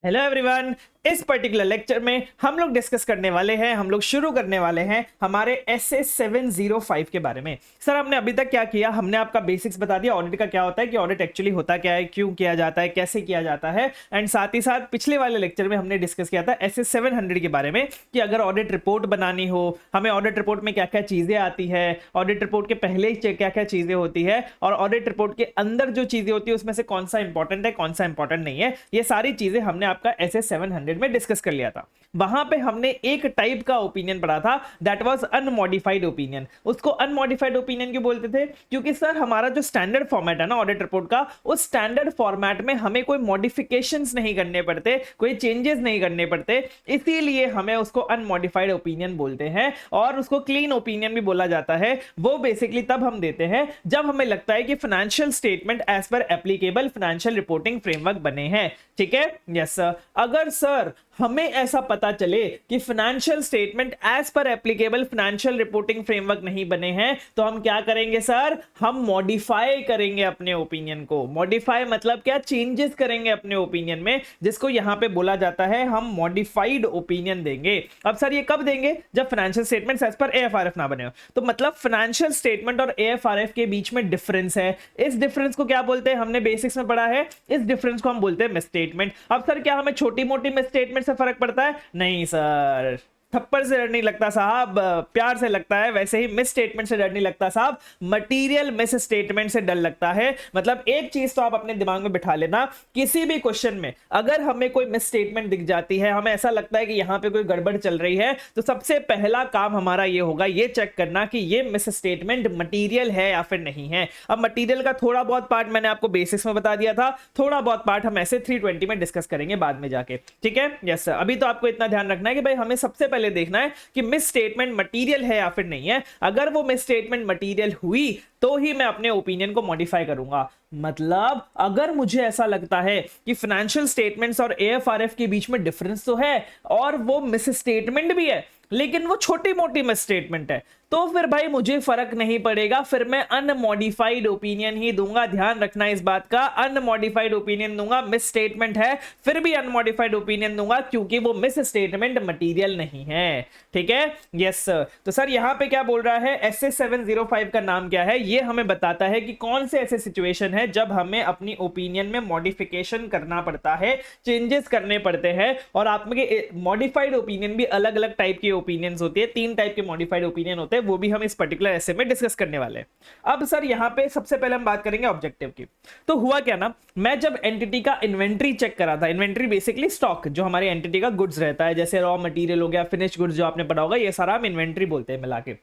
Hello everyone. इस particular lecture में हम लोग डिस्कस करने वाले हैं, हम लोग शुरू करने वाले हैं हमारे एसएस 705 के बारे में। सर हमने अभी तक क्या किया, हमने आपका बेसिक्स बता दिया ऑडिट का क्या होता है, कि ऑडिट एक्चुअली होता क्या है, क्यों किया जाता है, कैसे किया जाता है। एंड साथ ही साथ पिछले वाले लेक्चर में हमने डिस्कस किया था एसएस 700 के बारे में, कि अगर ऑडिट रिपोर्ट बनानी हो हमें ऑडिट रिपोर्ट में क्या क्या चीजें आती है, ऑडिट रिपोर्ट के पहले क्या क्या चीजें होती है, और ऑडिट रिपोर्ट के अंदर जो चीजें होती है उसमें से कौन सा इंपॉर्टेंट है कौन सा इंपॉर्टेंट नहीं है। ये सारी चीजें हमने आपका एसएस 700 में डिस्कस कर लिया था। वहां पे हमने एक टाइप का ओपिनियन पढ़ा था, दैट वाज अनमॉडिफाइड ओपिनियन। उसको अनमॉडिफाइड ओपिनियन क्यों बोलते थे? क्योंकि सर हमारा जो स्टैंडर्ड फॉर्मेट है ना ऑडिट रिपोर्ट का, उस स्टैंडर्ड फॉर्मेट में हमें कोई मॉडिफिकेशंस नहीं करने पड़ते, कोई चेंजेस नहीं करने पड़ते, इसीलिए हमें उसको अनमॉडिफाइड ओपिनियन बोलते हैं। और उसको क्लीन ओपिनियन भी बोला जाता है। वो बेसिकली तब हम देते हैं जब हमें लगता है कि financial statement as per applicable financial reporting framework बने हैं। ठीक है, यस सर। अगर सर हमें ऐसा पता चले कि financial statement as per applicable financial reporting framework नहीं बने हैं, तो हम क्या करेंगे सर? हम मॉडिफाई करेंगे अपने ओपिनियन को। मॉडिफाई मतलब क्या? चेंजेस करेंगे अपने ओपिनियन में, जिसको यहां पे बोला जाता है हम मॉडिफाइड ओपिनियन देंगे। अब सर ये कब देंगे? जब फाइनेंशियल स्टेटमेंट एज पर एएफआरएफ ना बने हो। तो मतलब फाइनेंशियल स्टेटमेंट और एएफआरएफ के बीच में डिफरेंस है। इस डिफरेंस को क्या बोलते हैं? हमने बेसिक्स में पढ़ा है, इस डिफरेंस को हम बोलते हैं मिसस्टेटमेंट। अब सर क्या हमें छोटी मोटी मिसस्टेटमेंट से फर्क पड़ता है? नहीं सर, थप्पड़ से डर नहीं लगता साहब, प्यार से लगता है। वैसे ही मिस स्टेटमेंट से डर नहीं लगता साहब, मटेरियल मिस स्टेटमेंट से डर लगता है। मतलब एक चीज तो आप अपने दिमाग में बिठा लेना, किसी भी क्वेश्चन में अगर हमें कोई मिस स्टेटमेंट दिख जाती है, हमें ऐसा लगता है कि यहां पे कोई गड़बड़ चल रही है, तो सबसे पहला काम हमारा ये होगा ये चेक करना कि ये मिस स्टेटमेंट मटीरियल है या फिर नहीं है। अब मटीरियल का थोड़ा बहुत पार्ट मैंने आपको बेसिक्स में बता दिया था, थोड़ा बहुत पार्ट हम ऐसे 320 में डिस्कस करेंगे बाद में जाके। ठीक है, यस सर। अभी तो आपको इतना ध्यान रखना है कि भाई हमें सबसे पहले देखना है कि मिस स्टेटमेंट मटेरियल है या फिर नहीं है। अगर वो मिस स्टेटमेंट मटेरियल हुई तो ही मैं अपने ओपिनियन को मॉडिफाई करूंगा। मतलब अगर मुझे ऐसा लगता है कि फाइनेंशियल स्टेटमेंट्स और एएफआरएफ के बीच में डिफरेंस तो है और वो मिस स्टेटमेंट भी है, लेकिन वो छोटी मोटी मिस स्टेटमेंट है, तो फिर भाई मुझे फर्क नहीं पड़ेगा, फिर मैं अनमॉडिफाइड ओपिनियन ही दूंगा। ध्यान रखना इस बात का, अनमॉडिफाइड ओपिनियन दूंगा। मिस स्टेटमेंट है फिर भी अनमॉडिफाइड ओपिनियन दूंगा, क्योंकि वो मिस स्टेटमेंट मटेरियल नहीं है। ठीक है, यस सर। तो सर यहां पे क्या बोल रहा है, एसएस 705 का नाम क्या है? ये हमें बताता है कि कौन से ऐसे सिचुएशन है जब हमें अपनी ओपिनियन में मॉडिफिकेशन करना पड़ता है, चेंजेस करने पड़ते हैं। और आप में मॉडिफाइड ओपिनियन भी अलग अलग टाइप की ओपिनियंस होती है, 3 टाइप के मॉडिफाइड ओपिनियन होते हैं, वो भी हम इस पर्टिकुलर एसे में डिस्कस करने वाले हैं। अब सर यहां पे सबसे पहले हम बात करेंगे ऑब्जेक्टिव की। तो हुआ क्या ना, मैं जब एंटिटी का इन्वेंट्री चेक करा था, इन्वेंट्री बेसिकली स्टॉक जो हमारे एंटिटी का गुड्स रहता है, जैसे रॉ मटेरियल हो गया, फिनिश्ड गुड्स जो आपने पढ़ा होगा, ये सारा हम इन्वेंट्री बोलते हैं मिला के।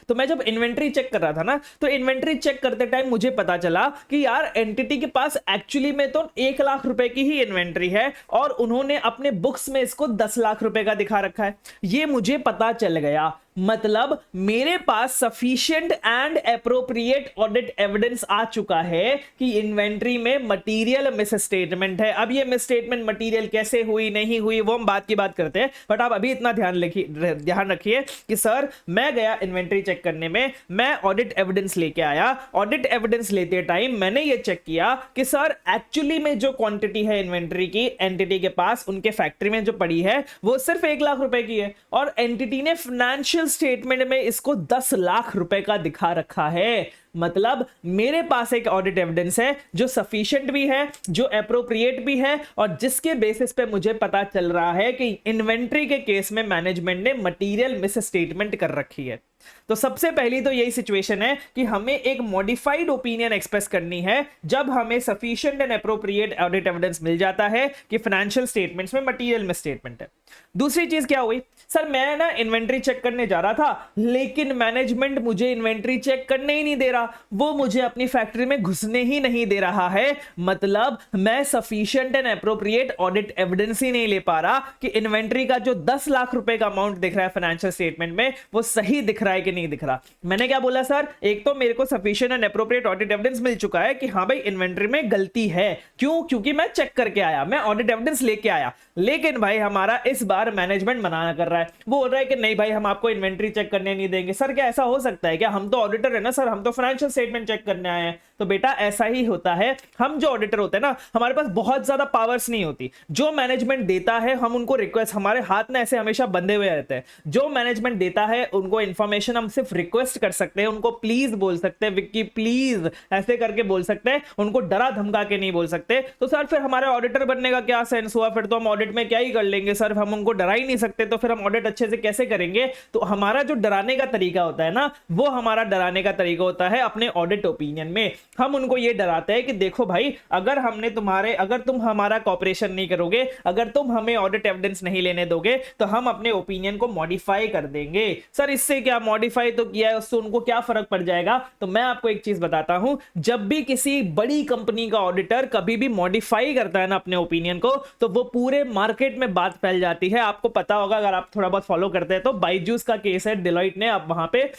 तो मैं जब इन्वेंट्री चेक कर रहा था ना, तो इन्वेंट्री चेक करते टाइम मुझे पता चला कि यार एंटिटी के पास एक्चुअली में तो 1 लाख रुपए की ही इन्वेंट्री है, और उन्होंने अपने बुक्स में इसको 10 लाख रुपए का दिखा रखा है। ये मुझे पता चल गया। मतलब मेरे पास sufficient and appropriate audit evidence आ चुका है कि इन्वेंट्री में मटेरियल मिस स्टेटमेंट है। अब ये मिस स्टेटमेंट मटेरियल कैसे हुई नहीं हुई वो हम बात की बात करते हैं, बट आप अभी इतना ध्यान रखिए कि सर मैं गया इन्वेंट्री चेक करने में, मैं ऑडिट एविडेंस लेके आया। ऑडिट एविडेंस लेते टाइम मैंने ये चेक किया कि सर एक्चुअली में जो क्वांटिटी है इन्वेंट्री की एंटिटी के पास, उनके फैक्ट्री में जो पड़ी है, वो सिर्फ 1 लाख रुपए की है, और एंटिटी ने फाइनेंशियल स्टेटमेंट में इसको 10 लाख रुपए का दिखा रखा है। मतलब मेरे पास एक ऑडिट एविडेंस है जो सफिशिएंट भी है, जो एप्रोप्रिएट भी है, और जिसके बेसिस पे मुझे पता चल रहा है कि इन्वेंट्री के केस में मैनेजमेंट ने मटेरियल मिस स्टेटमेंट कर रखी है। तो सबसे पहली तो यही सिचुएशन है कि हमें एक मॉडिफाइड ओपिनियन एक्सप्रेस करनी है जब हमें sufficient and appropriate audit evidence मिल जाता है कि फाइनेंशियल स्टेटमेंट्स में मटेरियल मिस स्टेटमेंट है। दूसरी चीज क्या हुई, सर मैं ना इन्वेंट्री चेक करने जा रहा था, लेकिन मैनेजमेंट मुझे इन्वेंट्री चेक करने ही नहीं दे रहा, वो मुझे अपनी फैक्ट्री में घुसने ही नहीं दे रहा है। मतलब मैं sufficient and appropriate audit evidence ही नहीं ले पा रहा कि इन्वेंट्री का जो 10 लाख रुपए का अमाउंट दिख रहा है फाइनेंशियल स्टेटमेंट में, वो सही दिख रहा है कि नहीं दिख रहा। मैंने क्या बोला सर, एक तो मेरे को sufficient and appropriate audit evidence मिल चुका है कि हां भाई इन्वेंट्री में गलती है। क्यों? क्योंकि मैं चेक करके आया, मैं ऑडिट एविडेंस लेके आया। लेकिन भाई हमारा इस बार मैनेजमेंट मना कर रहा है, वो बोल रहा है कि नहीं भाई हम आपको इन्वेंट्री चेक करने नहीं देंगे। सर क्या ऐसा हो सकता है क्या? हम तो ऑडिटर है ना सर, हम तो फाइनेंशियल स्टेटमेंट चेक करने आए हैं। तो बेटा ऐसा ही होता है, हम जो ऑडिटर होते हैं ना, हमारे पास बहुत ज्यादा पावर्स नहीं होती। जो मैनेजमेंट देता है हम उनको रिक्वेस्ट, हमारे हाथ में ऐसे हमेशा बंधे हुए रहते हैं। जो मैनेजमेंट देता है उनको इंफॉर्मेशन हम सिर्फ रिक्वेस्ट कर सकते हैं, उनको प्लीज बोल सकते हैं, विक्की प्लीज ऐसे करके बोल सकते हैं, उनको डरा धमका के नहीं बोल सकते। तो सर फिर हमारे ऑडिटर बनने का क्या सेंस हुआ? फिर तो हम ऑडिट में क्या ही कर लेंगे सर, हम उनको डरा ही नहीं सकते, तो फिर हम ऑडिट अच्छे से कैसे करेंगे? तो हमारा जो डराने का तरीका होता है ना, वो हमारा डराने का तरीका होता है अपने ऑडिट ओपिनियन में। हम उनको ये डराते हैं कि देखो भाई, अगर तुम हमारा कॉपरेशन नहीं करोगे, अगर तुम हमें ऑडिट एविडेंस नहीं लेने दोगे, तो हम अपने ओपिनियन को मॉडिफाई कर देंगे। सर इससे क्या, मॉडिफाई तो किया है, उससे उनको क्या फर्क पड़ जाएगा? तो मैं आपको एक चीज बताता हूं, जब भी किसी बड़ी कंपनी का ऑडिटर कभी भी मॉडिफाई करता है ना अपने ओपिनियन को, तो वो पूरे मार्केट में बात फैल जाती है। आपको पता होगा, अगर आप थोड़ा बहुत फॉलो करते हैं, तो बायजूस का केस है, डेलॉइट ने अब वहां पे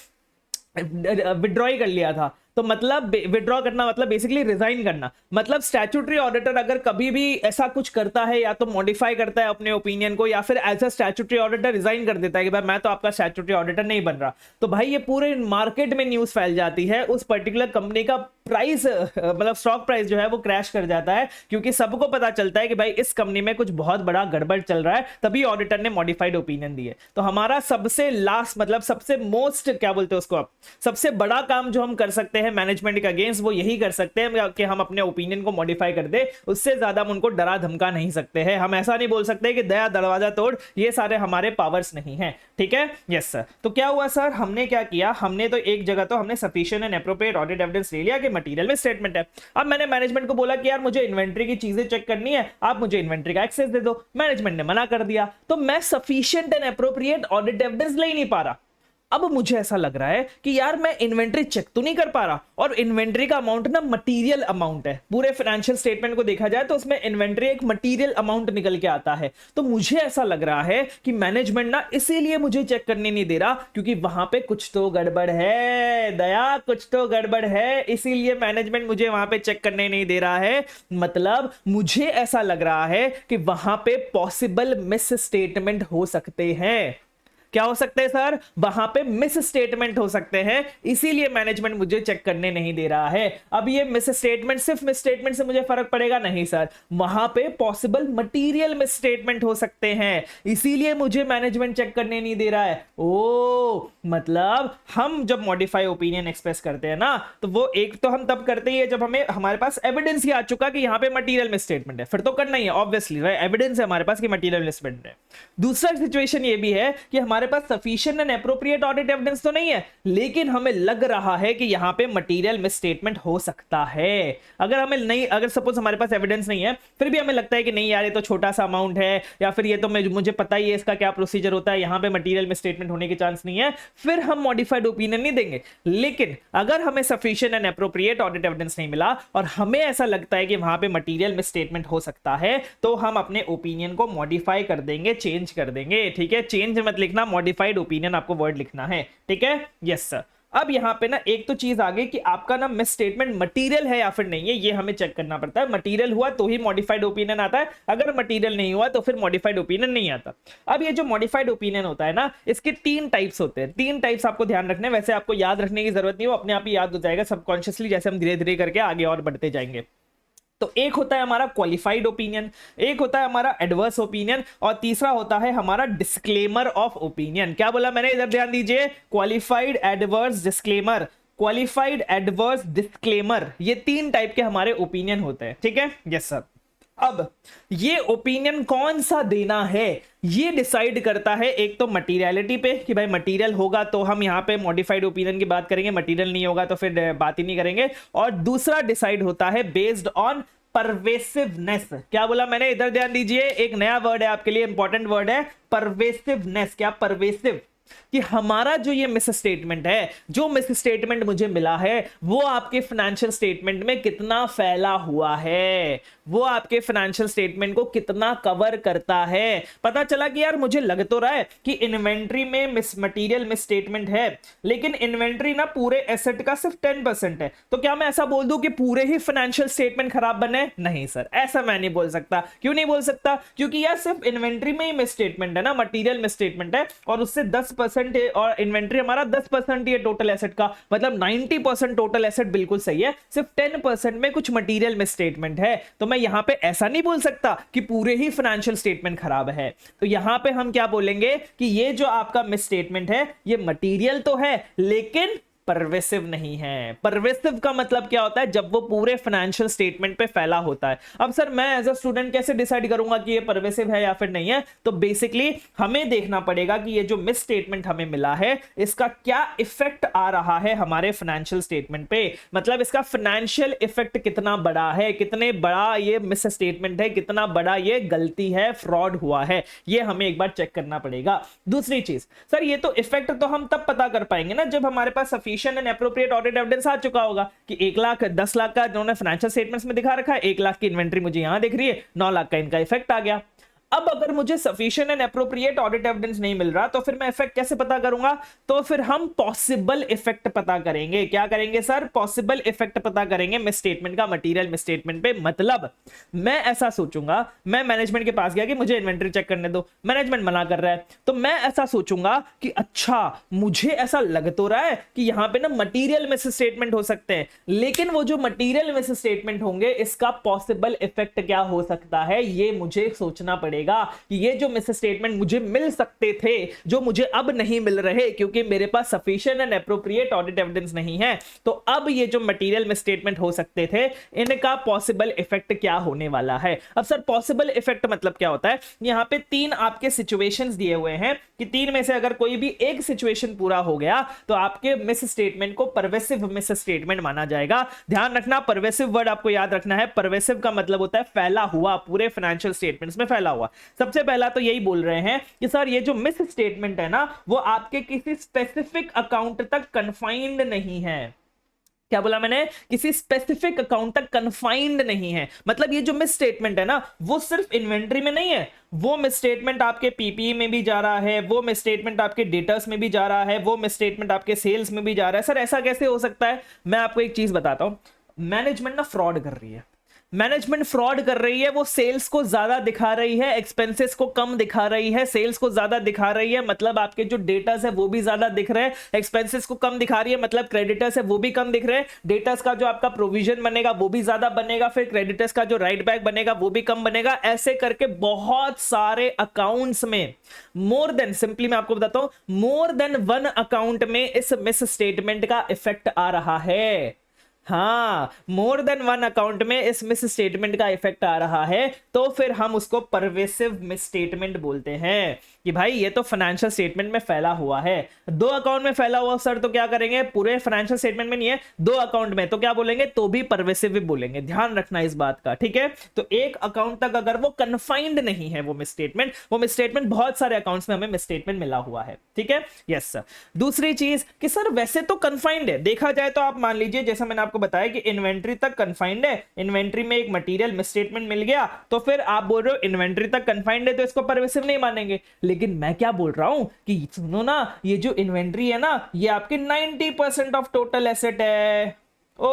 विड्रॉ कर लिया था। तो मतलब विड्रॉ करना मतलब बेसिकली रिजाइन करना। मतलब स्टैट्यूटरी ऑडिटर अगर कभी भी ऐसा कुछ करता है, या तो मॉडिफाई करता है अपने ओपिनियन को, या फिर as a statutory auditor resign कर देता है कि भाई मैं तो आपका स्टैट्यूटरी ऑडिटर नहीं बन रहा, तो भाई ये पूरे मार्केट में न्यूज फैल जाती है। उस पर्टिकुलर कंपनी का प्राइस, मतलब स्टॉक प्राइस जो है वो क्रैश कर जाता है, क्योंकि सबको पता चलता है कि भाई इस कंपनी में कुछ बहुत बड़ा गड़बड़ चल रहा है, तभी ऑडिटर ने मॉडिफाइड ओपिनियन दिए। तो हमारा सबसे लास्ट, मतलब सबसे मोस्ट, क्या बोलते हैं उसको आप, सबसे बड़ा काम जो हम कर सकते हैं मैनेजमेंट के अगेंस्ट, वो यही कर सकते हैं कि हम अपने ओपिनियन को मॉडिफाई कर दे। उससे ज्यादा हम उनको डरा धमका नहीं सकते हैं। हम ऐसा नहीं बोल सकते कि दया दरवाजा तोड़, ये सारे हमारे पावर्स नहीं है। ठीक है, यस सर। तो क्या हुआ सर, हमने क्या किया, हमने तो एक जगह तो हमने sufficient and appropriate audit evidence ले लिया कि मटेरियल में स्टेटमेंट है। अब मैंने मैनेजमेंट को बोला कि यार मुझे इन्वेंट्री की चीजें चेक करनी है, आप मुझे इन्वेंट्री का एक्सेस दे दो। मैनेजमेंट ने मना कर दिया, तो मैं sufficient and appropriate audit evidence ले ही नहीं पा रहा। अब मुझे ऐसा लग रहा है कि यार मैं इन्वेंट्री चेक तो नहीं कर पा रहा, और इन्वेंट्री का अमाउंट ना मटेरियल अमाउंट है। पूरे फाइनेंशियल स्टेटमेंट को देखा जाए तो उसमें इन्वेंट्री एक मटेरियल अमाउंट निकल के आता है। तो मुझे ऐसा लग रहा है कि मैनेजमेंट ना इसीलिए मुझे चेक करने नहीं दे रहा, क्योंकि वहां पे कुछ तो गड़बड़ है दया, कुछ तो गड़बड़ है, इसीलिए मैनेजमेंट मुझे वहां पे चेक करने नहीं दे रहा है। मतलब मुझे ऐसा लग रहा है कि वहां पे पॉसिबल मिस स्टेटमेंट हो सकते हैं। क्या हो सकते हैं सर? वहां पे मिस स्टेटमेंट हो सकते हैं, इसीलिए मैनेजमेंट मुझे चेक करने नहीं दे रहा है। अब ये मिस स्टेटमेंट, सिर्फ मिस स्टेटमेंट से मुझे फर्क पड़ेगा नहीं सर, वहां पे पॉसिबल मटेरियल मिस स्टेटमेंट हो सकते हैं, इसीलिए मुझे मैनेजमेंट चेक करने नहीं दे रहा है। ओ मतलब हम जब मॉडिफाई ओपिनियन एक्सप्रेस करते हैं ना, तो वो एक तो हम तब करते ही है जब हमें हमारे पास एविडेंस ही आ चुका कि यहां पे मटेरियल मिस स्टेटमेंट है, फिर तो करना ही है ऑब्वियसली, एविडेंस है हमारे पास कि मटेरियल मिस स्टेटमेंट है। दूसरा सिचुएशन ये भी है कि हमारे पास sufficient and appropriate audit evidence तो नहीं है, लेकिन हमें लग रहा है कि यहां पे मटेरियल मिस स्टेटमेंट हो सकता है। अगर सपोज हमारे पास एविडेंस नहीं है, फिर भी हमें लगता है कि नहीं यार ये तो छोटा सा अमाउंट है, या फिर ये तो मुझे पता ही है इसका क्या प्रोसीजर होता है, यहां पे मटेरियल मिस स्टेटमेंट होने के चांस नहीं है, फिर हम मॉडिफाइड ओपिनियन नहीं देंगे। लेकिन अगर हमें sufficient and appropriate audit evidence नहीं मिला और हमें ऐसा लगता है कि वहां पे मटेरियल मिस स्टेटमेंट हो सकता है, तो हम अपने ओपिनियन को मॉडिफाई कर देंगे, चेंज कर देंगे। ठीक है, चेंज मत लिखना, मॉडिफाइड ओपिनियन आपको वर्ड लिखना है। ठीक है, यस सर। अब यहां पे ना एक तो चीज आ गई कि आपका ना मिस स्टेटमेंट मटेरियल है या फिर नहीं है, ये हमें चेक करना पड़ता है। मटेरियल हुआ तो ही मॉडिफाइड ओपिनियन आता है, अगर मटेरियल नहीं हुआ तो फिर मॉडिफाइड ओपिनियन नहीं आता। अब ये जो मॉडिफाइड ओपिनियन होता है ना, इसके 3 टाइप्स होते हैं। 3 टाइप्स आपको ध्यान रखने, वैसे आपको याद रखने की जरूरत नहीं, वो अपने आप ही याद हो जाएगा सबकॉन्शियसली, जैसे हम धीरे धीरे करके आगे और बढ़ते जाएंगे। तो एक होता है हमारा क्वालिफाइड ओपिनियन, एक होता है हमारा एडवर्स ओपिनियन, और तीसरा होता है हमारा डिस्क्लेमर ऑफ ओपिनियन। क्या बोला मैंने, इधर ध्यान दीजिए, qualified, adverse, disclaimer. Qualified, adverse, disclaimer, ये 3 टाइप के हमारे ओपिनियन होते हैं। ठीक है, यस सर। अब ये ओपिनियन कौन सा देना है, ये डिसाइड करता है एक तो मटीरियलिटी पे, कि भाई मटीरियल होगा तो हम यहां पे मॉडिफाइड ओपिनियन की बात करेंगे, मटीरियल नहीं होगा तो फिर बात ही नहीं करेंगे। और दूसरा डिसाइड होता है बेस्ड ऑन परवेसिवनेस। क्या बोला मैंने, इधर ध्यान दीजिए, एक नया वर्ड है आपके लिए, इंपॉर्टेंट वर्ड है परवेसिवनेस। क्या परवेसिव, कि हमारा जो ये मिस स्टेटमेंट है, जो मिस स्टेटमेंट मुझे मिला है, वो आपके फाइनेंशियल स्टेटमेंट में कितना फैला हुआ है, वो आपके फाइनेंशियल स्टेटमेंट को कितना कवर करता है। पता चला कि यार मुझे लग तो रहा है कि इन्वेंट्री में मटेरियल मिस स्टेटमेंट है, लेकिन इन्वेंट्री ना पूरे एसेट का सिर्फ 10% है, तो क्या मैं ऐसा बोल दूं कि पूरे ही फाइनेंशियल स्टेटमेंट खराब बने? नहीं सर, ऐसा मैं नहीं बोल सकता। क्यों नहीं बोल सकता? क्योंकि यार सिर्फ इन्वेंट्री में ही मिस स्टेटमेंट है ना, मटेरियल मिस स्टेटमेंट है, और उससे 10 10% और इन्वेंट्री हमारा 10% ही है टोटल एसेट का, मतलब 90% टोटल एसेट बिल्कुल सही है, सिर्फ 10% में कुछ मटेरियल मिसस्टेटमेंट है। तो मैं यहां पे ऐसा नहीं बोल सकता कि पूरे ही फाइनेंशियल स्टेटमेंट खराब है। तो यहां पे हम क्या बोलेंगे कि ये जो आपका मिसस्टेटमेंट है ये मटेरियल तो है लेकिन परवेसिव नहीं है। परवेसिव का मतलब क्या होता है, जब वो पूरे फाइनेंशियल स्टेटमेंट पे फैला होता है। अब सर मैं एज अ स्टूडेंट कैसे डिसाइड करूंगा कि ये परवेसिव है या फिर नहीं है? तो बेसिकली हमें देखना पड़ेगा कि ये जो मिस स्टेटमेंट हमें मिला है इसका क्या इफेक्ट आ रहा है हमारे फाइनेंशियल स्टेटमेंट पे, मतलब इसका फाइनेंशियल इफेक्ट कितना बड़ा है, कितने बड़ा ये मिस स्टेटमेंट है, कितना बड़ा ये गलती है, फ्रॉड हुआ है, ये हमें एक बार चेक करना पड़ेगा। दूसरी चीज सर, ये तो इफेक्ट तो हम तब पता कर पाएंगे ना जब हमारे पास sufficient and appropriate audit evidence आ चुका होगा कि 1 लाख 10 लाख का इन्होंने फाइनेंशियल स्टेटमेंट्स में दिखा रखा है, 1 लाख की इन्वेंट्री मुझे यहां दिख रही है, 9 लाख का इनका इफेक्ट आ गया। अब अगर मुझे sufficient and appropriate audit evidence नहीं मिल रहा तो फिर मैं इफेक्ट कैसे पता करूंगा? तो फिर हम पॉसिबल इफेक्ट पता करेंगे। क्या करेंगे सर? पॉसिबल इफेक्ट पता करेंगे मिस स्टेटमेंट का मटेरियल मिस स्टेटमेंट पे। मतलब मैं ऐसा सोचूंगा, मैं मैनेजमेंट के पास गया कि मुझे इन्वेंटरी चेक करने दो, मैनेजमेंट मना कर रहा है, तो मैं ऐसा सोचूंगा कि अच्छा मुझे ऐसा लग तो रहा है कि यहां पे ना मटेरियल मिस स्टेटमेंट हो सकते हैं, लेकिन वो जो मटेरियल मिस स्टेटमेंट होंगे इसका पॉसिबल इफेक्ट क्या हो सकता है ये मुझे सोचना पड़ेगा कि ये जो मिस स्टेटमेंट मुझे मिल सकते थे जो मुझे अब नहीं मिल रहे क्योंकि मेरे पास sufficient and appropriate audit evidence नहीं है, तो अब ये जो मटेरियल मिस स्टेटमेंट हो सकते थे इनका पॉसिबल इफेक्ट क्या होने वाला है। अब सर पॉसिबल इफेक्ट मतलब क्या होता है? यहां पे 3 आपके सिचुएशंस दिए हुए हैं कि 3 में से अगर कोई भी एक सिचुएशन पूरा हो गया तो आपके मिस स्टेटमेंट को परवेसिव मिस स्टेटमेंट माना जाएगा। ध्यान रखना, परवेसिव वर्ड आपको याद रखना है। परवेसिव का मतलब होता है फैला हुआ, पूरे फाइनेंशियल स्टेटमेंट्स में फैला हुआ। सबसे पहला तो यही बोल रहे हैं कि सर ये जो मिस स्टेटमेंट है ना वो आपके किसी स्पेसिफिक अकाउंट तक कन्फाइंड नहीं है। क्या बोला मैंने? किसी स्पेसिफिक अकाउंट तक कन्फाइंड नहीं है। मतलब ये जो मिस स्टेटमेंट है ना वो सिर्फ इन्वेंट्री में नहीं है, वो मिस स्टेटमेंट आपके पीपीई में भी जा रहा है, वो मिस स्टेटमेंट आपके डेटर्स में भी जा रहा है, वो मिस स्टेटमेंट आपके सेल्स में भी जा रहा है। सर ऐसा कैसे हो सकता है? मैं आपको एक चीज बताता हूं, मैनेजमेंट ना फ्रॉड कर रही है, मैनेजमेंट फ्रॉड कर रही है। वो सेल्स को ज्यादा दिखा रही है, एक्सपेंसेस को कम दिखा रही है, सेल्स को ज्यादा दिखा रही है, मतलब आपके जो डेटर्स है वो भी ज्यादा दिख रहे हैं, एक्सपेंसेस को कम दिखा रही है मतलब क्रेडिटर्स है वो भी कम दिख रहे हैं, डेटर्स का जो आपका प्रोविजन बनेगा वो भी ज्यादा बनेगा, फिर क्रेडिटर्स का जो राइट बैक बनेगा वो भी कम बनेगा। ऐसे करके बहुत सारे अकाउंट्स में मोर देन, सिंपली मैं आपको बताता हूं, मोर देन 1 अकाउंट में इस मिस स्टेटमेंट का इफेक्ट आ रहा है। हाँ, मोर देन 1 अकाउंट में इस मिस स्टेटमेंट का इफेक्ट आ रहा है, तो फिर हम उसको परवेसिव मिस स्टेटमेंट बोलते हैं कि भाई ये तो फाइनेंशियल स्टेटमेंट में फैला हुआ है। 2 अकाउंट में फैला हुआ सर तो क्या करेंगे? पूरे फाइनेंशियल स्टेटमेंट में नहीं है, 2 अकाउंट में, तो क्या बोलेंगे? तो भी परवेसिव भी बोलेंगे। ध्यान रखना इस बात का, ठीक है? तो एक अकाउंट तक अगर वो कन्फाइंड नहीं है वो मिस स्टेटमेंट, वो मिस स्टेटमेंट बहुत सारे अकाउंट्स में हमें मिस स्टेटमेंट मिला हुआ है, ठीक है? Yes sir. दूसरी चीज कि सर वैसे तो कन्फाइंड है, देखा जाए तो आप मान लीजिए जैसा मैंने आपको बताया कि इन्वेंट्री तक कन्फाइंड है, इन्वेंट्री में एक मटेरियल मिस स्टेटमेंट मिल गया तो फिर आप बोल रहे हो इन्वेंट्री तक कन्फाइंड है तो इसको परवेसिव नहीं मानेंगे। लेकिन मैं क्या बोल रहा हूं कि सुनो ना, ये जो इन्वेंट्री है ना ये आपके 90% ऑफ टोटल एसेट है। ओ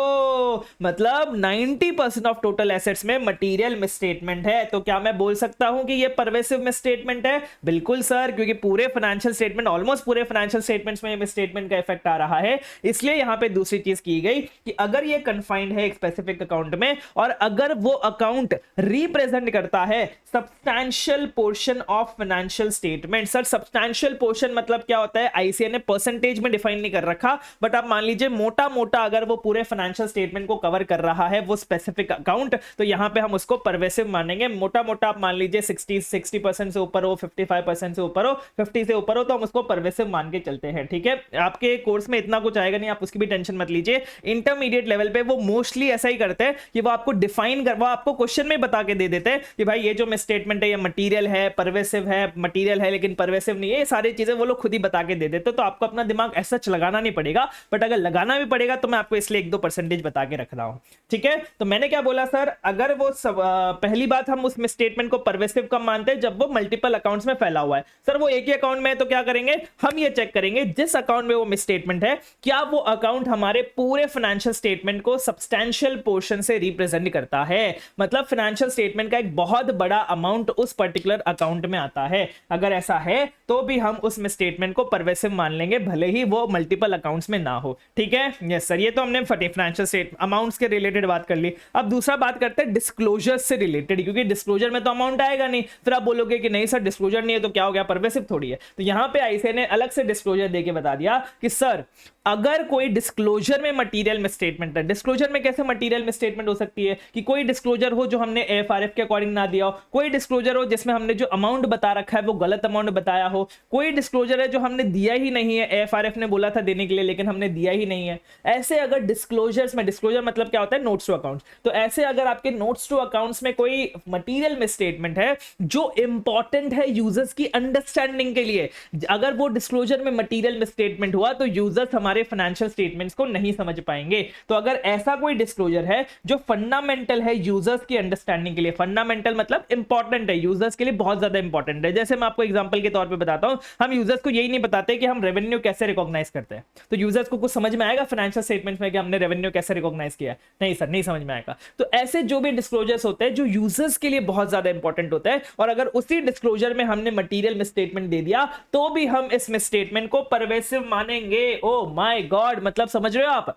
मतलब 90% ऑफ टोटल एसेट्स में मटेरियल मिसस्टेटमेंट है, तो क्या मैं बोल सकता हूं कि ये परवेसिव मिसस्टेटमेंट है? बिल्कुल सर, क्योंकि पूरे फाइनेंशियल स्टेटमेंट, ऑलमोस्ट पूरे फाइनेंशियल स्टेटमेंट्स में मिसस्टेटमेंट का इफेक्ट आ रहा है। इसलिए यहां पे दूसरी चीज की गई कि अगर ये कन्फाइंड है एक स्पेसिफिक अकाउंट में और अगर वो अकाउंट रिप्रेजेंट करता है substantial portion of financial statement. Sir substantial portion मतलब क्या होता है? आईसीए ने परसेंटेज में डिफाइन नहीं कर रखा, बट आप मान लीजिए मोटा मोटा अगर वो पूरे फाइनेंशियल स्टेटमेंट को कवर कर रहा है वो स्पेसिफिक अकाउंट, तो यहां पे हम उसको परवेसिव मानेंगे। मोटा मोटा आप मान लीजिए 60% से ऊपर हो, 55% से ऊपर हो, 50 से ऊपर हो, तो हम उसको परवेसिव मान के चलते हैं, ठीक है? आपके कोर्स में इतना कुछ आएगा नहीं, आप उसकी भी टेंशन मत लीजिए। इंटरमीडिएट लेवल पे वो मोस्टली ऐसा ही करते हैं कि वो आपको डिफाइन कर, वो आपको क्वेश्चन में बता के दे देते हैं कि भाई ये जो मिस स्टेटमेंट है ये मटीरियल है, परवेसिव है, मटीरियल है लेकिन परवेसिव नहीं है, ये सारी चीजें वो लोग खुद ही बता के दे देते, तो आपको अपना दिमाग ऐसा लगाना नहीं पड़ेगा। बट अगर लगाना भी पड़ेगा तो मैं आपको इसलिए 1-2 परसेंटेज बता के रख रहा हूं, ठीक है। तो मैंने क्या बोला सर, अगर वो पहली बात हम उस मिसस्टेटमेंट को परवेसिव कब मानते हैं, जब वो मल्टीपल अकाउंट्स में फैला हुआ है। सर वो एक ही अकाउंट में है तो क्या करेंगे, हम ये चेक करेंगे जिस अकाउंट में वो मिसस्टेटमेंट है क्या वो अकाउंट हमारे पूरे फाइनेंशियल स्टेटमेंट को सब्सटैंशियल पोर्शन से रिप्रेजेंट करता है, मतलब फाइनेंशियल स्टेटमेंट का एक बहुत बड़ा अमाउंट उस पर्टिकुलर अकाउंट में आता है। अगर ऐसा है तो भी हम उस मिसस्टेटमेंट को परवेसिव मान लेंगे, भले ही वो मल्टीपल अकाउंट्स में ना हो, ठीक है। यस सर, ये तो हमने फाइनेंशियल स्टेट अमाउंट्स के रिलेटेड बात कर ली। अब दूसरा बात करते हैं डिस्क्लोजर से रिलेटेड, क्योंकि डिस्क्लोजर में तो अमाउंट आएगा नहीं, फिर आप बोलोगे कि नहीं सर डिस्क्लोजर नहीं है तो क्या हो गया, परवेसिव थोड़ी है। तो यहां पे आईसीए ने अलग से डिस्क्लोजर देके बता दिया कि सर अगर कोई डिस्क्लोजर में मटेरियल मिसस्टेटमेंट है, डिस्क्लोजर में कैसे मटेरियल मिसस्टेटमेंट हो सकती है कि कोई डिस्क्लोजर हो जो हमने एफआरएफ के अकॉर्डिंग ना दिया हो, कोई डिस्क्लोजर हो जिसमें हमने जो अमाउंट बता रखा है वो गलत अमाउंट बताया हो, कोई डिस्क्लोजर है जो हमने दिया ही नहीं है, एफआरएफ ने बोला था देने के लिए लेकिन हमने दिया ही नहीं है। ऐसे अगर डिस्क्लोजर्स में, डिस्क्लोजर मतलब क्या होता है, नोट्स टू अकाउंट्स, तो ऐसे अगर आपके नोट्स टू अकाउंट्स में कोई मटेरियल मिसस्टेटमेंट है जो इंपॉर्टेंट है यूजर्स की अंडरस्टैंडिंग के लिए, अगर वो डिस्क्लोजर में मटेरियल मिसस्टेटमेंट हुआ तो यूजर्स हमारे फाइनेंशियल स्टेटमेंट्स को नहीं समझ पाएंगे। तो अगर ऐसा कोई डिस्क्लोजर है जो फंडामेंटल है यूजर्स की अंडरस्टैंडिंग के लिए, फंडामेंटल मतलब इंपॉर्टेंट है यूजर्स के लिए, बहुत ज्यादा इंपॉर्टेंट है। जैसे मैं आपको एग्जांपल के तौर पे बताता हूं, हम यूजर्स को यही नहीं बताते कि हम रेवेन्यू कैसे रिकॉग्नाइज करते हैं, तो यूजर्स को कुछ समझ में आएगा फाइनेंशियल स्टेटमेंट्स में कि हमने रेवेन्यू कैसे रिकॉग्नाइज किया? नहीं सर, नहीं समझ में आएगा। तो ऐसे जो भी डिस्क्लोजर्स होते हैं जो यूजर्स के लिए बहुत ज्यादा इंपॉर्टेंट होता है, और अगर उसी डिस्क्लोजर में हमने मटेरियल मिसस्टेटमेंट दे दिया तो भी हम इस मिसस्टेटमेंट को परवेसिव मानेंगे। ओ माय गॉड, मतलब समझ रहे हो आप,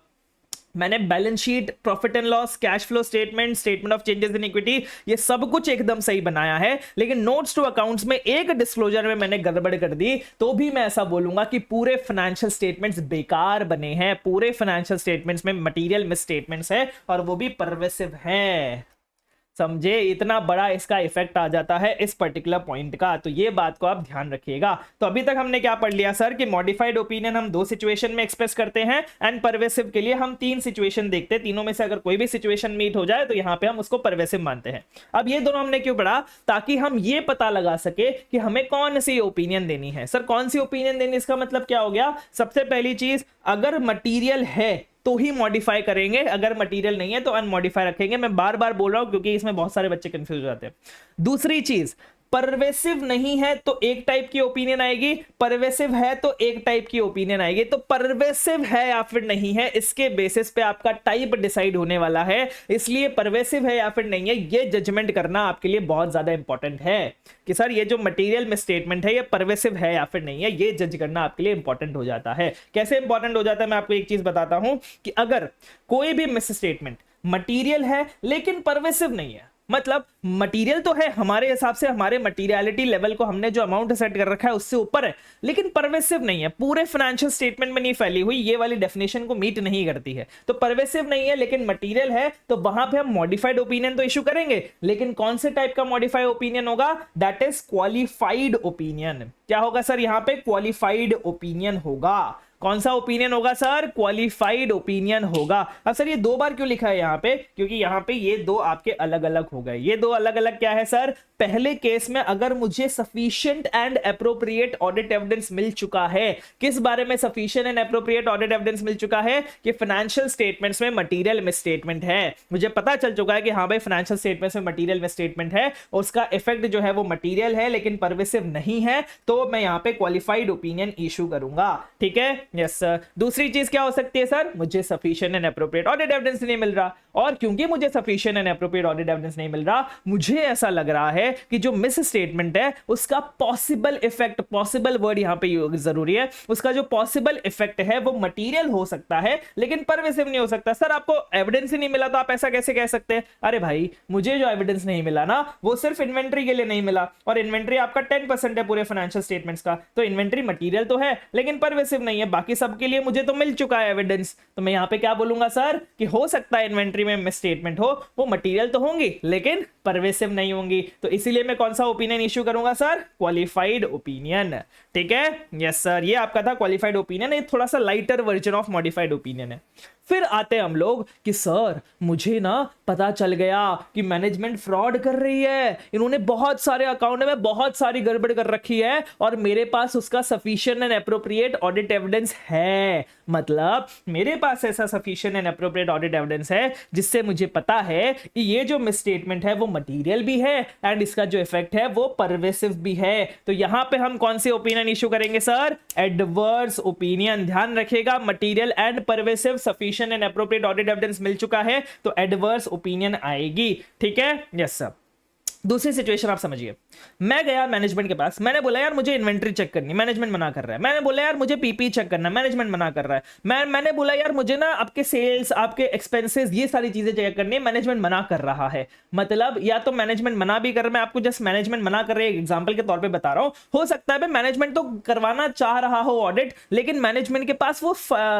मैंने balance sheet, profit and loss, cash flow statement, statement of changes in equity, ये सब कुछ एकदम सही बनाया है, लेकिन नोट्स टू अकाउंट्स में एक डिस्क्लोजर में मैंने गड़बड़ कर दी तो भी मैं ऐसा बोलूंगा कि पूरे फाइनेंशियल स्टेटमेंट्स बेकार बने हैं, पूरे फाइनेंशियल स्टेटमेंट्स में मटेरियल मिसस्टेटमेंट्स है और वो भी परवेसिव है। समझे, इतना बड़ा इसका इफेक्ट आ जाता है इस पर्टिकुलर पॉइंट का, तो ये बात को आप ध्यान रखिएगा। तो अभी तक हमने क्या पढ़ लिया सर कि मॉडिफाइड ओपिनियन हम दो सिचुएशन में एक्सप्रेस करते हैं एंड परवेसिव के लिए हम तीन सिचुएशन देखते हैं, तीनों में से अगर कोई भी सिचुएशन मीट हो जाए तो यहां पे हम उसको परवेसिव मानते हैं। अब ये दोनों हमने क्यों पढ़ा, ताकि हम ये पता लगा सके कि हमें कौन सी ओपिनियन देनी है। सर कौन सी ओपिनियन देनी, इसका मतलब क्या हो गया, सबसे पहली चीज अगर मटीरियल है तो ही मॉडिफाई करेंगे, अगर मटेरियल नहीं है तो अनमॉडिफाई रखेंगे। मैं बार बार बोल रहा हूं क्योंकि इसमें बहुत सारे बच्चे कंफ्यूज हो जाते हैं। दूसरी चीज, परवेसिव नहीं है तो एक टाइप की ओपिनियन आएगी, परवेसिव है तो एक टाइप की ओपिनियन आएगी। तो परवेसिव है या फिर नहीं है, इसके बेसिस पे आपका टाइप डिसाइड होने वाला है, इसलिए परवेसिव है या फिर नहीं है ये जजमेंट करना आपके लिए बहुत ज्यादा इंपॉर्टेंट है कि सर ये जो मटेरियल मिसस्टेटमेंट है ये परवेसिव है या फिर नहीं है, ये जज करना आपके लिए इंपॉर्टेंट हो जाता है। कैसे इंपॉर्टेंट हो जाता है, मैं आपको एक चीज बताता हूं कि अगर कोई भी मिसस्टेटमेंट मटेरियल है लेकिन परवेसिव नहीं है, मतलब मटेरियल तो है हमारे हिसाब से, हमारे मटेरियलिटी लेवल को हमने जो अमाउंट सेट कर रखा है उससे ऊपर है, लेकिन परवेसिव नहीं है, पूरे फाइनेंशियल स्टेटमेंट में नहीं फैली हुई, ये वाली डेफिनेशन को मीट नहीं करती है, तो परवेसिव नहीं है लेकिन मटेरियल है, तो वहां पे हम मॉडिफाइड ओपिनियन तो इशू करेंगे, लेकिन कौन से टाइप का मॉडिफाइड ओपिनियन होगा, दैट इज क्वालिफाइड ओपिनियन। क्या होगा सर, यहां पे क्वालिफाइड ओपिनियन होगा। कौन सा ओपिनियन होगा सर, क्वालिफाइड ओपिनियन होगा। अब सर ये दो बार क्यों लिखा है यहाँ पे, क्योंकि यहाँ पे ये दो आपके अलग अलग हो गए। ये दो अलग अलग क्या है सर, पहले केस में अगर मुझे sufficient and appropriate audit evidence मिल चुका है, किस बारे में sufficient and appropriate audit evidence मिल चुका है कि फाइनेंशियल स्टेटमेंट्स में मटेरियल मिसस्टेटमेंट है, मुझे पता चल चुका है कि हाँ भाई फाइनेंशियल स्टेटमेंट्स में मटेरियल मिसस्टेटमेंट है, उसका इफेक्ट जो है वो मटेरियल है लेकिन परवेसिव नहीं है, तो मैं यहाँ पे क्वालिफाइड ओपिनियन इशू करूंगा। ठीक है, यस सर। दूसरी चीज क्या हो सकती है सर, मुझे sufficient and appropriate audit evidence नहीं मिल रहा, और क्योंकि मुझे sufficient and appropriate audit evidence नहीं मिल रहा, मुझे ऐसा लग रहा है कि जो मिस स्टेटमेंट है उसका पॉसिबल इफेक्ट, पॉसिबल वर्ड यहां पे जरूरी है, उसका जो पॉसिबल इफेक्ट है वो मटेरियल हो सकता है लेकिन परवेसिव नहीं हो सकता। सर आपको एविडेंस ही नहीं मिला तो आप ऐसा कैसे कह सकते हैं, अरे भाई मुझे जो एविडेंस नहीं मिला ना वो सिर्फ इन्वेंट्री के लिए नहीं मिला, और इन्वेंट्री आपका 10% है पूरे फाइनेंशियल स्टेटमेंट्स का, तो इन्वेंट्री मटेरियल तो है लेकिन परवेसिव नहीं है, बाकी सबके लिए मुझे तो मिल चुका है एविडेंस, तो मैं यहां पे क्या बोलूंगा सर कि हो सकता है इन्वेंट्री में मिसस्टेटमेंट हो, वो मटेरियल तो होंगी लेकिन परवेसिव नहीं होंगी, तो इसीलिए मैं कौन सा ओपिनियन इशू करूंगा सर, क्वालिफाइड ओपिनियन। ठीक है, यस सर, ये आपका था क्वालिफाइड ओपिनियन, ये थोड़ा सा lighter version of modified opinion है। फिर आते हैं हम लोग कि सर मुझे ना पता चल गया कि मैनेजमेंट फ्रॉड कर रही है, इन्होंने बहुत सारे अकाउंट में बहुत सारी गड़बड़ कर रखी है और मेरे पास उसका sufficient and appropriate audit evidence है, मतलब मेरे पास ऐसा sufficient and appropriate audit evidence है जिससे मुझे पता है कि ये जो मिसस्टेटमेंट है वो मटेरियल भी है एंड इसका जो इफेक्ट है वो परवेसिव भी है। तो यहां पे हम कौन सी ओपिनियन इशू करेंगे सर? Adverse opinion. ध्यान रखिएगा, material and pervasive sufficient and appropriate audit evidence मिल चुका है तो एडवर्स ओपिनियन आएगी। ठीक है, यस सर। दूसरी सिचुएशन आप समझिए, मैं गया मैनेजमेंट के पास, मैंने बोला यार मुझे इन्वेंटरी चेक करनी, मैनेजमेंट मना कर रहा है। मैंने बोला यार मुझे पीपी चेक करना, मैनेजमेंट मना कर रहा है। मैंने बोला यार मुझे ना आपके सेल्स, आपके एक्सपेंसेस, ये सारी चीजें चेक करनी है, मैनेजमेंट मना कर रहा है। मतलब या तो मैनेजमेंट मना भी कर रहा है, मैं आपको जस्ट मैनेजमेंट मना कर रहे हैं एग्जांपल के तौर पे बता रहा हूं। हो सकता है मैनेजमेंट तो करवाना चाह रहा हो ऑडिट, लेकिन मैनेजमेंट के पास वो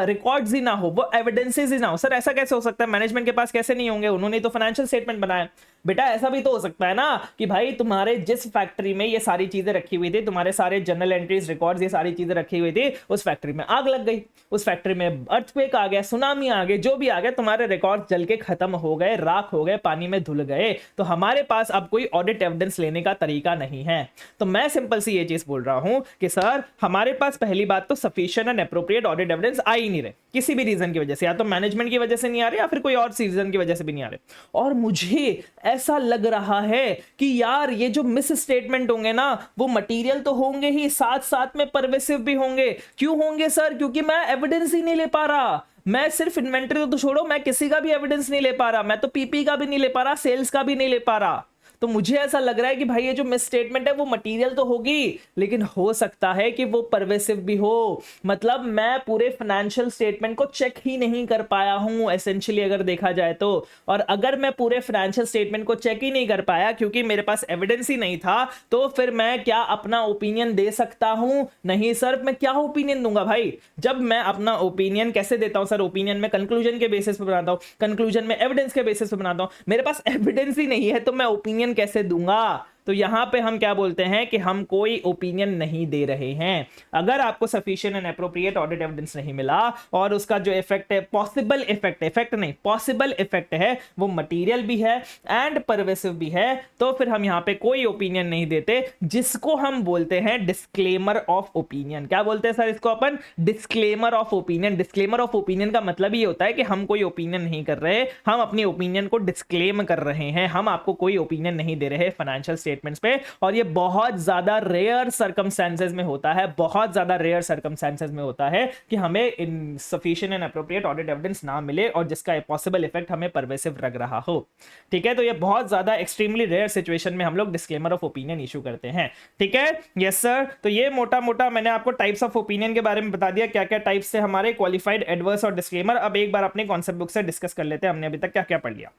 रिकॉर्ड्स ही ना हो, वो एविडेंसेस ही ना हो। सर ऐसा कैसे हो सकता है? मैनेजमेंट के पास कैसे नहीं होंगे? उन्होंने तो फाइनेंशियल स्टेटमेंट बनाया। बेटा ऐसा भी तो हो सकता है ना कि भाई तुम्हारे जिस फैक्ट्री में ये सारी चीजें रखी हुई थी, तुम्हारे सारे जर्नल एंट्रीज, रिकॉर्ड्स, ये सारी चीजें रखी हुई थी, उस फैक्ट्री में आग लग गई, उस फैक्ट्री में अर्थक्वेक आ गया, सुनामी आ गई, जो भी आ गया, तुम्हारे रिकॉर्ड्स जल के खत्म हो गए, राख हो गए, पानी में धुल गए, तो हमारे पास अब कोई ऑडिट एविडेंस लेने का तरीका नहीं है। तो मैं सिंपल सी ये चीज बोल रहा हूं कि सर हमारे पास पहली बात तो sufficient and appropriate audit evidence आ ही नहीं रहे, किसी भी रीजन की वजह से, या तो मैनेजमेंट की वजह से नहीं आ रहे या फिर कोई और रीजन की वजह से भी नहीं आ रहे। और मुझे ऐसा लग रहा है कि यार ये जो मिस स्टेटमेंट होंगे ना वो मटेरियल तो होंगे ही, साथ साथ में परवेसिव भी होंगे। क्यों होंगे सर? क्योंकि मैं एविडेंस ही नहीं ले पा रहा। मैं सिर्फ इन्वेंटरी तो छोड़ो, मैं किसी का भी एविडेंस नहीं ले पा रहा, मैं तो पीपी का भी नहीं ले पा रहा, सेल्स का भी नहीं ले पा रहा। तो मुझे ऐसा लग रहा है कि भाई ये जो मिस स्टेटमेंट है वो मटेरियल तो होगी, लेकिन हो सकता है कि वो परवेसिव भी हो। मतलब मैं पूरे फाइनेंशियल स्टेटमेंट को चेक ही नहीं कर पाया हूं एसेंशियली अगर देखा जाए तो। और अगर मैं पूरे फाइनेंशियल स्टेटमेंट को चेक ही नहीं कर पाया क्योंकि मेरे पास एविडेंस ही नहीं था, तो फिर मैं क्या अपना ओपिनियन दे सकता हूं? नहीं सर, मैं क्या ओपिनियन दूंगा भाई? जब मैं अपना ओपिनियन कैसे देता हूं सर? ओपिनियन में कंक्लूजन के बेसिस पे बनाता हूं, कंक्लूजन में एविडेंस के बेसिस पे बनाता हूं। मेरे पास एविडेंस ही नहीं है तो मैं ओपिनियन कैसे दूंगा? तो यहां पे हम क्या बोलते हैं कि हम कोई ओपिनियन नहीं दे रहे हैं। अगर आपको sufficient and appropriate audit evidence नहीं मिला और उसका जो इफेक्ट है, पॉसिबल इफेक्ट, इफेक्ट नहीं पॉसिबल इफेक्ट है, वो मटेरियल भी है एंड परवेसिव भी है, तो फिर हम यहां पे कोई ओपिनियन नहीं देते, जिसको हम बोलते हैं डिस्क्लेमर ऑफ ओपिनियन। क्या बोलते हैं सर इसको अपन? Disclaimer of opinion. Disclaimer of opinion का मतलब ये होता है कि हम कोई ओपिनियन नहीं कर रहे, हम अपनी ओपिनियन को डिस्क्लेम कर रहे हैं, हम आपको कोई ओपिनियन नहीं दे रहे फाइनेंशियल स्टेटमेंट्स पे। और ये बहुत ज्यादा रेयर सर्कमस्टेंसेस में होता है, बहुत ज्यादा रेयर सर्कमस्टेंसेस में होता है कि हमें insufficient and appropriate audit evidence ना मिले और जिसका पॉसिबल इफेक्ट हमें परवेसिव लग रहा हो। ठीक है, तो ये बहुत ज्यादा एक्सट्रीमली रेयर सिचुएशन में हम लोग डिस्क्लेमर ऑफ ओपिनियन इशू करते हैं। ठीक है, यस सर। तो ये मोटा मोटा मैंने आपको टाइप्स ऑफ ओपिनियन के बारे में बता दिया, क्या क्या टाइप्स से हमारे, क्वालिफाइड, एडवर्स और डिस्क्लेमर। अब एक बार अपने कॉन्सेप्ट बुक से डिस्कस कर लेते हैं हमने अभी तक क्या क्या पढ़ लिया।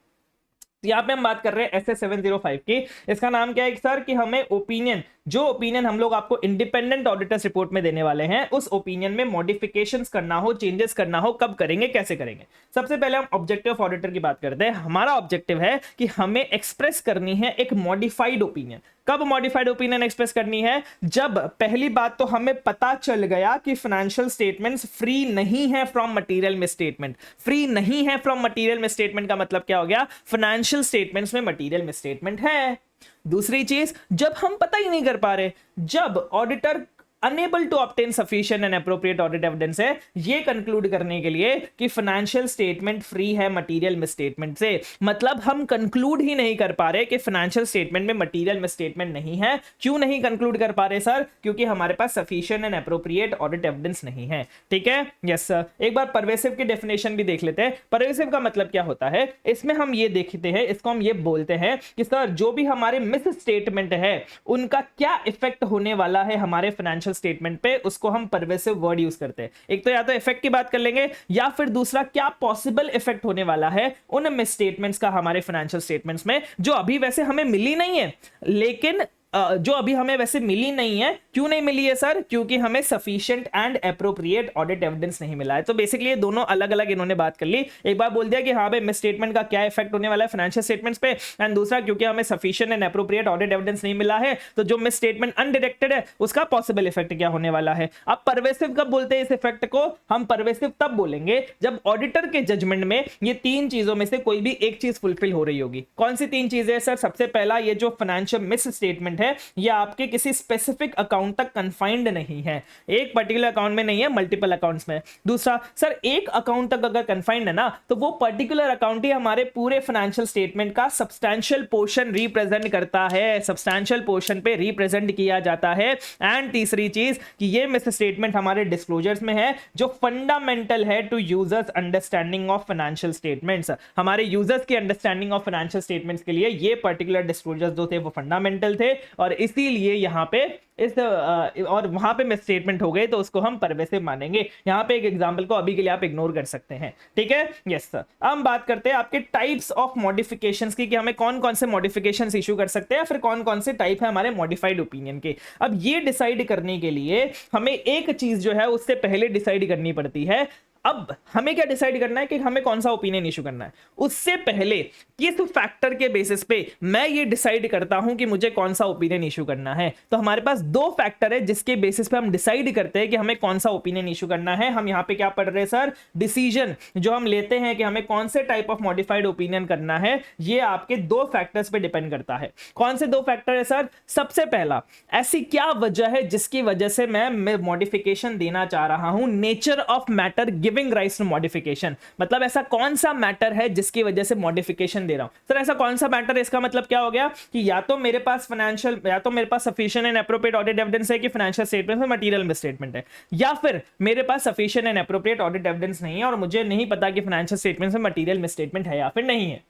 यहाँ पे हम बात कर रहे हैं SS 705 की। इसका नाम क्या है सर? कि हमें ओपिनियन, जो ओपिनियन हम लोग आपको इंडिपेंडेंट ऑडिटर्स रिपोर्ट में देने वाले हैं, उस ओपिनियन में मॉडिफिकेशंस करना हो, चेंजेस करना हो, कब करेंगे, कैसे करेंगे। सबसे पहले हम ऑब्जेक्टिव ऑफ ऑडिटर की बात करते हैं। हमारा ऑब्जेक्टिव है कि हमें एक्सप्रेस करनी है एक मॉडिफाइड ओपिनियन। कब मॉडिफाइड ओपिनियन एक्सप्रेस करनी है? जब पहली बात तो हमें पता चल गया कि फाइनेंशियल स्टेटमेंट्स फ्री नहीं है फ्रॉम मटेरियल मिसस्टेटमेंट। फ्री नहीं है फ्रॉम मटेरियल मिसस्टेटमेंट का मतलब क्या हो गया? फाइनेंशियल स्टेटमेंट्स में मटेरियल मिसस्टेटमेंट है। दूसरी चीज, जब हम पता ही नहीं कर पा रहे, जब auditor unable to obtain sufficient and appropriate audit evidence है, ये कंक्लूड करने के लिए कि फाइनेंशियल स्टेटमेंट फ्री है मटेरियल मिसस्टेटमेंट से। मतलब हम कंक्लूड ही नहीं कर पा रहे कि फाइनेंशियल स्टेटमेंट में मटेरियल मिसस्टेटमेंट नहीं है। क्यों नहीं कंक्लूड कर पा रहे सर? क्योंकि हमारे पास sufficient and appropriate audit evidence नहीं है। ठीक है, यस सर। एक बार परवेसिव की डेफिनेशन भी देख लेते हैं। परवेसिव का मतलब क्या होता है? इसमें हम ये देखते हैं, इसको हम ये बोलते हैं कि सर जो भी हमारे मिस स्टेटमेंट है उनका क्या इफेक्ट होने वाला है हमारे फाइनेंशियल स्टेटमेंट पे, उसको हम परवेसिव वर्ड यूज करते हैं। एक तो या तो इफेक्ट की बात कर लेंगे, या फिर दूसरा क्या पॉसिबल इफेक्ट होने वाला है उन मिसस्टेटमेंट्स का हमारे फाइनेंशियल स्टेटमेंट्स में, जो अभी वैसे हमें मिली नहीं है, लेकिन जो अभी हमें वैसे मिली नहीं है। क्यों नहीं मिली है सर? क्योंकि हमें sufficient and appropriate audit evidence नहीं मिला है। तो बेसिकली ये दोनों अलग अलग इन्होंने बात कर ली। एक बार बोल दिया कि हाँ भाई मिस स्टेटमेंट का क्या इफेक्ट होने वाला है फाइनेंशियल स्टेटमेंट्स पे, एंड दूसरा क्योंकि हमें sufficient and appropriate audit evidence नहीं मिला है, तो जो मिस स्टेटमेंट अनडिरेक्टेड है उसका पॉसिबल इफेक्ट क्या होने वाला है। अब परवेसिव कब बोलते हैं इस इफेक्ट को? हम परवेसिव तब बोलेंगे जब ऑडिटर के जजमेंट में ये तीन चीजों में से कोई भी एक चीज फुलफिल हो रही होगी। कौन सी तीन चीजें सर? सबसे पहला, ये जो फाइनेंशियल मिस स्टेटमेंट स्टेटमेंट है ये आपके किसी स्पेसिफिक अकाउंट तक कन्फाइंड नहीं है, एक पर्टिकुलर अकाउंट में नहीं है, मल्टीपल अकाउंट्स में। दूसरा सर एक अकाउंट तक अगर कन्फाइंड है ना तो वो पर्टिकुलर अकाउंट ही हमारे पूरे फाइनेंशियल स्टेटमेंट का सब्सटैंशियल पोर्शन रिप्रेजेंट करता है, सब्सटैंशियल पोर्शन पे रिप्रेजेंट किया जाता है। एंड तीसरी चीज कि ये मिस स्टेटमेंट हमारे डिस्क्लोजर्स में है जो फंडामेंटल है to users understanding of financial statements. हमारे यूजर्स की अंडरस्टैंडिंग ऑफ फाइनेंशियल स्टेटमेंट्स के लिए ये पर्टिकुलर डिस्क्लोजर्स जो थे वो फंडामेंटल थे और इसीलिए यहां पे इस और वहां पे मिस स्टेटमेंट हो गए तो उसको हम परवेसिव मानेंगे। यहां पे एक एग्जांपल को अभी के लिए आप इग्नोर कर सकते हैं, ठीक है। यस सर, अब हम बात करते हैं आपके टाइप्स ऑफ मॉडिफिकेशंस की कि हमें कौन कौन से मॉडिफिकेशंस इशू कर सकते हैं, फिर कौन कौन से टाइप है हमारे मॉडिफाइड ओपिनियन के। अब ये डिसाइड करने के लिए हमें एक चीज जो है उससे पहले डिसाइड करनी पड़ती है। अब हमें क्या डिसाइड करना है कि हमें कौन सा ओपिनियन इशू करना है, उससे पहले किस फैक्टर के बेसिस पे मैं ये डिसाइड करता हूं कि मुझे कौन सा ओपिनियन इशू करना है। तो हमारे पास दो फैक्टर है जिसके बेसिस पे हम डिसाइड करते हैं कि हमें कौन सा ओपिनियन इशू करना है। हम यहां पे क्या पढ़ रहे हैं सर, डिसीजन जो हम लेते हैं कि हमें कौन से टाइप ऑफ मॉडिफाइड ओपिनियन करना है, ये आपके दो फैक्टर्स पे डिपेंड करता है। कौन से दो फैक्टर है सर? सबसे पहला, ऐसी क्या वजह है जिसकी वजह से मैं मॉडिफिकेशन देना चाह रहा हूं, nature of matter giving rise to modification, मतलब ऐसा कौन सा मैटर है जिसकी वजह से मॉडिफिकेशन दे रहा हूं। सर ऐसा कौन सा मैटर है, इसका मतलब क्या हो गया कि या तो मेरे पास फाइनेंशियल, या तो मेरे पास sufficient and appropriate audit evidence है कि फाइनेंशियल स्टेटमेंट में मटेरियल मिसस्टेटमेंट है, या फिर मेरे पास sufficient and appropriate audit evidence नहीं है और मुझे नहीं पता कि फाइनेंशियल स्टेटमेंट में मटेरियल मिसस्टेटमेंट है या फिर नहीं है।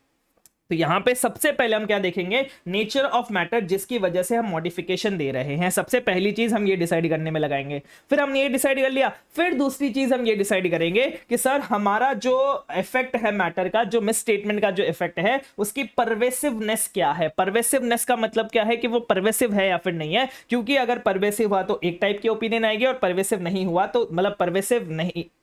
तो यहां पे सबसे पहले हम क्या देखेंगे, नेचर ऑफ मैटर जिसकी वजह से हम मॉडिफिकेशन दे रहे हैं। सबसे पहली चीज हम ये डिसाइड करने में लगाएंगे, फिर हमने ये डिसाइड कर लिया, फिर दूसरी चीज हम ये डिसाइड करेंगे कि सर हमारा जो इफेक्ट है मैटर का, जो मिस स्टेटमेंट का जो इफेक्ट है, उसकी परवेसिवनेस क्या है। परवेसिवनेस का मतलब क्या है कि वो परवेसिव है या फिर नहीं है, क्योंकि अगर परवेसिव हुआ तो एक टाइप की ओपिनियन आएगी और परवेसिव नहीं हुआ तो, मतलब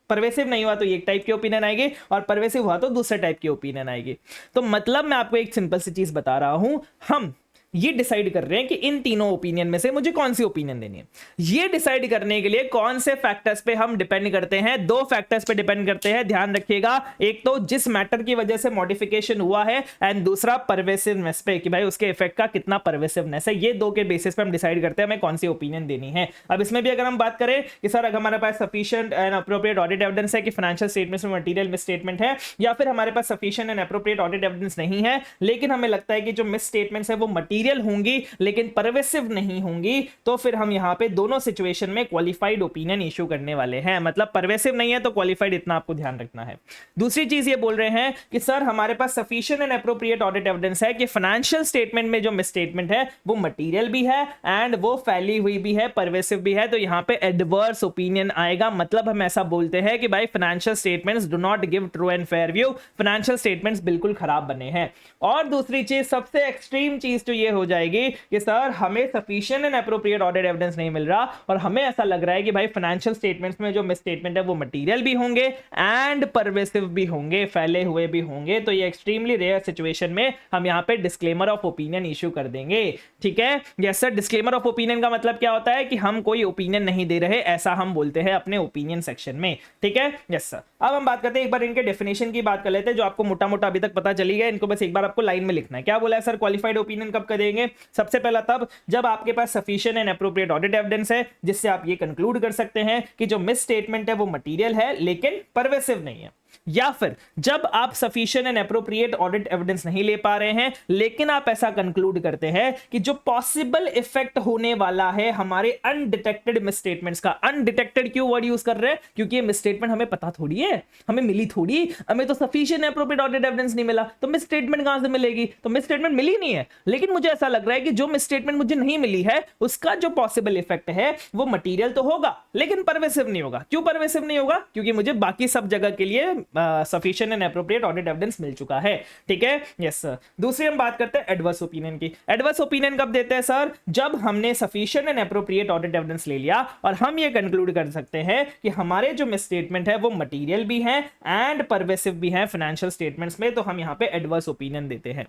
परवेसिव नहीं हुआ तो एक टाइप की ओपिनियन आएगी और परवेसिव हुआ तो दूसरे टाइप की ओपिनियन आएगी। तो मतलब मैं आपको एक सिंपल सी चीज बता रहा हूं, हम ये डिसाइड कर रहे हैं कि इन तीनों ओपिनियन में से मुझे कौन सी ओपिनियन देनी है। ये डिसाइड करने के लिए कौन से फैक्टर्स पे हम डिपेंड करते हैं, दो फैक्टर्स पे डिपेंड करते हैं, ध्यान रखिएगा। एक तो जिस मैटर की वजह से मॉडिफिकेशन हुआ है, एंड दूसरा परवेसिवनेस पे कि भाई उसके इफेक्ट का कितना परवेसिवनेस है। ये दो के बेसिस पे हम डिसाइड करते हैं हमें कौन सी ओपिनियन देनी है। अब इसमें भी अगर हम बात करें कि सर अगर हमारे पास sufficient and appropriate audit evidence है कि फाइनेंशियल स्टेटमेंट्स में मटेरियल मिसस्टेटमेंट है, या फिर हमारे पास sufficient and appropriate audit evidence नहीं है लेकिन हमें लगता है कि जो मिसस्टेटमेंट्स है वो मटेरियल होंगी लेकिन परवेसिव नहीं होंगी, तो फिर हम यहां पे दोनों सिचुएशन में क्वालिफाइड ओपिनियन इशू करने वाले हैं। मतलब परवेसिव नहीं है तो क्वालिफाइड, इतना आपको ध्यान रखना है। दूसरी चीज ये बोल रहे हैं कि सर हमारे पास sufficient and appropriate audit evidence है कि फाइनेंशियल स्टेटमेंट में जो मिसस्टेटमेंट है वो मटेरियल भी है एंड वो फैली हुई भी है, परवेसिव भी है, तो यहां पे एडवर्स ओपिनियन आएगा। मतलब हम ऐसा बोलते हैं कि भाई financial statements do not give true and fair view, financial statements बिल्कुल खराब बने हैं। और दूसरी चीज, सबसे एक्सट्रीम चीज तो ये हो जाएगी कि सर हमें sufficient and appropriate audit evidence नहीं मिल रहा और हमें ऐसा लग रहा है कि भाई फाइनेंशियल स्टेटमेंट्स में जो मिसस्टेटमेंट है वो मटेरियल भी होंगे एंड परवेसिव भी होंगे, फैले हुए भी होंगे। तो ये एक्सट्रीमली रेयर सिचुएशन में हम यहां पे डिस्क्लेमर ऑफ ओपिनियन इशू कर देंगे, ठीक है। Yes sir, disclaimer of opinion का मतलब क्या होता है कि हम कोई ओपिनियन नहीं दे रहे, ऐसा हम बोलते हैं अपने ओपिनियन सेक्शन में, ठीक है। यस सर, अब हम बात करते हैं, एक बार इनके डेफिनेशन की बात कर लेते हैं, जो आपको मोटा मोटा अभी तक पता चली गया, इनको बस एक बार आपको लाइन में लिखना है। क्या बोला है सर, क्वालिफाइड ओपिनियन कब करेंगे? सबसे पहला तब जब आपके पास sufficient and appropriate audit evidence है जिससे आप ये कंक्लूड कर सकते हैं कि जो मिस स्टेटमेंट है वो मटेरियल है लेकिन परवेसिव नहीं है, या फिर जब आप sufficient and appropriate audit evidence नहीं ले पा रहे हैं लेकिन आप ऐसा कंक्लूड करते हैं कि जो पॉसिबल इफेक्ट होने वाला है हमारे अनडिटेक्टेड मिसस्टेटमेंट्स का। अनडिटेक्टेड क्यों वर्ड यूज कर रहे हैं? क्योंकि ये मिसस्टेटमेंट हमें पता थोड़ी है, हमें मिली थोड़ी, हमें तो सफिशिएंट एप्रोप्रिएट ऑडिट एविडेंस नहीं मिला तो मिसस्टेटमेंट कहां से मिलेगी? तो मिसस्टेटमेंट मिली नहीं है, लेकिन मुझे ऐसा लग रहा है कि जो मिसस्टेटमेंट मुझे नहीं मिली है उसका जो पॉसिबल इफेक्ट है वो मटेरियल तो होगा लेकिन परवेसिव नहीं होगा। क्यों परवेसिव नहीं होगा? क्योंकि मुझे बाकी सब जगह के लिए sufficient and appropriate audit evidence मिल चुका है, ठीक है। यस सर, दूसरी हम बात करते हैं एडवर्स ओपिनियन की। एडवर्स ओपिनियन कब देते हैं सर? जब हमने sufficient and appropriate audit evidence ले लिया और हम ये कंक्लूड कर सकते हैं कि हमारे जो मिसस्टेटमेंट है वो मटेरियल भी है एंड परवेसिव भी है फाइनेंशियल स्टेटमेंट्स में, तो हम यहां पे एडवर्स ओपिनियन देते हैं।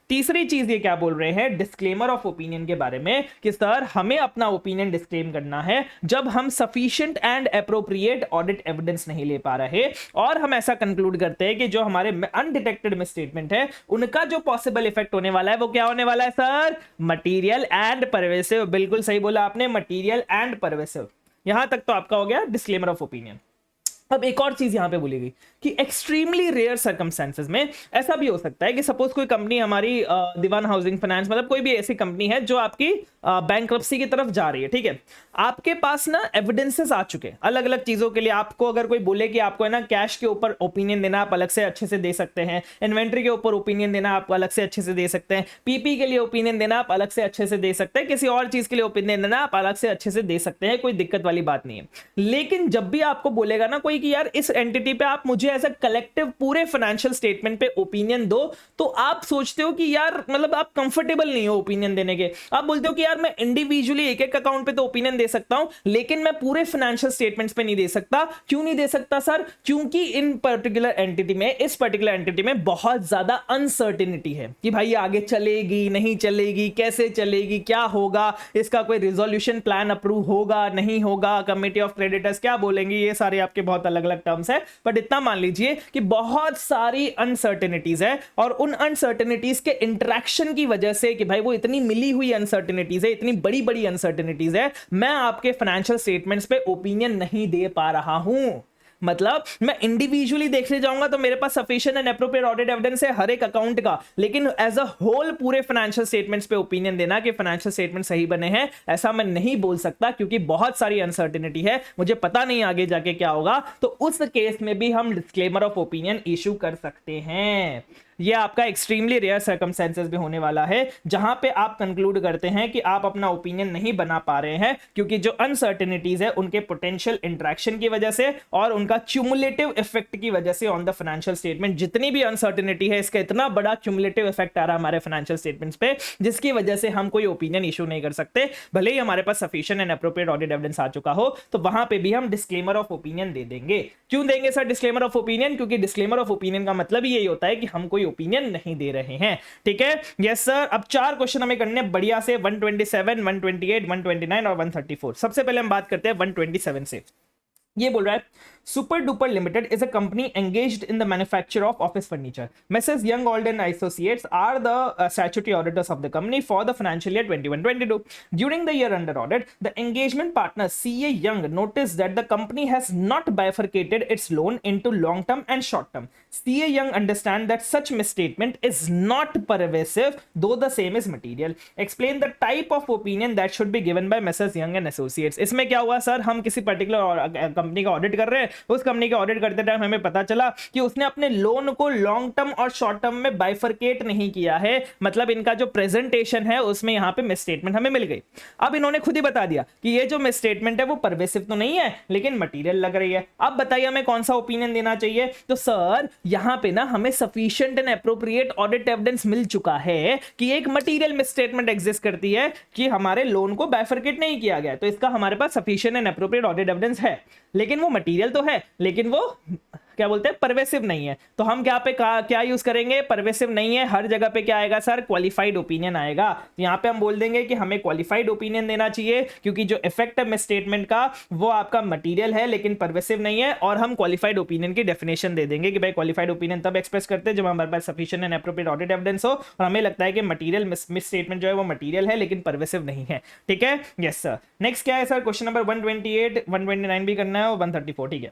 तीसरी चीज ये क्या बोल रहे हैं, डिस्क्लेमर ऑफ ओपिनियन के बारे में, कि सर हमें अपना ओपिनियन डिस्क्लेम करना है जब हम sufficient and appropriate audit evidence नहीं ले पा रहे और हम ऐसा कंक्लूड करते हैं कि जो हमारे अनडिटेक्टेड मिसस्टेटमेंट है उनका जो पॉसिबल इफेक्ट होने वाला है वो क्या होने वाला है सर, मटीरियल एंड परवेसिव। बिल्कुल सही बोला आपने, मटीरियल एंड परवेसिव। यहां तक तो आपका हो गया डिस्क्लेमर ऑफ ओपिनियन। अब एक और चीज यहां पे बोली गई कि एक्सट्रीमली रेयर सर्कमस्टेंसेस में ऐसा भी हो सकता है कि सपोज कोई कंपनी हमारी दीवान हाउसिंग फाइनेंस मतलब कोई भी ऐसी कंपनी है जो आपकी बैंक्रप्सी की तरफ जा रही है, ठीक है, आपके पास ना एविडेंसेस आ चुके अलग अलग चीजों के लिए। आपको अगर कोई बोले कि आपको है ना कैश के ऊपर ओपिनियन देना, आप अलग से अच्छे से दे सकते हैं, इन्वेंट्री के ऊपर ओपिनियन देना आप अलग से अच्छे से दे सकते हैं, पीपी के लिए ओपिनियन देना आप अलग से अच्छे से दे सकते हैं, किसी और चीज के लिए ओपिनियन देना आप अलग से अच्छे से दे सकते हैं, कोई दिक्कत वाली बात नहीं है। लेकिन जब भी आपको बोलेगा ना कोई कि यार इस एंटिटी पे आप मुझे एज अ कलेक्टिव पूरे फाइनेंशियल स्टेटमेंट पे ओपिनियन दो, तो आप सोचते हो कि यार मतलब आप कंफर्टेबल नहीं हो ओपिनियन देने के। आप बोलते हो कि यार मैं इंडिविजुअली एक एक अकाउंट पे तो ओपिनियन दे सकता हूं लेकिन मैं पूरे फाइनेंशियल स्टेटमेंट्स पे नहीं दे सकता। क्यों नहीं दे सकता सर? क्योंकि इन पर्टिकुलर एंटिटी में, इस पर्टिकुलर एंटिटी में बहुत ज्यादा अनसर्टेनिटी है कि भाई आगे चलेगी नहीं चलेगी, कैसे चलेगी, क्या होगा, इसका कोई रिजोल्यूशन प्लान अप्रूव होगा नहीं होगा, कमेटी ऑफ क्रेडिटर्स क्या बोलेंगे, ये सारे आपके बहुत अलग अलग टर्म्स है। बट इतना मान लीजिए कि बहुत सारी अनसर्टेनिटीज है और उन अनसर्टेनिटीज के इंटरेक्शन की वजह से कि भाई वो इतनी मिली हुई अनसर्टेनिटीज है, इतनी बड़ी बड़ी अनसर्टेनिटीज है, मैं आपके फाइनेंशियल स्टेटमेंट्स पे ओपिनियन नहीं दे पा रहा हूं। मतलब मैं इंडिविजुअली देखने जाऊंगा तो मेरे पास sufficient and appropriate audit evidence है हर एक अकाउंट का, लेकिन एज अ होल पूरे फाइनेंशियल स्टेटमेंट्स पे ओपिनियन देना कि फाइनेंशियल स्टेटमेंट सही बने हैं, ऐसा मैं नहीं बोल सकता क्योंकि बहुत सारी अनसर्टेनिटी है, मुझे पता नहीं आगे जाके क्या होगा। तो उस केस में भी हम डिस्क्लेमर ऑफ ओपिनियन इशू कर सकते हैं। ये आपका एक्सट्रीमली रेयर सर्कमस्टेंसेस भी होने वाला है जहां पे आप कंक्लूड करते हैं कि आप अपना ओपिनियन नहीं बना पा रहे हैं क्योंकि जो अनसर्टेनिटीज है उनके पोटेंशियल इंटरेक्शन की वजह से और उनका क्यूमुलेटिव इफेक्ट की वजह से ऑन द फाइनेंशियल स्टेटमेंट। जितनी भी अनसर्टेनिटी है इसका इतना बड़ा क्यूमुलेटिव इफेक्ट आ रहा है हमारे फाइनेंशियल स्टेटमेंट्स पे, जिसकी वजह से हम कोई ओपिनियन इशू नहीं कर सकते भले ही हमारे पास sufficient and appropriate audit evidence आ चुका हो। तो वहां पे भी हम डिस्क्लेमर ऑफ ओपिनियन दे देंगे। क्यों देंगे सर डिस्क्लेमर ऑफ ओपिनियन? क्योंकि डिस्क्लेमर ऑफ ओपिनियन का मतलब ही यही होता है कि हम कोई ओपिनियन नहीं दे रहे हैं। ठीक है, यस सर। अब 4 क्वेश्चन हमें करने बढ़िया से, 127, 128, 129 और 134। सबसे पहले हम बात करते हैं 127 से। ये बोल रहा है Super Duper Limited is a company engaged in the manufacture of office furniture. Messrs. Young Alden Associates are the statutory auditors of the company for the financial year 21-22. During the year under audit, the engagement partner CA Young noticed that the company has not bifurcated its loan into long term and short term. CA Young understand that such misstatement is not pervasive, though the same is material. Explain the type of opinion that should be given by Messrs. Young and Associates. इसमें क्या हुआ sir, हम किसी particular company का audit कर रहे हैं, उस कंपनी का ऑडिट करते टाइम हमें पता चला कि उसने अपने लोन को लॉन्ग टर्म और शॉर्ट टर्म में बाइफरकेट नहीं किया है। मतलब इनका जो प्रेजेंटेशन है उसमें यहां पे मिसस्टेटमेंट हमें मिल गई। अब इन्होंने खुद ही बता दिया कि ये जो मिसस्टेटमेंट है वो परवेसिव तो नहीं है लेकिन मटीरियल लग रही है। अब बताइए हमें कौन सा ओपिनियन देना चाहिए? तो सर यहां पे ना हमें sufficient and appropriate audit evidence मिल चुका है कि एक मटीरियल मिसस्टेटमेंट एग्जिस्ट करती है कि हमारे लोन को बाइफरकेट नहीं किया गया। तो इसका हमारे पास sufficient and appropriate audit evidence है, लेकिन वो मटीरियल तो है लेकिन वो क्या बोलते हैं, परवेसिव नहीं है। तो हम क्या यूज करेंगे? परवेसिव नहीं है, हर जगह पे क्या आएगा सर? क्वालिफाइड ओपिनियन आएगा। तो यहां पे हम बोल देंगे कि हमें क्वालिफाइड ओपिनियन देना चाहिए क्योंकि जो इफेक्ट है मिसस्टेटमेंट का वो आपका मटीरियल है लेकिन परवेसिव नहीं है। और हम क्वालिफाइड ओपिनियन की डेफिनेशन दे देंगे कि भाई क्वालिफाइड ओपिनियन तब एक्सप्रेस करते हैं जब हमारे पास sufficient and appropriate audit evidence हो और हमें लगता है कि मटीरियल मिसस्टेटमेंट जो है वो मटीरियल है लेकिन परवेसिव नहीं है। ठीक है, यस सर। नेक्स्ट क्या है सर? क्वेश्चन नंबर 128, 129 भी करना है और 134। ठीक है,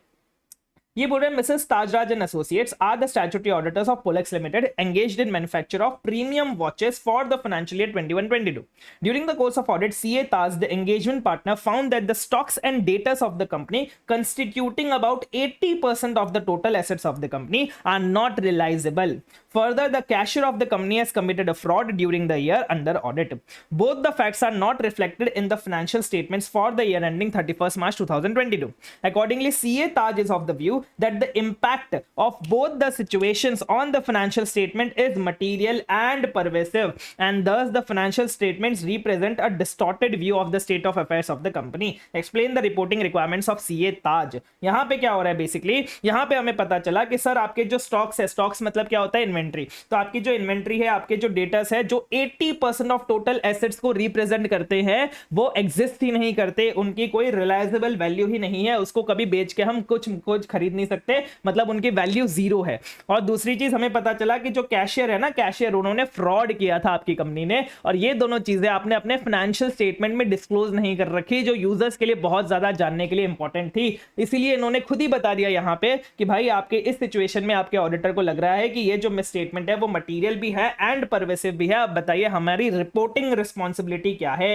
ये बोल रहे हैं Mrs Tajraj and associates are the statutory auditors of Polex limited engaged in manufacture of premium watches for the financial year 21-22. During the course of audit, CA Taj, the engagement partner, found that the stocks and data of the company constituting about 80% of the total assets of the company are not realizable. Further, the cashier of the company has committed a fraud during the year under audit. Both the facts are not reflected in the financial statements for the year ending 31st March 2022. Accordingly, CA Taj is of the view that the impact of both the situations on the financial statement is material and pervasive, and thus the financial statements represent a distorted view of the state of affairs of the company. Explain the reporting requirements of CA Taj. यहां पे क्या हो रहा है? Basically यहां पे हमें पता चला कि सर आपके जो स्टॉक्स है, स्टॉक्स मतलब क्या होता है? इन्वेंट्री। तो आपकी जो इन्वेंट्री है, आपके जो डेटास है जो 80% ऑफ टोटल एसेट्स को रिप्रेजेंट करते हैं वो एग्जिस्ट ही नहीं करते, उनकी कोई रिलायजेबल वैल्यू ही नहीं है, उसको कभी बेच के हम कुछ खरीद नहीं सकते, मतलब उनकी वैल्यू जीरो है। और दूसरी चीज हमें पता चला कि जो कैशियर है ना, कैशियर उन्होंने फ्रॉड किया था आपकी कंपनी ने, और ये दोनों चीजें आपने अपने फाइनेंशियल स्टेटमेंट में डिस्क्लोज नहीं कर रखी, जो यूजर्स के लिए बहुत ज्यादा जानने के लिए इंपॉर्टेंट थी। इसीलिए इन्होंने खुद ही बता दिया यहां पे कि भाई आपके इस सिचुएशन में आपके ऑडिटर को लग रहा है कि ये जो मिसस्टेटमेंट है वो मटेरियल भी है एंड परवेसिव भी है। अब बताइए हमारी रिपोर्टिंग रिस्पॉन्सिबिलिटी क्या है।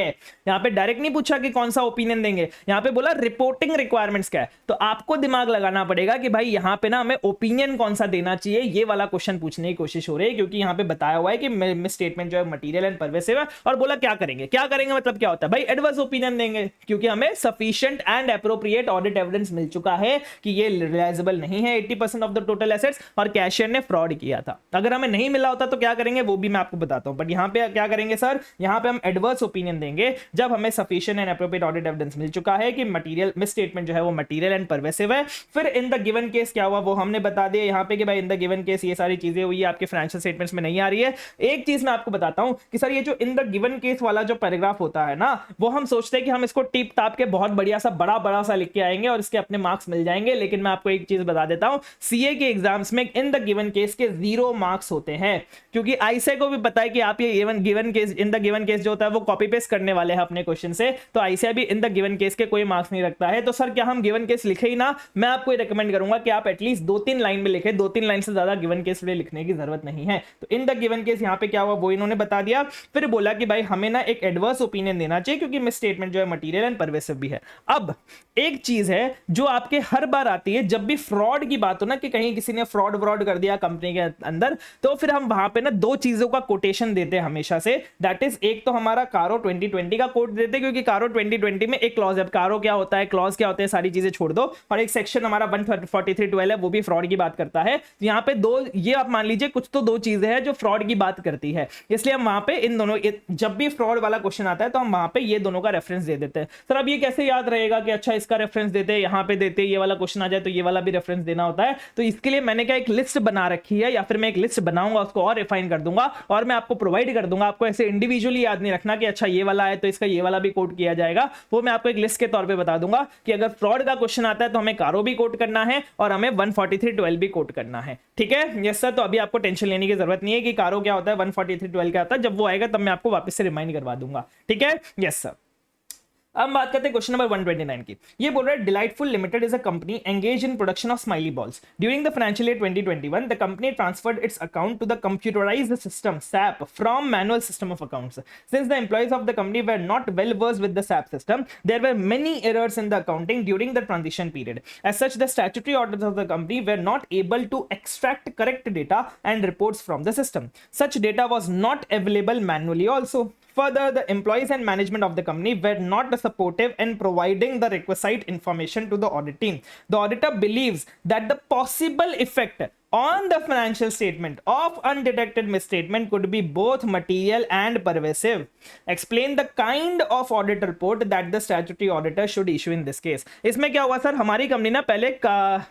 यहां पे डायरेक्ट नहीं पूछा कि कौन सा ओपिनियन देंगे, यहां पे बोला रिपोर्टिंग रिक्वायरमेंट्स क्या है। तो आपको दिमाग लगाना पड़ेगा कि भाई यहां पे ना हमें ओपिनियन कौन सा देना चाहिए, ये वाला क्वेश्चन पूछने की कोशिश हो रही है, क्योंकि यहां पे बताया हुआ है कि मिसस्टेटमेंट जो है मटेरियल एंड परवेसिव है। और बोला क्या करेंगे, क्या करेंगे मतलब क्या होता है भाई, एडवर्स ओपिनियन देंगे, क्योंकि हमें sufficient and appropriate audit evidence मिल चुका है कि ये रिलायबल नहीं है 80% ऑफ द टोटल एसेट्स, और कैशियर ने फ्रॉड किया था। अगर हमें नहीं मिला होता तो क्या करेंगे वो भी मैं आपको बताता हूं, बट यहां पे क्या करेंगे सर, यहां पे हम एडवर्स ओपिनियन देंगे जब हमें sufficient and appropriate audit evidence मिल चुका है कि मटेरियल मिसस्टेटमेंट जो है वो मटेरियल एंड परवेसिव है। फिर इन द गिवन केस क्या हुआ वो हमने बता दिया यहां पे कि भाई इन द गिवन केस ये सारी चीजें हुई, आपके फाइनेंशियल स्टेटमेंट्स में नहीं आ रही है। एक चीज मैं आपको बताता हूं कि सर ये जो इन द गिवन केस वाला जो पैराग्राफ होता है ना, वो हम सोचते हैं कि हम इसको टिप टाप के बहुत बढ़िया सा बड़ा सा लिख के आएंगे और इसके अपने मार्क्स मिल जाएंगे, लेकिन मैं आपको एक चीज बता देता हूं, सीए के एग्जाम्स में इन द गिवन केस के 0 मार्क्स होते हैं, क्योंकि आईसीए को भी पता है कि आप ये given case in the given case जो होता है वो कॉपी पेस्ट करने वाले हैं अपने क्वेश्चन से, तो आईसीए भी इन द गिवन केस के कोई मार्क्स नहीं रखता है। तो सर क्या हम गिवन केस लिखे ही ना, मैं आपको रिकमेंड करूंगा कि आप एटलीस्ट 2-3 लाइन में लिखे, 2-3 लाइन से ज्यादा गिवन केस में लिखने की जरूरत नहीं है। तो इन द गिवन केस यहां पे क्या हुआ वो इन्होंने बता दिया। फिर बोला कि भाई हमें ना एक एडवर्स ओपिनियन देना चाहिए क्योंकि मिस स्टेटमेंट जो है मटेरियल एंड परवेसिव भी है। अब एक चीज है जो आपके हर बार आती है जब भी फ्रॉड की बात हो ना, कि कहीं किसी ने फ्रॉड कर दिया कंपनी के अंदर, तो फिर हम वहां पे ना 2 चीजों का कोटेशन देते हैं हमेशा से। दैट इज एक तो हमारा कारो 2020 का कोट देते हैं, क्योंकि कारो 2020 में एक क्लॉज है, कारो क्या होता है, क्लॉज क्या होते हैं, सारी चीजें छोड़ दो, और एक सेक्शन हमारा 143.12 है वो भी फ्रॉड की बात करता है। तो यहाँ पे 2, ये आप मान लीजिए कुछ तो 2 चीजें हैं जो फ्रॉड की बात करती है, इसलिए हम वहां पे इन दोनों, जब भी फ्रॉड वाला क्वेश्चन आता है तो हम वहां पे ये दोनों का रेफरेंस दे देते हैं। सर अब ये कैसे याद रहेगा कि अच्छा इसका रेफरेंस देते हैं, यहां पे देते, ये वाला क्वेश्चन आ जाए तो ये वाला भी रेफरेंस देना होता है। तो इसके लिए मैंने क्या एक लिस्ट बना रखी है, या फिर मैं एक लिस्ट बनाऊंगा उसको और रिफाइन कर दूंगा और मैं आपको प्रोवाइड कर दूंगा। आपको ऐसे इंडिविजुअली याद नहीं रखना कि अच्छा ये वाला है तो इसका ये वाला भी कोट किया जाएगा, वो मैं आपको एक लिस्ट के तौर पे बता दूंगा कि अगर फ्रॉड का क्वेश्चन आता है तो हमें कारो भी कोट करना है और हमें 143.12 भी कोट करना है। ठीक है यस सर, तो अभी आपको टेंशन लेने की जरूरत नहीं है कि कारो क्या होता है, 143.12 क्या होता है, जब वो आएगा तब मैं आपको वापस से रिमाइंड करवा दूंगा। ठीक है यस सर। अब बात करते हैं क्वेश्चन नंबर 129 की। ये बोल रहा है delightful limited is a company engage in production of smiley balls during the financial year 2021 the company transferred its account to the computerized system SAP from manual system of accounts since the employees of the company were not well versed with the SAP system there were many errors in the accounting during the transition period as such the statutory auditors of the company were not able to extract correct data and reports from the system. Such data was not available manually also. Further, the employees and management of the company were not supportive in providing the requisite information to the audit team. The auditor believes that the possible effect on the financial statement of undetected misstatement could be both material and pervasive. Explain the kind of audit report that the statutory auditor should issue in this case. इसमें क्या हुआ sir, हमारी company ना पहले क्या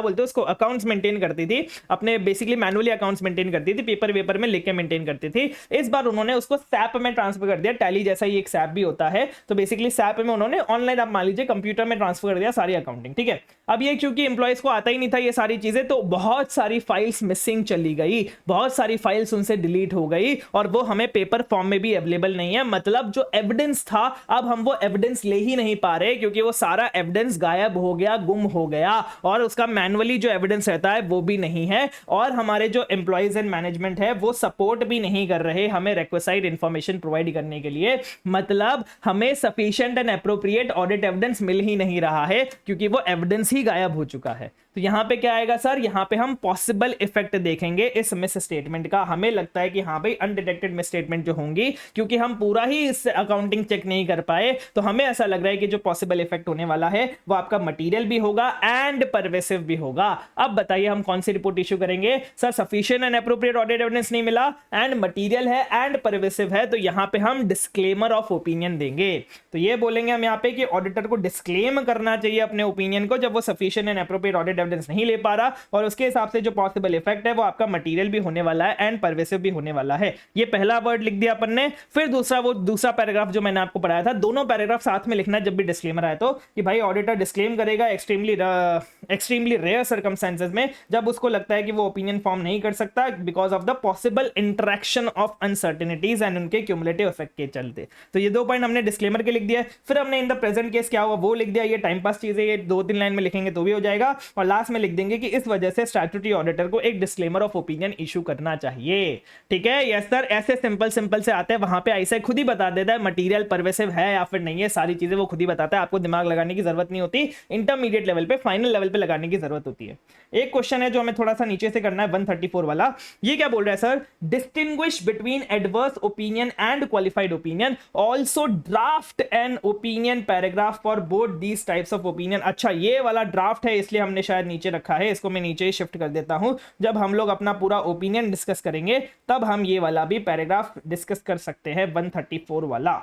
बोलते हैं उसको, अकाउंट्स मेंटेन करती थी अपने, बेसिकली मैनुअली अकाउंट्स मेंटेन करती थी, पेपर में लिख के मेंटेन करती थी। इस बार उन्होंने उसको सैप में ट्रांसफर कर दिया, टैली जैसा ही एक सैप भी होता है, तो बेसिकली सैप में उन्होंने ऑनलाइन, आप मान लीजिए कंप्यूटर में ट्रांसफर कर दिया सारी अकाउंटिंग। ठीक है, अब ये क्योंकि एम्प्लॉइज को आता ही नहीं था ये सारी चीजें, तो बहुत सारी फाइल्स मिसिंग चली गई, बहुत सारी फाइल्स उनसे डिलीट हो गई, और वो हमें पेपर फॉर्म में भी अवेलेबल नहीं है। मतलब जो एविडेंस था अब हम वो एविडेंस ले ही नहीं पा रहे, क्योंकि वो सारा एविडेंस गायब हो गया, गुम हो गया, और उसका मैनुअली जो एविडेंस रहता है वो भी नहीं है, और हमारे जो एम्प्लॉइज एंड मैनेजमेंट है वो सपोर्ट भी नहीं कर रहे हमें रिक्विसाइड इंफॉर्मेशन प्रोवाइड करने के लिए। मतलब हमें sufficient and appropriate audit evidence मिल ही नहीं रहा है, क्योंकि वो एविडेंस ही गायब हो चुका है। तो यहां पे क्या आएगा सर, यहां पे हम पॉसिबल इफेक्ट देखेंगे इस मिस स्टेटमेंट का। हमें लगता है कि हाँ भाई अनडिटेक्टेड मिस स्टेटमेंट जो होंगी, क्योंकि हम पूरा ही इस अकाउंटिंग चेक नहीं कर पाए, तो हमें ऐसा लग रहा है कि जो पॉसिबल इफेक्ट होने वाला है वो आपका मटेरियल भी होगा एंड परवेसिव भी होगा। अब बताइए हम कौन सी रिपोर्ट इश्यू करेंगे sir, sufficient and appropriate audit evidence नहीं मिला एंड मटेरियल है एंड परवेसिव है, तो यहां पे हम डिस्क्लेमर ऑफ ओपिनियन देंगे। तो ये बोलेंगे हम यहां पे कि ऑडिटर को डिस्क्लेम करना चाहिए अपने ओपिनियन को जब वो sufficient and appropriate audit evidence नहीं ले पा हमारा, और उसके हिसाब से जो पॉसिबल इफेक्ट है वो आपका मटेरियल भी होने वाला है एंड परवेसिव भी होने वाला है। ये पहला वर्ड लिख दिया अपन ने। फिर दूसरा, वो दूसरा पैराग्राफ जो मैंने आपको पढ़ाया था, दोनों पैराग्राफ साथ में लिखना जब भी डिस्क्लेमर आए तो, कि भाई ऑडिटर डिस्क्लेम करेगा एक्सट्रीमली रेयर सर्कमस्टेंसेस में, जब उसको लगता है कि वो ओपिनियन फॉर्म नहीं कर सकता because of the possible interaction of uncertainties and उनके क्यूमुलेटिव इफेक्ट के चलते। तो ये 2 पॉइंट हमने डिस्क्लेमर के लिख दिया। फिर हमने इन द प्रेजेंट केस क्या हुआ वो लिख दिया। ये टाइम पास चीजें, ये 2-3 लाइन में लिखेंगे तो भी हो जाएगा। और लास्ट में लिख देंगे कि इस वजह से स्टैट्यूटरी ऑडिटर को एक डिस्क्लेमर ऑफ ओपिनियन इशू करना चाहिए। ठीक है, यस सर, ऐसे सिंपल से आते हैं। वहां पे ऐसे खुद ही बता देता है मटेरियल परवेसिव है या फिर नहीं है, सारी चीजें वो खुद ही बताता है, आपको दिमाग लगाने की जरूरत नहीं होती। इंटरमीडिएट लेवल पे, फाइनल लेवल पे लगाने की जरूरत होती है। एक क्वेश्चन है जो हमें थोड़ा सा नीचे से करना है, 134 वाला। ये क्या बोल रहा है sir? Distinguish between adverse opinion and qualified opinion, also draft an opinion paragraph for both these types of opinion. अच्छा, ये वाला ड्राफ्ट है इसलिए हमने शायद नीचे रखा है, इसको मैं नीचे शिफ्ट कर देता हूं। जब हम लोग अपना पूरा ओपिनियन डिस्कस करेंगे तब हम ये वाला भी पैराग्राफ डिस्कस कर सकते हैं, 134 वाला।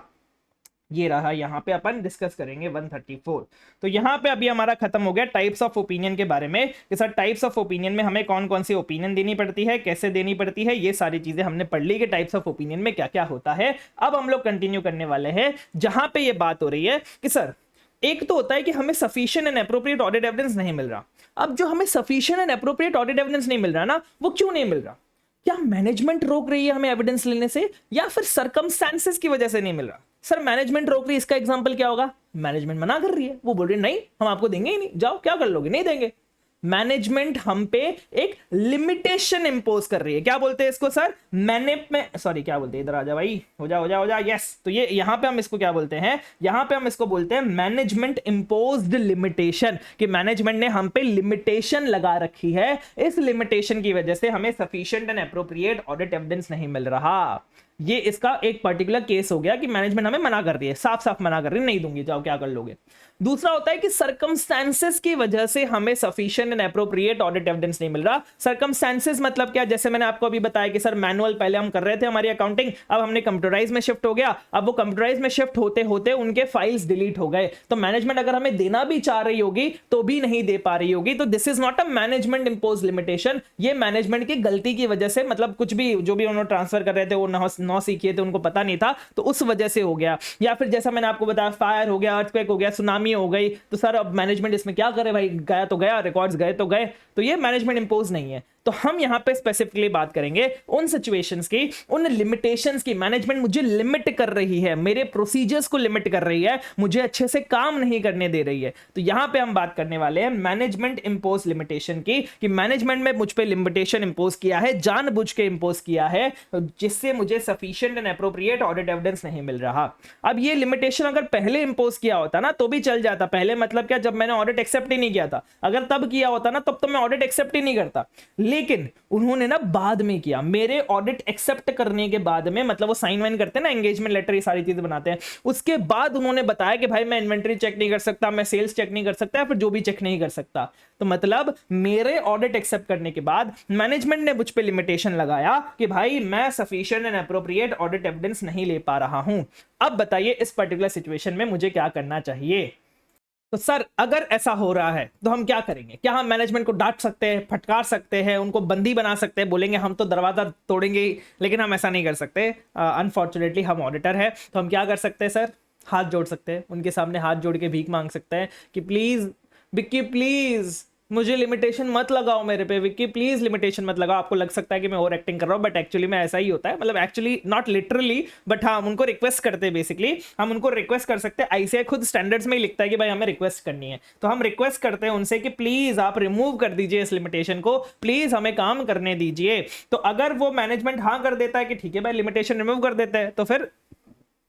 ये रहा, यहां पे अपन डिस्कस करेंगे 134। तो यहां पे अभी हमारा खत्म हो गया टाइप्स ऑफ ओपिनियन के बारे में कि सर टाइप्स ऑफ ओपिनियन में हमें कौन कौन सी ओपिनियन देनी पड़ती है, कैसे देनी पड़ती है, ये सारी चीजें हमने पढ़ ली कि टाइप्स ऑफ ओपिनियन में क्या क्या होता है। अब हम लोग कंटिन्यू करने वाले हैं जहां पे ये बात हो रही है कि सर एक तो होता है कि हमें sufficient and appropriate audit evidence नहीं मिल रहा। अब जो हमें sufficient and appropriate audit evidence नहीं मिल रहा ना, वो क्यों नहीं मिल रहा? क्या मैनेजमेंट रोक रही है हमें एविडेंस लेने से, या फिर सर्कमस्टेंसेस की वजह से नहीं मिल रहा? सर मैनेजमेंट रोक रही है, इसका एग्जांपल क्या होगा? मैनेजमेंट मना कर रही है, वो बोल रही है नहीं हम आपको देंगे ही नहीं, जाओ क्या कर लोगे, नहीं देंगे। मैनेजमेंट हम पे एक लिमिटेशन इंपोज कर रही है। क्या बोलते हैं इसको सर? सॉरी क्या बोलते हैं, इधर आ जा भाई, हो जा। यस, तो ये यहां पे हम इसको क्या बोलते हैं? यहां पे हम इसको बोलते हैं मैनेजमेंट इंपोज्ड लिमिटेशन, कि मैनेजमेंट ने हम पे लिमिटेशन लगा रखी है। इस लिमिटेशन की वजह से हमें sufficient and appropriate audit evidence नहीं मिल रहा। ये इसका एक पर्टिकुलर केस हो गया कि मैनेजमेंट हमें मना कर रही है, साफ साफ मना कर रही है, नहीं दूंगी, जाओ क्या कर लोगे। दूसरा होता है कि सर्कमस्टेंसेस की वजह से हमें sufficient and appropriate audit evidence नहीं मिल रहा। सर्कमस्टेंसेस मतलब क्या? जैसे मैंने आपको अभी बताया कि सर मैनुअल पहले हम कर रहे थे हमारी अकाउंटिंग, अब हमने कंप्यूटराइज में शिफ्ट हो गया। अब वो कंप्यूटराइज में शिफ्ट होते होते उनके फाइल्स डिलीट हो गए, तो मैनेजमेंट अगर हमें देना भी चाह रही होगी तो भी नहीं दे पा रही होगी। तो this is not a management impose limitation, ये मैनेजमेंट की गलती की वजह से, मतलब कुछ भी जो भी उन्होंने ट्रांसफर कर रहे थे वो नौ सीखे थे, उनको पता नहीं था, तो उस वजह से हो गया। या फिर जैसा मैंने आपको बताया फायर हो गया, अर्थक्वेक हो गया, सुनामी हो गई, तो सर अब मैनेजमेंट इसमें क्या करे भाई, गया तो गया, रिकॉर्ड्स गए तो गए, तो ये मैनेजमेंट इंपोज नहीं है। तो हम यहां पे स्पेसिफिकली बात करेंगे उन सिचुएशंस की, उन लिमिटेशंस की। मैनेजमेंट मुझे लिमिट कर रही है, मेरे प्रोसीजर्स को लिमिट कर रही है, मुझे अच्छे से काम नहीं करने दे रही है। तो यहां पे हम बात करने वाले हैं मैनेजमेंट इंपोज लिमिटेशन की, कि मैनेजमेंट में मुझ पे लिमिटेशन इंपोज किया है, जानबूझ के इंपोज किया है, जिससे मुझे sufficient and appropriate audit evidence नहीं मिल रहा। अब ये लिमिटेशन अगर पहले इंपोज किया होता ना तो भी चल जाता। पहले मतलब क्या, जब मैंने ऑडिट एक्सेप्ट ही नहीं किया था, अगर तब किया होता ना तब तो मैं ऑडिट एक्सेप्ट ही नहीं करता। लेकिन उन्होंने ना बाद में किया, मेरे ऑडिट एक्सेप्ट करने के बाद में, मतलब वो साइन वाइन करते हैं ना, एंगेजमेंट लेटर, ये सारी चीजें बनाते हैं, उसके बाद उन्होंने बताया कि भाई मैं इन्वेंटरी चेक नहीं कर सकता, मैं सेल्स चेक नहीं कर सकता, या फिर जो भी चेक नहीं कर सकता। तो मतलब मेरे ऑडिट एक्सेप्ट करने के बाद मैनेजमेंट ने मुझ पे लिमिटेशन लगाया कि भाई मैं sufficient and appropriate audit evidence नहीं ले पा रहा हूं। अब बताइए इस पर्टिकुलर सिचुएशन में मुझे क्या करना चाहिए? तो सर अगर ऐसा हो रहा है तो हम क्या करेंगे? क्या हम मैनेजमेंट को डांट सकते हैं, फटकार सकते हैं, उनको बंदी बना सकते हैं, बोलेंगे हम तो दरवाजा तोड़ेंगे ही? लेकिन हम ऐसा नहीं कर सकते। अनफॉर्चुनेटली हम ऑडिटर है, तो हम क्या कर सकते हैं सर? हाथ जोड़ सकते हैं, उनके सामने हाथ जोड़ के भीख मांग सकते हैं कि प्लीज विक्की प्लीज मुझे लिमिटेशन मत लगाओ मेरे पे, विक्की प्लीज लिमिटेशन मत लगाओ। आपको लग सकता है कि मैं ओवर एक्टिंग कर रहा हूँ, बट एक्चुअली में ऐसा ही होता है, मतलब एक्चुअली नॉट लिटरली, बट हाँ हम उनको रिक्वेस्ट करते हैं। बेसिकली हम उनको रिक्वेस्ट कर सकते हैं, ऐसे खुद स्टैंडर्ड्स में ही लिखता है कि भाई हमें रिक्वेस्ट करनी है, तो हम रिक्वेस्ट करते हैं उनसे कि प्लीज आप रिमूव कर दीजिए इस लिमिटेशन को, प्लीज हमें काम करने दीजिए। तो अगर वो मैनेजमेंट हाँ कर देता है कि ठीक है भाई लिमिटेशन रिमूव कर देते हैं, तो फिर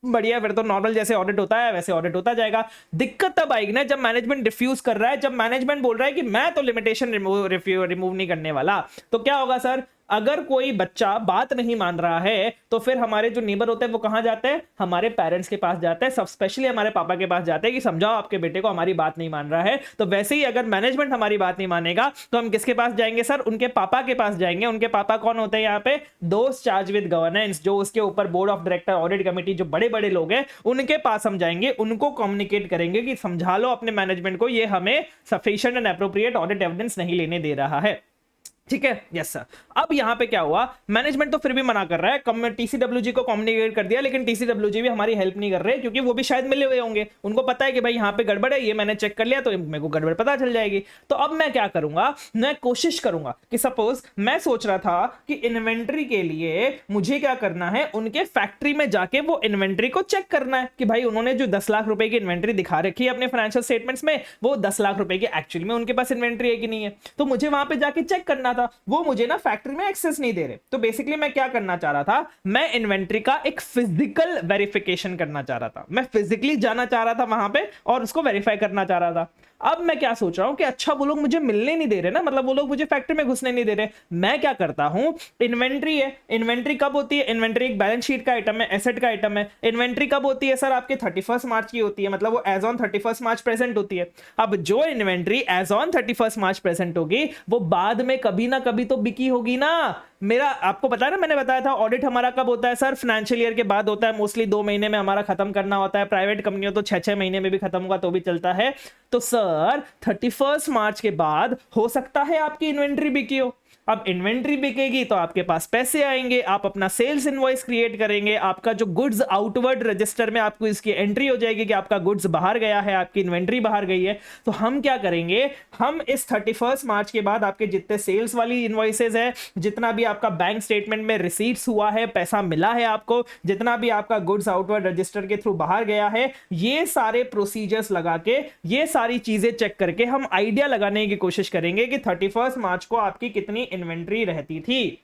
बढ़िया, फिर तो नॉर्मल जैसे ऑडिट होता है वैसे ऑडिट होता जाएगा। दिक्कत तब आएगी ना जब मैनेजमेंट रिफ्यूज कर रहा है, जब मैनेजमेंट बोल रहा है कि मैं तो लिमिटेशन रिमूव नहीं करने वाला। तो क्या होगा सर? अगर कोई बच्चा बात नहीं मान रहा है तो फिर हमारे जो नेबर होते हैं वो कहां जाते हैं, हमारे पेरेंट्स के पास जाते हैं, सब स्पेशली हमारे पापा के पास जाते हैं कि समझाओ आपके बेटे को, हमारी बात नहीं मान रहा है। तो वैसे ही अगर मैनेजमेंट हमारी बात नहीं मानेगा तो हम किसके पास जाएंगे सर, उनके पापा के पास जाएंगे। उनके पापा कौन होते हैं यहाँ पे, दोस्त चार्ज विद गवर्नेंस, जो उसके ऊपर board of director, audit committee, जो बड़े बड़े लोग हैं उनके पास हम जाएंगे, उनको कम्युनिकेट करेंगे कि समझा लो अपने मैनेजमेंट को, ये हमें sufficient and appropriate audit evidence नहीं लेने दे रहा है। ठीक है, यस सर। अब यहां पे क्या हुआ, मैनेजमेंट तो फिर भी मना कर रहा है, टीसीडब्ल्यूजी को कम्युनिकेट कर दिया, लेकिन टीसीडब्ल्यूजी भी हमारी हेल्प नहीं कर रहे क्योंकि वो भी शायद मिले हुए होंगे, उनको पता है कि भाई यहां पे गड़बड़ है, ये मैंने चेक कर लिया तो मेरे को गड़बड़ पता चल जाएगी। तो अब मैं क्या करूंगा, मैं कोशिश करूंगा कि सपोज मैं सोच रहा था कि इन्वेंट्री के लिए मुझे क्या करना है, उनके फैक्ट्री में जाके वो इन्वेंट्री को चेक करना है कि भाई उन्होंने जो 10 लाख रुपए की इन्वेंट्री दिखा रखी है अपने फाइनेंशियल स्टेटमेंट्स में, वो 10 लाख रुपए की एक्चुअली में उनके पास इन्वेंट्री है कि नहीं है। तो मुझे वहां पे जाके चेक करना था, वो मुझे फैक्ट्री में एक्सेस नहीं दे रहे। तो बेसिकली मैं क्या करना चाह रहा था, मैं इन्वेंट्री का एक फिजिकल वेरिफिकेशन करना चाह रहा था, मैं फिजिकली जाना चाह रहा था वहां पे और उसको वेरीफाई करना चाह रहा था। अब मैं क्या सोच रहा हूं कि अच्छा वो लोग मुझे मिलने नहीं दे रहे ना, मतलब वो लोग मुझे फैक्ट्री में घुसने नहीं दे रहे। मैं क्या करता हूं, इन्वेंट्री है, इन्वेंट्री कब होती है, इन्वेंट्री एक बैलेंस शीट का आइटम है, एसेट का आइटम है। इन्वेंट्री कब होती है सर, आपके 31 मार्च की होती है, मतलब वो एज ऑन 31 मार्च प्रेजेंट होती है। अब जो inventory as on 31 March present होगी वो बाद में कभी ना कभी तो बिकी होगी ना। मेरा आपको पता है ना, मैंने बताया था ऑडिट हमारा कब होता है सर, फाइनेंशियल ईयर के बाद होता है, मोस्टली 2 महीने में हमारा खत्म करना होता है, प्राइवेट कंपनियों तो 6-6 महीने में भी खत्म होगा तो भी चलता है। तो सर 31 मार्च के बाद हो सकता है आपकी इन्वेंट्री बिकी हो। अब इन्वेंट्री बिकेगी तो आपके पास पैसे आएंगे, आप अपना सेल्स इनवॉइस क्रिएट करेंगे, आपका जो गुड्स आउटवर्ड रजिस्टर में आपको इसकी एंट्री हो जाएगी कि आपका गुड्स बाहर गया है, आपकी इन्वेंट्री बाहर गई है। तो हम क्या करेंगे, हम इस 31 मार्च के बाद आपके जितने सेल्स वाली इनवॉइसेज है, जितना भी आपका बैंक स्टेटमेंट में रिसीट्स हुआ है, पैसा मिला है आपको, जितना भी आपका गुड्स आउटवर्ड रजिस्टर के थ्रू बाहर गया है, ये सारे प्रोसीजर्स लगा के, ये सारी चीजें चेक करके हम आइडिया लगाने की कोशिश करेंगे कि 31 मार्च को आपकी कितनी इन्वेंट्री रहती थी।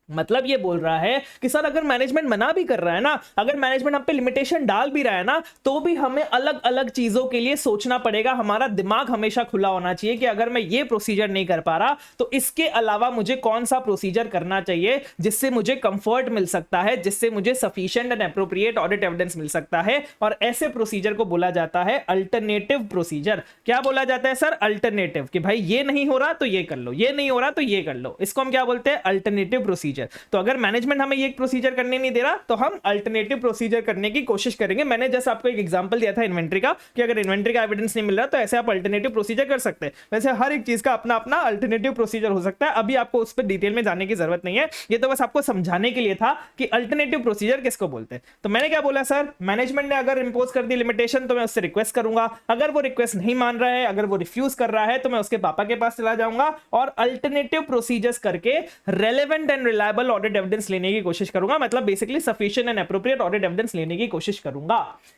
मतलब ये बोल रहा है कि सर अगर मैनेजमेंट मना भी कर रहा है ना, अगर मैनेजमेंट हम पे लिमिटेशन डाल भी रहा है ना, तो भी हमें अलग अलग चीजों के लिए सोचना पड़ेगा। हमारा दिमाग हमेशा खुला होना चाहिए कि अगर मैं ये प्रोसीजर नहीं कर पा रहा तो इसके अलावा मुझे कौन सा प्रोसीजर करना चाहिए जिससे मुझे कंफर्ट मिल सकता है, जिससे मुझे sufficient and appropriate audit evidence मिल सकता है। और ऐसे प्रोसीजर को बोला जाता है अल्टरनेटिव प्रोसीजर। क्या बोला जाता है सर, अल्टरनेटिव, कि भाई ये नहीं हो रहा तो ये कर लो, ये नहीं हो रहा तो ये कर लो, इसको हम क्या बोलते हैं, अल्टरनेटिव प्रोसीजर। तो अगर मैनेजमेंट हमें ये प्रोसीजर करने नहीं दे रहा तो हम अल्टरनेटिव प्रोसीजर करने की कोशिश करेंगे। मैंने जैसे आपको एक एग्जांपल दिया था इन्वेंट्री का, कि अगर इन्वेंट्री का एविडेंस नहीं मिल रहा तो ऐसे आप अल्टरनेटिव प्रोसीजर कर सकते हैं। वैसे हर एक चीज का अपना अपना अल्टरनेटिव प्रोसीजर हो सकता है, अभी आपको उस पर डिटेल में जाने की जरूरत नहीं है, ये तो बस आपको समझाने के लिए था कि अल्टरनेटिव प्रोसीजर किसको बोलते हैं। तो मैंने क्या बोला सर, मैनेजमेंट ने अगर इंपोज कर दी लिमिटेशन तो मैं उससे रिक्वेस्ट करूंगा, अगर वो रिक्वेस्ट नहीं मान रहा है, अगर वो रिफ्यूज कर रहा है तो मैं उसके पापा के पास चला जाऊंगा और अल्टरनेटिव प्रोसीजर्स करके relevant and reliable audit evidence लेने की कोशिश करूंगा, मतलब basically sufficient and appropriate audit evidence लेने की कोशिश करूंगा।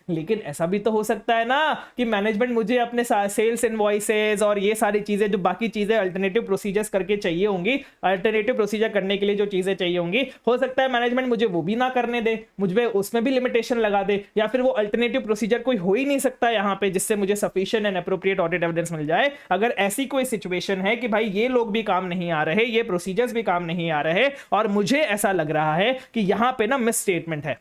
लेकिन ऐसा भी तो हो सकता है ना कि मैनेजमेंट मुझे अपने सेल्स इनवॉइसेस और ये सारी चीजें, जो बाकी चीजें अल्टरनेटिव प्रोसीजर्स करके चाहिए होंगी, अल्टरनेटिव प्रोसीजर करने के लिए जो चीजें चाहिए होंगी, हो सकता है मैनेजमेंट मुझे वो भी ना करने दे, मुझे उसमें भी लिमिटेशन लगा दे, या फिर वो अल्टरनेटिव प्रोसीजर कोई हो ही नहीं सकता यहां पे जिससे मुझे sufficient and appropriate audit evidence मिल जाए। अगर ऐसी कोई सिचुएशन है कि भाई ये लोग भी काम नहीं आ रहे, ये प्रोसीजर्स भी काम नहीं आ रहे और मुझे ऐसा लग रहा है कि यहां पे ना मिस स्टेटमेंट है,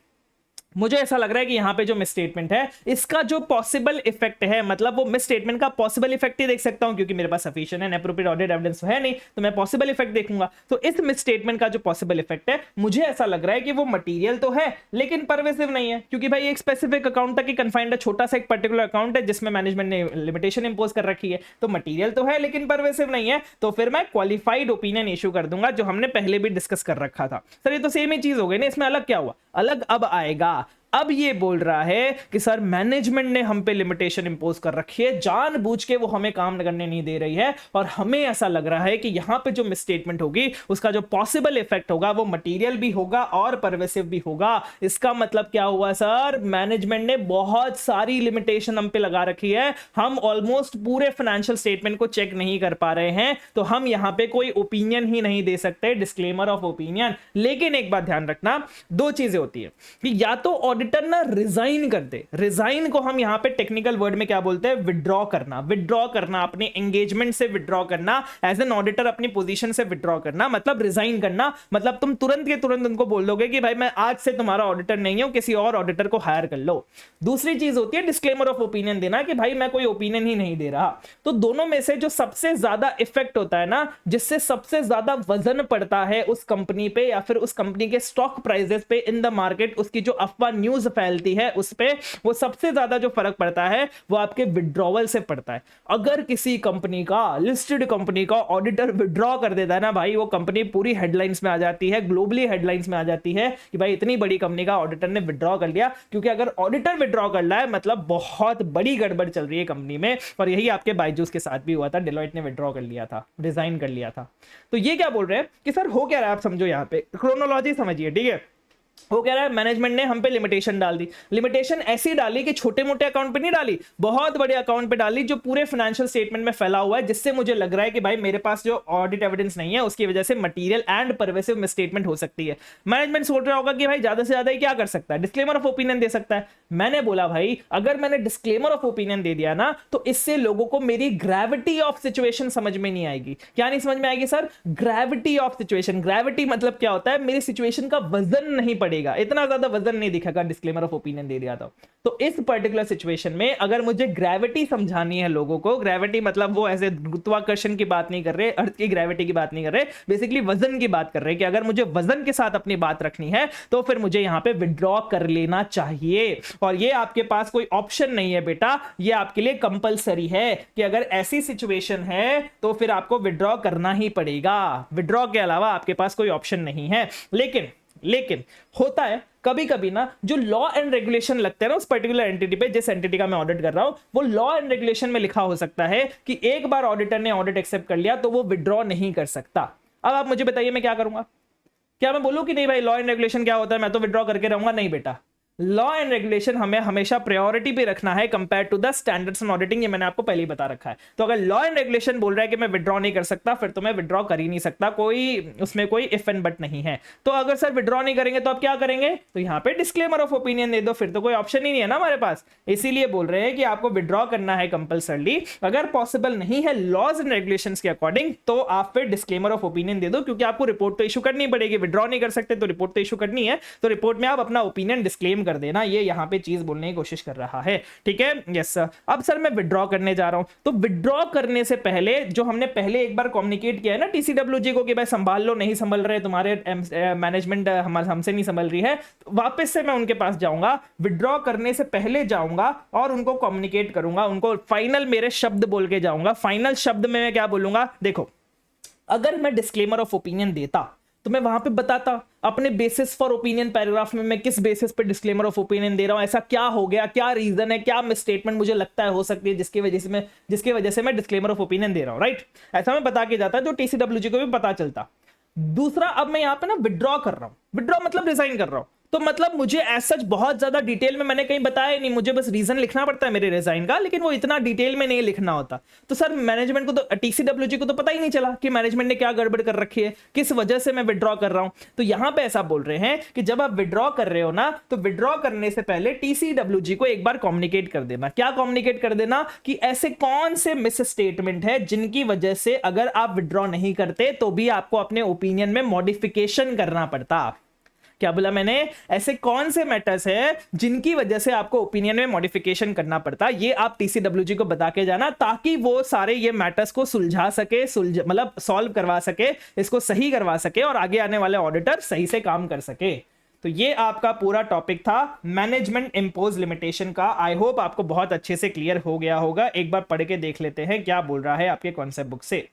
मुझे ऐसा लग रहा है कि यहां पे जो मिस स्टेटमेंट है इसका जो पॉसिबल इफेक्ट है, मतलब वो मिस स्टेटमेंट का पॉसिबल इफेक्ट ही देख सकता हूं, क्योंकि मेरे पास sufficient and appropriate audit evidence है नहीं, तो मैं पॉसिबल इफेक्ट देखूंगा। तो इस मिस स्टेटमेंट का जो पॉसिबल इफेक्ट है, मुझे ऐसा लग रहा है कि वो मटेरियल तो है लेकिन परवेसिव नहीं है, क्योंकि भाई एक स्पेसिफिक अकाउंट तक ही कन्फाइंड है, छोटा सा एक पर्टिकुलर अकाउंट है जिसमें मैनेजमेंट ने लिमिटेशन इंपोज कर रखी है। तो मटेरियल तो है लेकिन परवेसिव नहीं है, तो फिर मैं क्वालिफाइड ओपिनियन इशू कर दूंगा, जो हमने पहले भी डिस्कस कर रखा था। सर ये तो सेम ही चीज हो गई ना, इसमें अलग क्या हुआ, अलग अब आएगा। अब ये बोल रहा है कि सर मैनेजमेंट ने हम पे लिमिटेशन इंपोज कर रखी है, जानबूझ के वो हमें काम करने नहीं दे रही है, और हमें ऐसा लग रहा है कि यहां पे जो मिसस्टेटमेंट होगी उसका जो पॉसिबल इफेक्ट होगा वो मटेरियल भी होगा और परवेसिव भी होगा। इसका मतलब क्या हुआ सर, मैनेजमेंट ने बहुत सारी लिमिटेशन हम पे लगा रखी है, हम ऑलमोस्ट पूरे फाइनेंशियल स्टेटमेंट को चेक नहीं कर पा रहे हैं, तो हम यहां पे कोई ओपिनियन ही नहीं दे सकते, डिस्क्लेमर ऑफ ओपिनियन। लेकिन एक बात ध्यान रखना, दो चीजें होती है कि या तो ऑडिटर ना रिजाइन कर दे। रिजाइन को हम यहां पे टेक्निकल वर्ड में क्या बोलते हैं? विड्रॉ करना। विड्रॉ करना, अपने एंगेजमेंट से विड्रॉ करना, एज एन ऑडिटर अपनी पोजीशन से विड्रॉ करना, मतलब रिजाइन करना। मतलब तुम तुरंत के तुरंत उनको बोल दोगे कि भाई मैं आज से तुम्हारा ऑडिटर नहीं हूं, किसी और ऑडिटर को हायर कर लो। दूसरी चीज होती है डिस्क्लेमर ऑफ ओपिनियन देना, कि भाई मैं कोई ओपिनियन ही नहीं दे रहा। तो दोनों में से जो सबसे ज्यादा इफेक्ट होता है ना, जिससे सबसे ज्यादा वजन पड़ता है उस कंपनी पे या फिर उस कंपनी के स्टॉक प्राइसेस पे इन द मार्केट, उसकी जो अफवाह न्यूज फैलती है उस पे, वो सबसे ज्यादा जो फर्क पड़ता है वो आपके विड्रॉवल से पड़ता है। अगर किसी कंपनी का, लिस्टेड कंपनी का ऑडिटर विड्रॉ कर देता है ना भाई, वो कंपनी पूरी हेडलाइंस में आ जाती है, ग्लोबली हेडलाइंस में आ जाती है कि भाई इतनी बड़ी कंपनी का ऑडिटर ने विड्रॉ कर लिया। क्योंकि अगर ऑडिटर विड्रॉ कर रहा है मतलब बहुत बड़ी गड़बड़ चल रही है कंपनी में। और यही आपके बायजूस के साथ भी हुआ था, डेलॉयट ने विड्रॉ कर लिया था, रिजाइन कर लिया था। तो ये क्या बोल रहे हैं कि सर हो क्या रहा है, आप समझो यहां पे क्रोनोलॉजी समझिए, ठीक है। वो कह रहा है मैनेजमेंट ने हम पे लिमिटेशन डाल दी। लिमिटेशन ऐसी डाली कि छोटे मोटे अकाउंट पे नहीं डाली, बहुत बड़े अकाउंट पे डाली जो पूरे फाइनेंशियल स्टेटमेंट में फैला हुआ है, जिससे मुझे लग रहा है कि भाई मेरे पास जो ऑडिट एविडेंस नहीं है उसकी वजह से मटीरियल एंड परवेसिव मिसस्टेटमेंट हो सकती है। मैनेजमेंट सोच रहा होगा कि भाई ज्यादा से ज्यादा ही क्या कर सकता है, डिस्क्लेमर ऑफ ओपिनियन दे सकता है। मैंने बोला भाई अगर मैंने डिस्क्लेमर ऑफ ओपिनियन दे दिया ना, तो इससे लोगों को मेरी ग्रेविटी ऑफ सिचुएशन समझ में नहीं आएगी। क्या नहीं समझ में आएगी sir? Gravity of situation. Gravity मतलब क्या होता है? मेरी सिचुएशन का वजन नहीं पड़ेगा, इतना ज्यादा वजन नहीं दिखेगा डिस्क्लेमर ऑफ ओपिनियन दे दिया तो इस पर्टिकुलर सिचुएशन में अगर मुझे ग्रेविटी समझानी है लोगों को, ग्रेविटी मतलब वो ऐसे गुरुत्वाकर्षण की बात नहीं कर रहे, अर्थ की ग्रेविटी की बात नहीं कर रहे, बेसिकली वजन की बात कर रहे हैं कि अगर मुझे वजन के साथ अपनी बात रखनी है तो फिर मुझे यहां पे विड्रॉ कर लेना चाहिए। और ये आपके पास कोई ऑप्शन नहीं है बेटा, ये आपके लिए कंपलसरी है कि अगर ऐसी सिचुएशन है तो फिर आपको विड्रॉ करना ही पड़ेगा। विड्रॉ के अलावा आपके पास कोई ऑप्शन नहीं है। लेकिन होता है कभी कभी ना, जो लॉ एंड रेगुलेशन लगते हैं ना उस पर्टिकुलर एंटिटी पे, जिस एंटिटी का मैं ऑडिट कर रहा हूं, वो लॉ एंड रेगुलेशन में लिखा हो सकता है कि एक बार ऑडिटर ने ऑडिट एक्सेप्ट कर लिया तो वो विड्रॉ नहीं कर सकता। अब आप मुझे बताइए मैं क्या करूंगा? क्या मैं बोलूं कि नहीं भाई लॉ एंड रेगुलेशन क्या होता है, मैं तो विड्रॉ करके रहूंगा? नहीं बेटा, लॉ एंड रेगुलेशन हमें हमेशा प्रायोरिटी पे रखना है compare to the standards and auditing. ये मैंने आपको पहले ही बता रखा है। तो अगर लॉ एंड रेगुलेशन बोल रहा है कि मैं विड्रॉ नहीं कर सकता, फिर तो मैं विड्रॉ कर ही नहीं सकता, कोई उसमें कोई इफ एंड बट नहीं है। तो अगर सर विड्रॉ नहीं करेंगे तो आप क्या करेंगे? तो यहां पे डिस्क्लेमर ऑफ ओपिनियन दे दो, फिर तो कोई ऑप्शन ही नहीं है ना हमारे पास। इसीलिए बोल रहे हैं कि आपको विड्रॉ करना है कंपल्सरली। अगर पॉसिबल नहीं है लॉज एंड रेगुलेशंस के अकॉर्डिंग तो आप फिर डिस्क्लेमर ऑफ ओपिनियन दे दो, क्योंकि आपको रिपोर्ट तो इशू करनी पड़ेगी। विड्रॉ नहीं कर सकते तो रिपोर्ट तो इशू करनी है, तो रिपोर्ट में आप अपना ओपिनियन डिस्क्लेम कर देना। ये यहां पे चीज बोलने की कोशिश कर रहा है, ठीक है। Yes sir. अब सर मैं विड्रॉ करने जा रहा हूं, तो विड्रॉ करने से पहले जो हमने पहले एक बार कम्युनिकेट किया है ना टीसीडब्ल्यूजी को कि भाई संभाल लो, नहीं संभल रहे तुम्हारे मैनेजमेंट हमसे नहीं संभल रही है, तो वापस से मैं उनके पास जाऊंगा, विड्रॉ करने से पहले जाऊंगा और उनको कम्युनिकेट करूंगा, उनको फाइनल मेरे शब्द बोल के जाऊंगा। फाइनल शब्द में मैं क्या बोलूंगा? देखो, अगर मैं डिस्क्लेमर ऑफ ओपिनियन देता तो मैं वहां पे बताता अपने बेसिस फॉर ओपिनियन पैराग्राफ में मैं किस बेसिस पे डिस्क्लेमर ऑफ ओपिनियन दे रहा हूं, ऐसा क्या हो गया, क्या रीजन है, क्या मिसस्टेटमेंट मुझे लगता है हो सकती है जिसकी वजह से मैं डिस्क्लेमर ऑफ ओपिनियन दे रहा हूं, राइट। ऐसा मैं बता के जाता जो टीसीडब्ल्यूजी को भी पता चलता। दूसरा, अब मैं यहां पे ना विड्रॉ कर रहा हूं, विड्रॉ मतलब रिजाइन कर रहा हूं, तो मतलब मुझे एज सच बहुत ज्यादा डिटेल में मैंने कहीं बताया नहीं, मुझे बस रीजन लिखना पड़ता है मेरे रिजाइन का, लेकिन वो इतना डिटेल में नहीं लिखना होता। तो सर मैनेजमेंट को तो, टीसीडब्ल्यूजी को तो पता ही नहीं चला कि मैनेजमेंट ने क्या गड़बड़ कर रखी है, किस वजह से मैं विड्रॉ कर रहा हूं। तो यहां पे ऐसा बोल रहे हैं कि जब आप विड्रॉ कर रहे हो ना, तो विड्रॉ करने से पहले टीसीडब्ल्यूजी को एक बार कम्युनिकेट कर देना। क्या कम्युनिकेट कर देना? कि ऐसे कौन से मिस स्टेटमेंट है जिनकी वजह से अगर आप विड्रॉ नहीं करते तो भी आपको अपने ओपिनियन में मॉडिफिकेशन करना पड़ता। क्या बोला मैंने? ऐसे कौन से मैटर्स है जिनकी वजह से आपको ओपिनियन में मॉडिफिकेशन करना पड़ता, ये आप टीसीडब्ल्यूजी को बता के जाना, ताकि वो सारे ये मैटर्स को सुलझा सके, मतलब सॉल्व करवा सके, इसको सही करवा सके और आगे आने वाले ऑडिटर सही से काम कर सके। तो ये आपका पूरा टॉपिक था मैनेजमेंट इंपोज लिमिटेशन का। आई होप आपको बहुत अच्छे से क्लियर हो गया होगा। एक बार पढ़ के देख लेते हैं क्या बोल रहा है आपके कॉन्सेप्ट बुक से।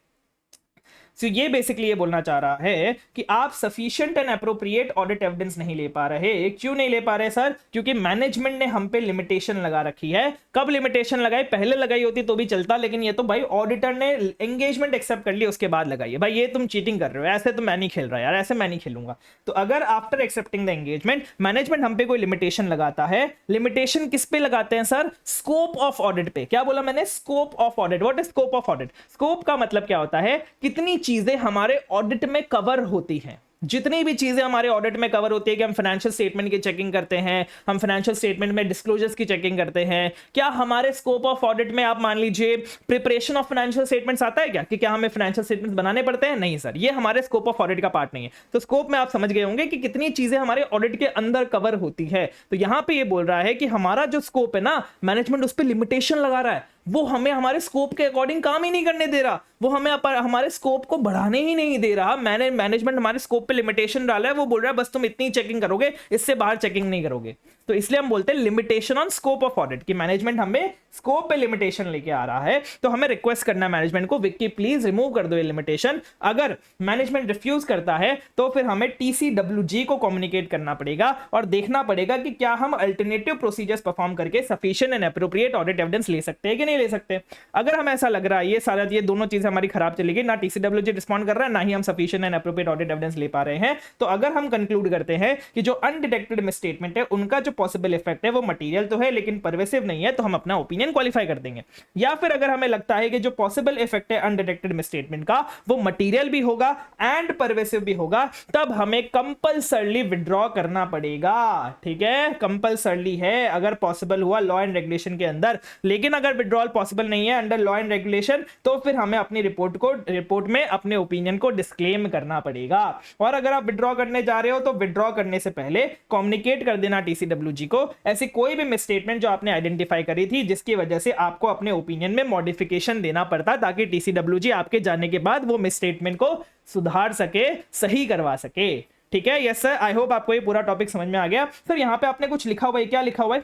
तो ये बेसिकली ये बोलना चाह रहा है कि आप sufficient and appropriate audit evidence नहीं ले पा रहे। क्यों नहीं ले पा रहे सर? क्योंकि मैनेजमेंट ने हम पे लिमिटेशन लगा रखी है। कब लिमिटेशन लगाई? पहले लगाई होती तो भी चलता, लेकिन ये तो भाई ऑडिटर ने एंगेजमेंट एक्सेप्ट कर लिया उसके बाद लगाई है। भाई ये तुम चीटिंग कर रहे हो, ऐसे तो मैं नहीं खेल रहा यार, ऐसे मैं नहीं खेलूंगा। तो अगर after accepting the engagement management हम पे कोई लिमिटेशन लगाता है, लिमिटेशन किस पे लगाते हैं सर? स्कोप ऑफ ऑडिट पे। क्या बोला मैंने? Scope of audit. What is scope of audit? Scope का मतलब क्या होता है? कितनी चीजें हमारे ऑडिट में कवर होती हैं। जितनी भी चीजें हमारे ऑडिट में कवर होती है कि हम फाइनेंशियल स्टेटमेंट की चेकिंग करते हैं, हम फाइनेंशियल स्टेटमेंट में डिस्क्लोजर्स की चेकिंग करते हैं, क्या हमारे स्कोप ऑफ ऑडिट में आप मान लीजिए प्रिपरेशन ऑफ फाइनेंशियल स्टेटमेंट्स आता है क्या, कि क्या हमें फाइनेंशियल स्टेटमेंट्स बनाने पड़ते हैं? नहीं सर, ये हमारे स्कोप ऑफ ऑडिट का पार्ट नहीं है। तो स्कोप में आप समझ गए होंगे कि कितनी चीजें हमारे ऑडिट के अंदर कवर होती है। तो यहां पे ये बोल रहा है कि हमारा जो स्कोप है ना, मैनेजमेंट उस पर लिमिटेशन लगा रहा है, वो हमें हमारे स्कोप के अकॉर्डिंग काम ही नहीं करने दे रहा, वो हमें हमारे स्कोप को बढ़ाने ही नहीं दे रहा। मैनेजमेंट हमारे स्कोप पे लिमिटेशन डाला है, वो बोल रहा है बस तुम इतनी चेकिंग करोगे, इससे बाहर चेकिंग नहीं करोगे। तो इसलिए हम बोलते हैं limitation on scope of audit, कि मैनेजमेंट हमें स्कोप पे लिमिटेशन लेके आ रहा है। तो हमें रिक्वेस्ट करना है मैनेजमेंट को, विक्की प्लीज रिमूव कर दो ये लिमिटेशन। अगर मैनेजमेंट रिफ्यूज करता है तो फिर हमें TCWG को कम्युनिकेट करना पड़ेगा और देखना पड़ेगा कि क्या हम अल्टरनेटिव प्रोसीजर्स परफॉर्म करके sufficient and appropriate audit evidence ले सकते हैं कि नहीं ले सकते। अगर हमें ऐसा लग रहा है ये दोनों चीजें हमारी खराब चलेगी, ना TCWG रिस्पॉन्ड कर रहा है, ना ही हम sufficient and appropriate audit evidence ले पा रहे हैं, तो अगर हम कंक्लूड करते हैं कि जो अनडिटेक्टेड मिसस्टेटमेंट है उनका जो पॉसिबल इफेक्ट है वो मटेरियल तो है लेकिन परवेसिव नहीं है, तो हम अपना ओपिनियन क्वालिफाई कर देंगे। या फिर अगर हमें लगता है कि जो पॉसिबल इफेक्ट है अनडिटेक्टेड मिसस्टेटमेंट का वो मटेरियल भी होगा एंड परवेसिव भी होगा, तब हमें कंपल्सरली विड्रॉ करना पड़ेगा। ठीक है, कंपल्सरली है अगर पॉसिबल हुआ लॉ एंड रेगुलेशन के अंदर। लेकिन अगर विड्रॉल पॉसिबल नहीं है अंडर लॉ एंड रेगुलेशन, तो फिर हमें अपनी रिपोर्ट में अपने ओपिनियन को डिस्क्लेम करना पड़ेगा। और अगर आप विड्रॉ करने जा रहे हो तो विड्रॉ करने से पहले कम्युनिकेट कर देना TCWG को ऐसी कोई भी मिसस्टेटमेंट जो आपने आइडेंटिफाई करी थी जिसकी वजह से आपको अपने ओपिनियन में मॉडिफिकेशन देना पड़ता, ताकि TCWG आपके जाने के बाद वो मिसस्टेटमेंट को सुधार सके, सही करवा सके। ठीक है, यस सर, आई होप आपको ये पूरा टॉपिक समझ में आ गया। सर यहाँ पे आपने कुछ लिखा हुआ है, क्या लिखा हुआ है?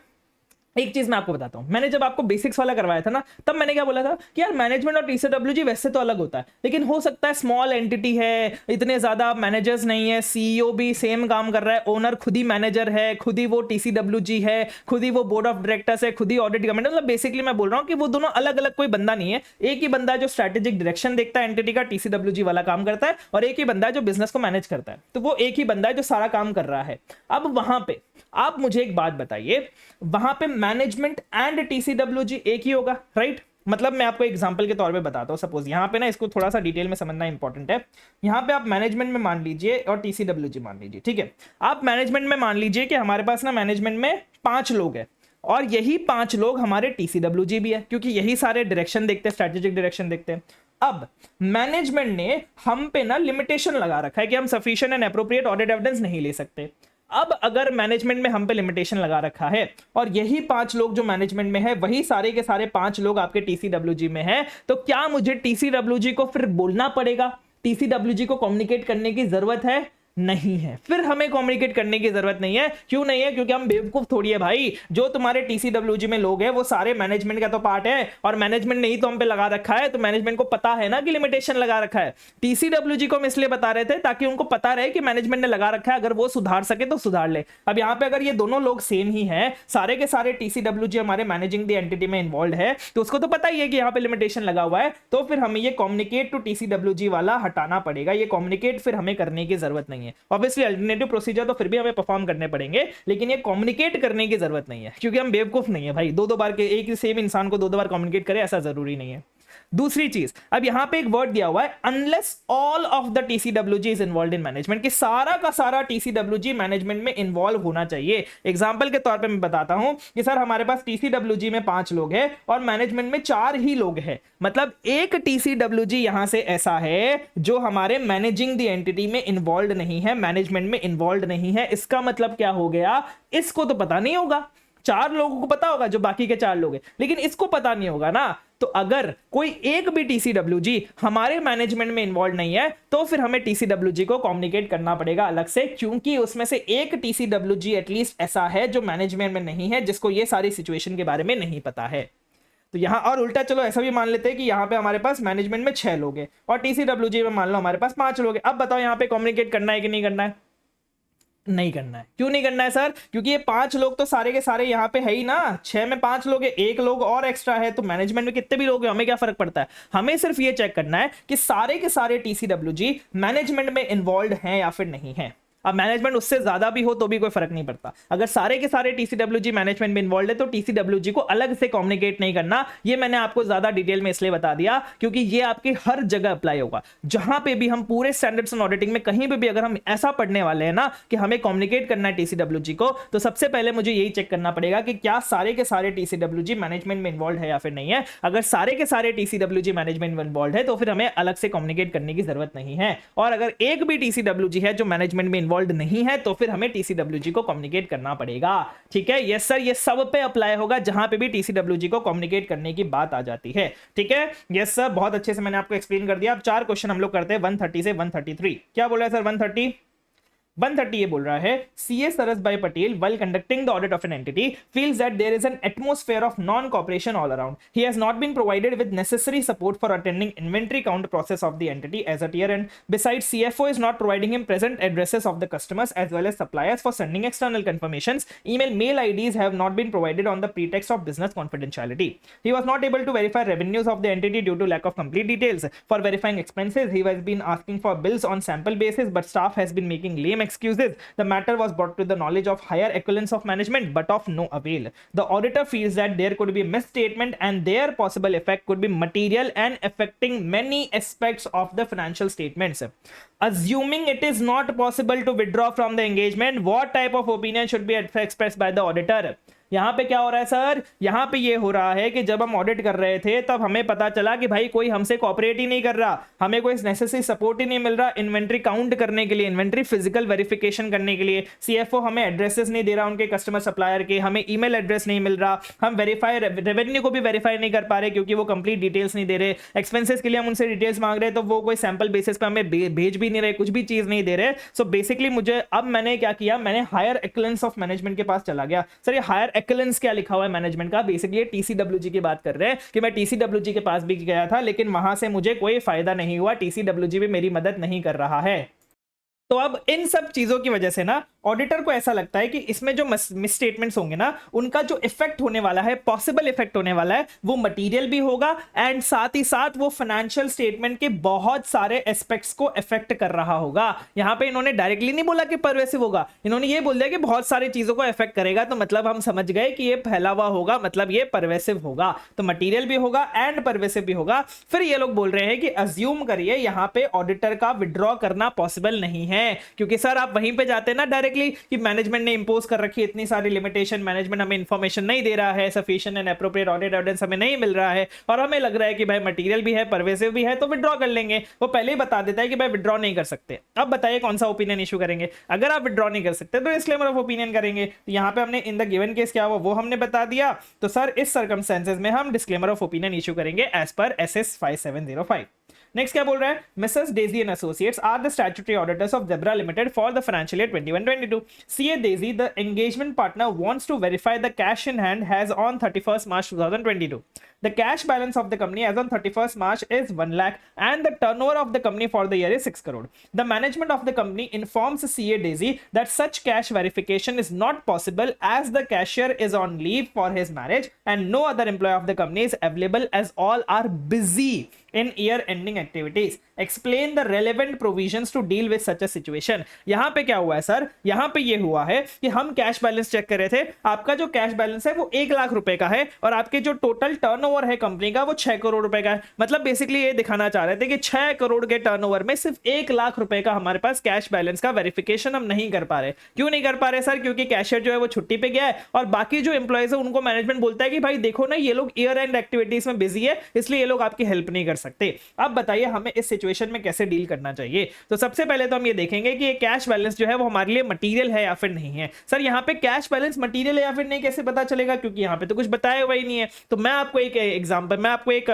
एक चीज मैं आपको बताता हूं, मैंने जब आपको बेसिक्स वाला करवाया था ना, तब मैंने क्या बोला था कि यार मैनेजमेंट और TCWG वैसे तो अलग होता है, लेकिन हो सकता है स्मॉल एंटिटी है, इतने ज्यादा मैनेजर्स नहीं है, CEO भी सेम काम कर रहा है, ओनर खुद ही मैनेजर है, खुद ही वो TCWG है, खुद ही वो बोर्ड ऑफ डायरेक्टर्स है, खुद ही ऑडिट कमेटी, मतलब बेसिकली मैं बोल रहा हूं कि वो दोनों अलग अलग कोई बंदा नहीं है, एक ही बंदा जो स्ट्रेटेजिक डायरेक्शन देखता है एंटिटी का, TCWG वाला काम करता है, और एक ही बंदा है जो बिजनेस को मैनेज करता है। तो वो एक ही बंदा है जो सारा काम कर रहा है। अब वहां पे आप मुझे एक बात बताइए, वहां पे मैनेजमेंट एंड TCWG एक ही होगा, राइट? मतलब मैं आपको एग्जांपल के तौर पे बताता हूं। सपोज यहां पे ना, इसको थोड़ा सा डिटेल में समझना इंपॉर्टेंट है। यहां पे आप मैनेजमेंट में मान लीजिए और TCWG मान लीजिए, ठीक है? आप मैनेजमेंट में मान लीजिए कि हमारे पास ना मैनेजमेंट में 5 लोग हैं, और यही 5 लोग हमारे TCWG भी है, क्योंकि यही सारे डायरेक्शन देखते हैं, स्ट्रेटेजिक डायरेक्शन देखते हैं। अब मैनेजमेंट ने हम पे ना लिमिटेशन लगा रखा है कि हम sufficient and appropriate audit evidence नहीं ले सकते। अब अगर मैनेजमेंट में हम पे लिमिटेशन लगा रखा है और यही 5 लोग जो मैनेजमेंट में है वही सारे के सारे 5 लोग आपके TCWG में है, तो क्या मुझे TCWG को फिर बोलना पड़ेगा? TCWG को कम्युनिकेट करने की जरूरत है? नहीं है। फिर हमें कम्युनिकेट करने की जरूरत नहीं है। क्यों नहीं है? क्योंकि हम बेवकूफ थोड़ी है भाई। जो तुम्हारे TCWG में लोग हैं वो सारे मैनेजमेंट का तो पार्ट है, और मैनेजमेंट ने ही तो हम पे लगा रखा है, तो मैनेजमेंट को पता है ना कि लिमिटेशन लगा रखा है। TCWG को हम इसलिए बता रहे थे ताकि उनको पता रहे कि मैनेजमेंट ने लगा रखा है, अगर वो सुधार सके तो सुधार ले। अब यहाँ पे अगर ये दोनों लोग सेम ही है, सारे के सारे TCWG हमारे मैनेजिंग द एंटिटी में इन्वॉल्व है, तो उसको तो पता ही है कि यहाँ पे लिमिटेशन लगा हुआ है, तो फिर हमें ये कम्युनिकेट टू TCWG वाला हटाना पड़ेगा। ये कम्युनिकेट फिर हमें करने की जरूरत नहीं है। ऑब्वियसली अल्टरनेटिव प्रोसीजर तो फिर भी हमें परफॉर्म करने पड़ेंगे, लेकिन ये कम्युनिकेट करने की जरूरत नहीं है, क्योंकि हम बेवकूफ नहीं है भाई। दो बार के एक ही सेम इंसान को दो बार कम्युनिकेट करे ऐसा जरूरी नहीं है। दूसरी चीज, अब यहां पे एक वर्ड दिया हुआ है unless all of the TCWG is involve in management, कि सारा का सारा TCWG मैनेजमेंट में इन्वॉल्व होना चाहिए। एग्जांपल के तौर पे मैं बताता हूं कि सर हमारे पास TCWG में 5 लोग हैं और मैनेजमेंट में 4 ही लोग हैं, मतलब एक TCWG यहां से ऐसा है जो हमारे मैनेजिंग द एंटिटी में इन्वॉल्व नहीं है, मैनेजमेंट में इन्वॉल्व नहीं है। इसका मतलब क्या हो गया? इसको तो पता नहीं होगा, 4 लोगों को पता होगा जो बाकी के 4 लोग हैं, लेकिन इसको पता नहीं होगा ना। तो अगर कोई एक भी TCWG हमारे मैनेजमेंट में इन्वॉल्व नहीं है, तो फिर हमें TCWG को कम्युनिकेट करना पड़ेगा अलग से, क्योंकि उसमें से एक TCWG एटलीस्ट ऐसा है जो मैनेजमेंट में नहीं है, जिसको ये सारी सिचुएशन के बारे में नहीं पता है। तो यहां और उल्टा चलो ऐसा भी मान लेते हैं कि यहां पे हमारे पास मैनेजमेंट में 6 लोग हैं और TCWG में मान लो हमारे पास 5 लोग हैं। अब बताओ यहां पे कम्युनिकेट करना है कि नहीं करना है? नहीं करना है। क्यों नहीं करना है सर? क्योंकि ये 5 लोग तो सारे के सारे यहाँ पे है ही ना। 6 में 5 लोग है, 1 लोग और एक्स्ट्रा है, तो मैनेजमेंट में कितने भी लोग हैं हमें क्या फर्क पड़ता है? हमें सिर्फ ये चेक करना है कि सारे के सारे TCWG मैनेजमेंट में इन्वॉल्व हैं या फिर नहीं है। अब मैनेजमेंट उससे ज्यादा भी हो तो भी कोई फर्क नहीं पड़ता। अगर सारे के सारे टीसीडब्ल्यूजी मैनेजमेंट में इन्वॉल्व है तो टीसीडब्ल्यूजी को अलग से कम्युनिकेट नहीं करना। ये मैंने आपको ज्यादा डिटेल में इसलिए बता दिया क्योंकि ये आपके हर जगह अप्लाई होगा। जहां पे भी हम पूरे स्टैंडर्ड्स एंड ऑडिटिंग में कहीं पे भी अगर हम ऐसा पढ़ने वाले हैं ना कि हमें कम्युनिकेट करना है टीसीडब्ल्यूजी को, तो सबसे पहले मुझे यही चेक करना पड़ेगा कि क्या सारे के सारे टीसीडब्ल्यूजी मैनेजमेंट में इन्वॉल्व है या फिर नहीं है। अगर सारे के सारे टीसीडब्ल्यूजी मैनेजमेंट में इन्वॉल्व है तो फिर हमें अलग से कम्युनिकेट करने की जरूरत नहीं है। और अगर एक भी टीसीडब्ल्यूजी है जो मैनेजमेंट में इन्वॉल्व नहीं है तो फिर हमें टीसीडब्ल्यूजी को कम्युनिकेट करना पड़ेगा। ठीक है, यस सर, ये सब पे अप्लाई होगा जहां पे भी टीसीडब्ल्यूजी को कम्युनिकेट करने की बात आ जाती है। ठीक है, यस सर, बहुत अच्छे से मैंने आपको एक्सप्लेन कर दिया। अब 4 क्वेश्चन हम लोग करते हैं 130 से 133। क्या बोला है सर? 130 ये बोल रहा है, सीए सरस भाई Patel while conducting the audit of an entity feels that there is an atmosphere of non-cooperation all around. He has not been provided with necessary support for attending inventory count process of the entity as at year end. Besides, CFO is not providing him present addresses of the customers as well as suppliers for sending external confirmations. Mail IDs have not been provided on the pretext of business confidentiality. He was not able to verify revenues of the entity due to lack of complete details. For verifying expenses, he has been asking for bills on sample basis, but staff has been making lame excuses. The matter was brought to the knowledge of higher echelons of management but of no avail. The auditor feels that there could be a misstatement and their possible effect could be material and affecting many aspects of the financial statements. Assuming it is not possible to withdraw from the engagement, what type of opinion should be expressed by the auditor? यहां पे क्या हो रहा है sir? यहां पे ये हो रहा है कि जब हम ऑडिट कर रहे थे तब हमें पता चला कि भाई कोई हमसे कोऑपरेट ही नहीं कर रहा, हमें कोई नेसेसरी सपोर्ट ही नहीं मिल रहा इन्वेंट्री काउंट करने के लिए, इन्वेंट्री फिजिकल वेरिफिकेशन करने के लिए। सीएफओ हमें एड्रेसेस नहीं दे रहा उनके कस्टमर सप्लायर के, हमें ईमेल एड्रेस नहीं मिल रहा, हम वेरीफाई रेवेन्यू को भी वेरीफाई नहीं कर पा रहे क्योंकि वो कंप्लीट डिटेल्स नहीं दे रहे। एक्सपेंसेस के लिए हम उनसे डिटेल्स मांग रहे हैं तो वो कोई सैंपल बेसिस पे हमें भेज भी नहीं रहे, कुछ भी चीज नहीं दे रहे। सो बेसिकली मुझे अब मैंने क्या किया, मैंने हायर एक्सेलेंस ऑफ मैनेजमेंट के पास चला गया। सर ये हायर एक्सेलेंस क्या लिखा हुआ है मैनेजमेंट का? बेसिकली टीसीडब्ल्यूजी की बात कर रहे हैं कि मैं टीसीडब्ल्यूजी के पास भी गया था लेकिन वहां से मुझे कोई फायदा नहीं हुआ, टीसीडब्ल्यूजी भी मेरी मदद नहीं कर रहा है। तो अब इन सब चीजों की वजह से ना ऑडिटर को ऐसा लगता है कि इसमें जो मिसस्टेटमेंट्स होंगे ना उनका जो इफेक्ट होने वाला है, पॉसिबल इफेक्ट होने वाला है, वो मटेरियल भी होगा एंड साथ ही साथ वो फाइनेंशियल स्टेटमेंट के बहुत सारे एस्पेक्ट्स को इफेक्ट कर रहा होगा। यहां पे इन्होंने डायरेक्टली नहीं बोला कि परवेसिव होगा, इन्होंने ये बोल दिया कि बहुत सारी चीजों को इफेक्ट करेगा। तो मतलब हम समझ गए कि ये फैला हुआ होगा, मतलब ये परवेसिव होगा। तो मटीरियल भी होगा एंड परवेसिव भी होगा। फिर ये लोग बोल रहे हैं कि अज्यूम करिए यहां पे ऑडिटर का विड्रॉ करना पॉसिबल नहीं है, क्योंकि सर आप वहीं पे जाते हैं ना डायरेक्टली कि मैनेजमेंट ने इंपोज कर रखी है इतनी सारी लिमिटेशन, मैनेजमेंट हमें इंफॉर्मेशन नहीं दे रहा है, sufficient and appropriate audit evidence हमें नहीं मिल रहा है और हमें लग रहा है कि भाई मटेरियल भी है, परवेसिव भी है, तो विड्रॉ कर लेंगे। वो पहले ही बता देता है कि भाई विड्रॉ नहीं कर सकते। अब बताइए कौन सा ओपिनियन इशू करेंगे? अगर आप विड्रॉ नहीं कर सकते तो डिस्क्लेमर ऑफ ओपिनियन करेंगे। तो यहां पे हमने इन द गिवन केस क्या हुआ वो हमने बता दिया। तो सर इस सर्कमस्टेंसेस में हम डिस्क्लेमर ऑफ ओपिनियन इशू करेंगे एज पर SS 5705। नेक्स्ट क्या बोल रहा है? Mrs Daisy and associates are the statutory auditors of Zebra limited for the financial year 21-22। CA Daisy, the engagement partner, wants to verify the cash in hand has on 31st March 2022. The cash balance of the company as on 31st March is 1 lakh and the turnover of the company for the year is 6 crore. The management of the company informs CA Daisy that such cash verification is not possible as the cashier is on leave for his marriage and no other employee of the company is available as all are busy in year ending activities. Explain the relevant provisions to deal with such a situation. यहां पे क्या हुआ है sir? यहां पे ये हुआ है कि हम कैश बैलेंस चेक कर रहे थे, आपका जो कैश बैलेंस है वो 1 लाख रुपए का है और आपके जो टोटल टर्नओवर है कंपनी का वो 6 करोड़ रुपए का है। मतलब बेसिकली ये दिखाना चाह रहे थे कि 6 करोड़ के टर्नओवर में सिर्फ 1 लाख रुपए का हमारे पास कैश बैलेंस का वेरिफिकेशन हम नहीं कर पा रहे। क्यों नहीं कर पा रहे सर? क्योंकि कैशियर जो है वो छुट्टी पे गया है और बाकी जो एम्प्लॉयज है उनको मैनेजमेंट बोलता है कि भाई देखो ना ये लोग ईयर एंड एक्टिविटीज में बिजी है इसलिए ये लोग आपकी हेल्प नहीं कर सकते। अब बताइए हमें इस सिचुएशन में कैसे डील करना चाहिए? तो सबसे पहले तो हम ये देखेंगे कि ये कैश बैलेंस जो है वो हमारे लिए मटेरियल है या फिर नहीं है। सर यहाँ पे कैश बैलेंस मटेरियल है या फिर नहीं कैसे पता चलेगा? क्योंकि यहाँ पे तो कुछ बताया हुआ ही नहीं है। तो मैं आपको एक एग्जांपल, मैं आपको एक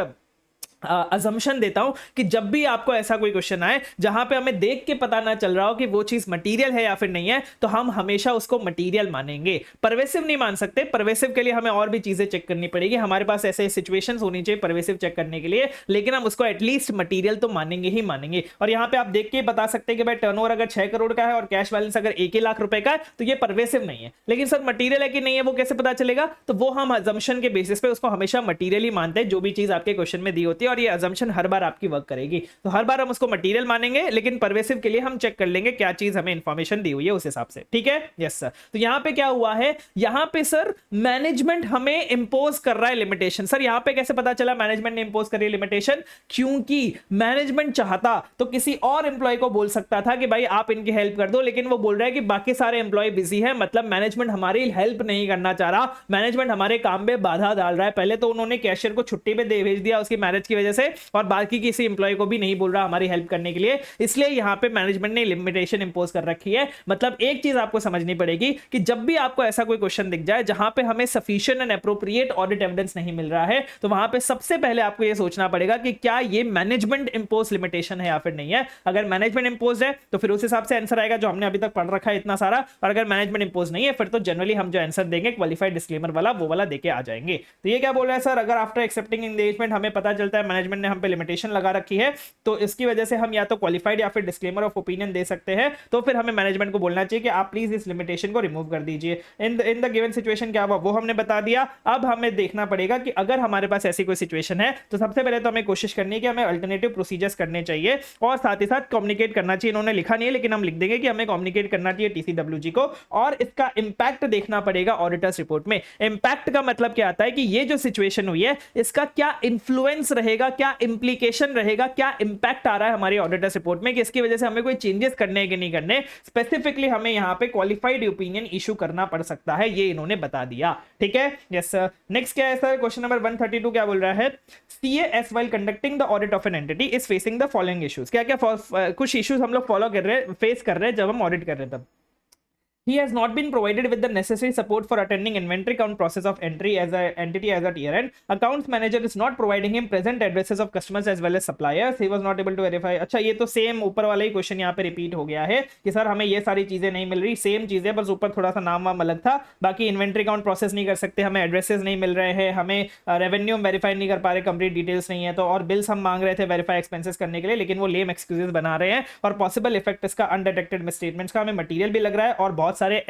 अजम्पशन देता हूं कि जब भी आपको ऐसा कोई क्वेश्चन आए जहां पे हमें देख के पता ना चल रहा हो कि वो चीज मटेरियल है या फिर नहीं है, तो हम हमेशा उसको मटेरियल मानेंगे, परवेसिव नहीं मान सकते। परवेसिव के लिए हमें और भी चीजें चेक करनी पड़ेगी, हमारे पास ऐसे सिचुएशंस होनी चाहिए परवेसिव चेक करने के लिए, लेकिन हम उसको एटलीस्ट मटेरियल तो मानेंगे ही मानेंगे। और यहां पे आप देख के बता सकते हैं कि भाई टर्नओवर अगर 6 करोड़ का है और कैश बैलेंस अगर 1 लाख रुपए का है तो ये परवेसिव नहीं है। लेकिन सर मटेरियल है कि नहीं है वो कैसे पता चलेगा? तो वो हम अजम्पशन के बेसिस पे उसको हमेशा मटेरियल ही मानते हैं जो भी चीज आपके क्वेश्चन में दी होती है और ये अजम्पशन हर बार आपकी वर्क करेगी। तो हर बार हम उसको मटेरियल मानेंगे, लेकिन परवेसिव के लिए हम चेक कर लेंगे क्या चीज हमें इंफॉर्मेशन दी हुई है उस हिसाब से। ठीक है, यस सर। तो यहां पे क्या हुआ है, यहां पे सर मैनेजमेंट हमें इंपोज कर रहा है लिमिटेशन। सर यहां पे कैसे पता चला मैनेजमेंट ने इंपोज करी लिमिटेशन? क्योंकि मैनेजमेंट चाहता तो किसी और एम्प्लॉय को बोल सकता था कि भाई आप इनकी हेल्प कर दो, लेकिन वो बोल रहा है कि बाकी सारे एम्प्लॉय बिजी है, मतलब मैनेजमेंट हमारी हेल्प नहीं करना चाह रहा, मैनेजमेंट हमारे काम में बाधा डाल रहा है। पहले तो उन्होंने कैशियर को छुट्टी पे भेज दिया उसकी मैरिज की वजह से, और बाकी किसी एम्प्लॉय को भी नहीं बोल रहा हमारी हेल्प करने के लिए, इसलिए यहां पे मैनेजमेंट ने लिमिटेशन इंपोज कर रखी है। मतलब एक चीज आपको समझनी पड़ेगी कि जब भी आपको ऐसा कोई क्वेश्चन दिख जाए जहां पे हमें sufficient and appropriate audit evidence नहीं मिल रहा है, तो वहां पे सबसे पहले आपको यह सोचना पड़ेगा कि क्या ये मैनेजमेंट इंपोज लिमिटेशन है या फिर नहीं है। अगर मैनेजमेंट इंपोज है तो फिर उस हिसाब से आंसर आएगा जो हमने अभी तक पढ़ रखा है इतना सारा, और अगर मैनेजमेंट इंपोज नहीं है फिर तो जनरली हम जो आंसर देंगे क्वालिफाइड डिस्क्लेमर वाला वो वाला देके आ जाएंगे। तो ये क्या बोल रहा है सर, अगर आफ्टर एक्सेप्टिंग एंगेजमेंट हमें पता चलता है मैनेजमेंट ने हम पे लिमिटेशन लगा रखी है, तो इसकी वजह से हम या तो क्वालिफाइड या फिर डिस्क्लेमर ऑफ ओपिनियन दे सकते हैं, तो फिर हमें मैनेजमेंट को बोलना चाहिए कि आप प्लीज इस लिमिटेशन को रिमूव कर दीजिए। इन द गिवन सिचुएशन क्या हुआ वो हमने बता दिया। अब हमें देखना पड़ेगा कि अगर हमारे पास ऐसी कोई सिचुएशन है तो सबसे पहले तो हमें कोशिश करनी है कि हमें अल्टरनेटिव प्रोसीजर्स करने चाहिए और साथ ही साथ कम्युनिकेट करना चाहिए। इन्होंने लिखा नहीं है लेकिन हम लिख देंगे कि हमें कम्युनिकेट करना चाहिए टीसीडब्ल्यूजी को, और इसका इंपैक्ट देखना पड़ेगा ऑडिटर्स रिपोर्ट में। इंपैक्ट का मतलब क्या आता है कि ये जो सिचुएशन हुई है इसका क्या इन्फ्लुएंस रहेगा, क्या इंप्लीकेशन रहेगा, क्या इंपैक्ट आ रहा है हमारी ऑडिटर्स रिपोर्ट में, कि इसकी वजह से हमें कोई चेंजेस करने हैं कि नहीं करने। स्पेसिफिकली हमें यहां पे क्वालिफाइड ओपिनियन इशू करना पड़ सकता है, ये इन्होंने बता दिया। ठीक है, यस सर। नेक्स्ट क्या है सर, क्वेश्चन नंबर 132 क्या बोल रहा है, CAS while conducting the audit of an entity is facing the following issues। क्या क्या कुछ इश्यूज हम लोग फॉलो कर रहे हैं, फेस कर रहे हैं जब हम ऑडिट कर रहे हैं तब। He has not been provided with the necessary support for attending inventory count process of entry as a entity as at year end. Accounts manager is not providing him present addresses of customers as well as suppliers. He was not able to verify। अच्छा ये तो same ऊपर वाला ही question यहाँ पे repeat हो गया है कि सर हमें ये सारी चीजें नहीं मिल रही, सेम चीजें बस ऊपर थोड़ा सा नाम वाम अलग था, बाकी इन्वेंट्री काउंट प्रोसेस नहीं कर सकते, हमें एड्रेसेस नहीं मिल रहे हैं, हमें रेवेन्यू वेरीफाई नहीं कर पा रहे, कंप्लीट डिटेल्स नहीं है, तो और बिल्स हम मांग रहे थे वेरीफाई एक्सपेंसेस करने के लिए, लेकिन वो लेम एक्सक्यूजेस बना रहे हैं, और पॉसिबल इफेक्ट इसका अनडिटेक्टेड मिसस्टेटमेंट्स का हमें मटेरियल भी लग रहा है और बहुत सारे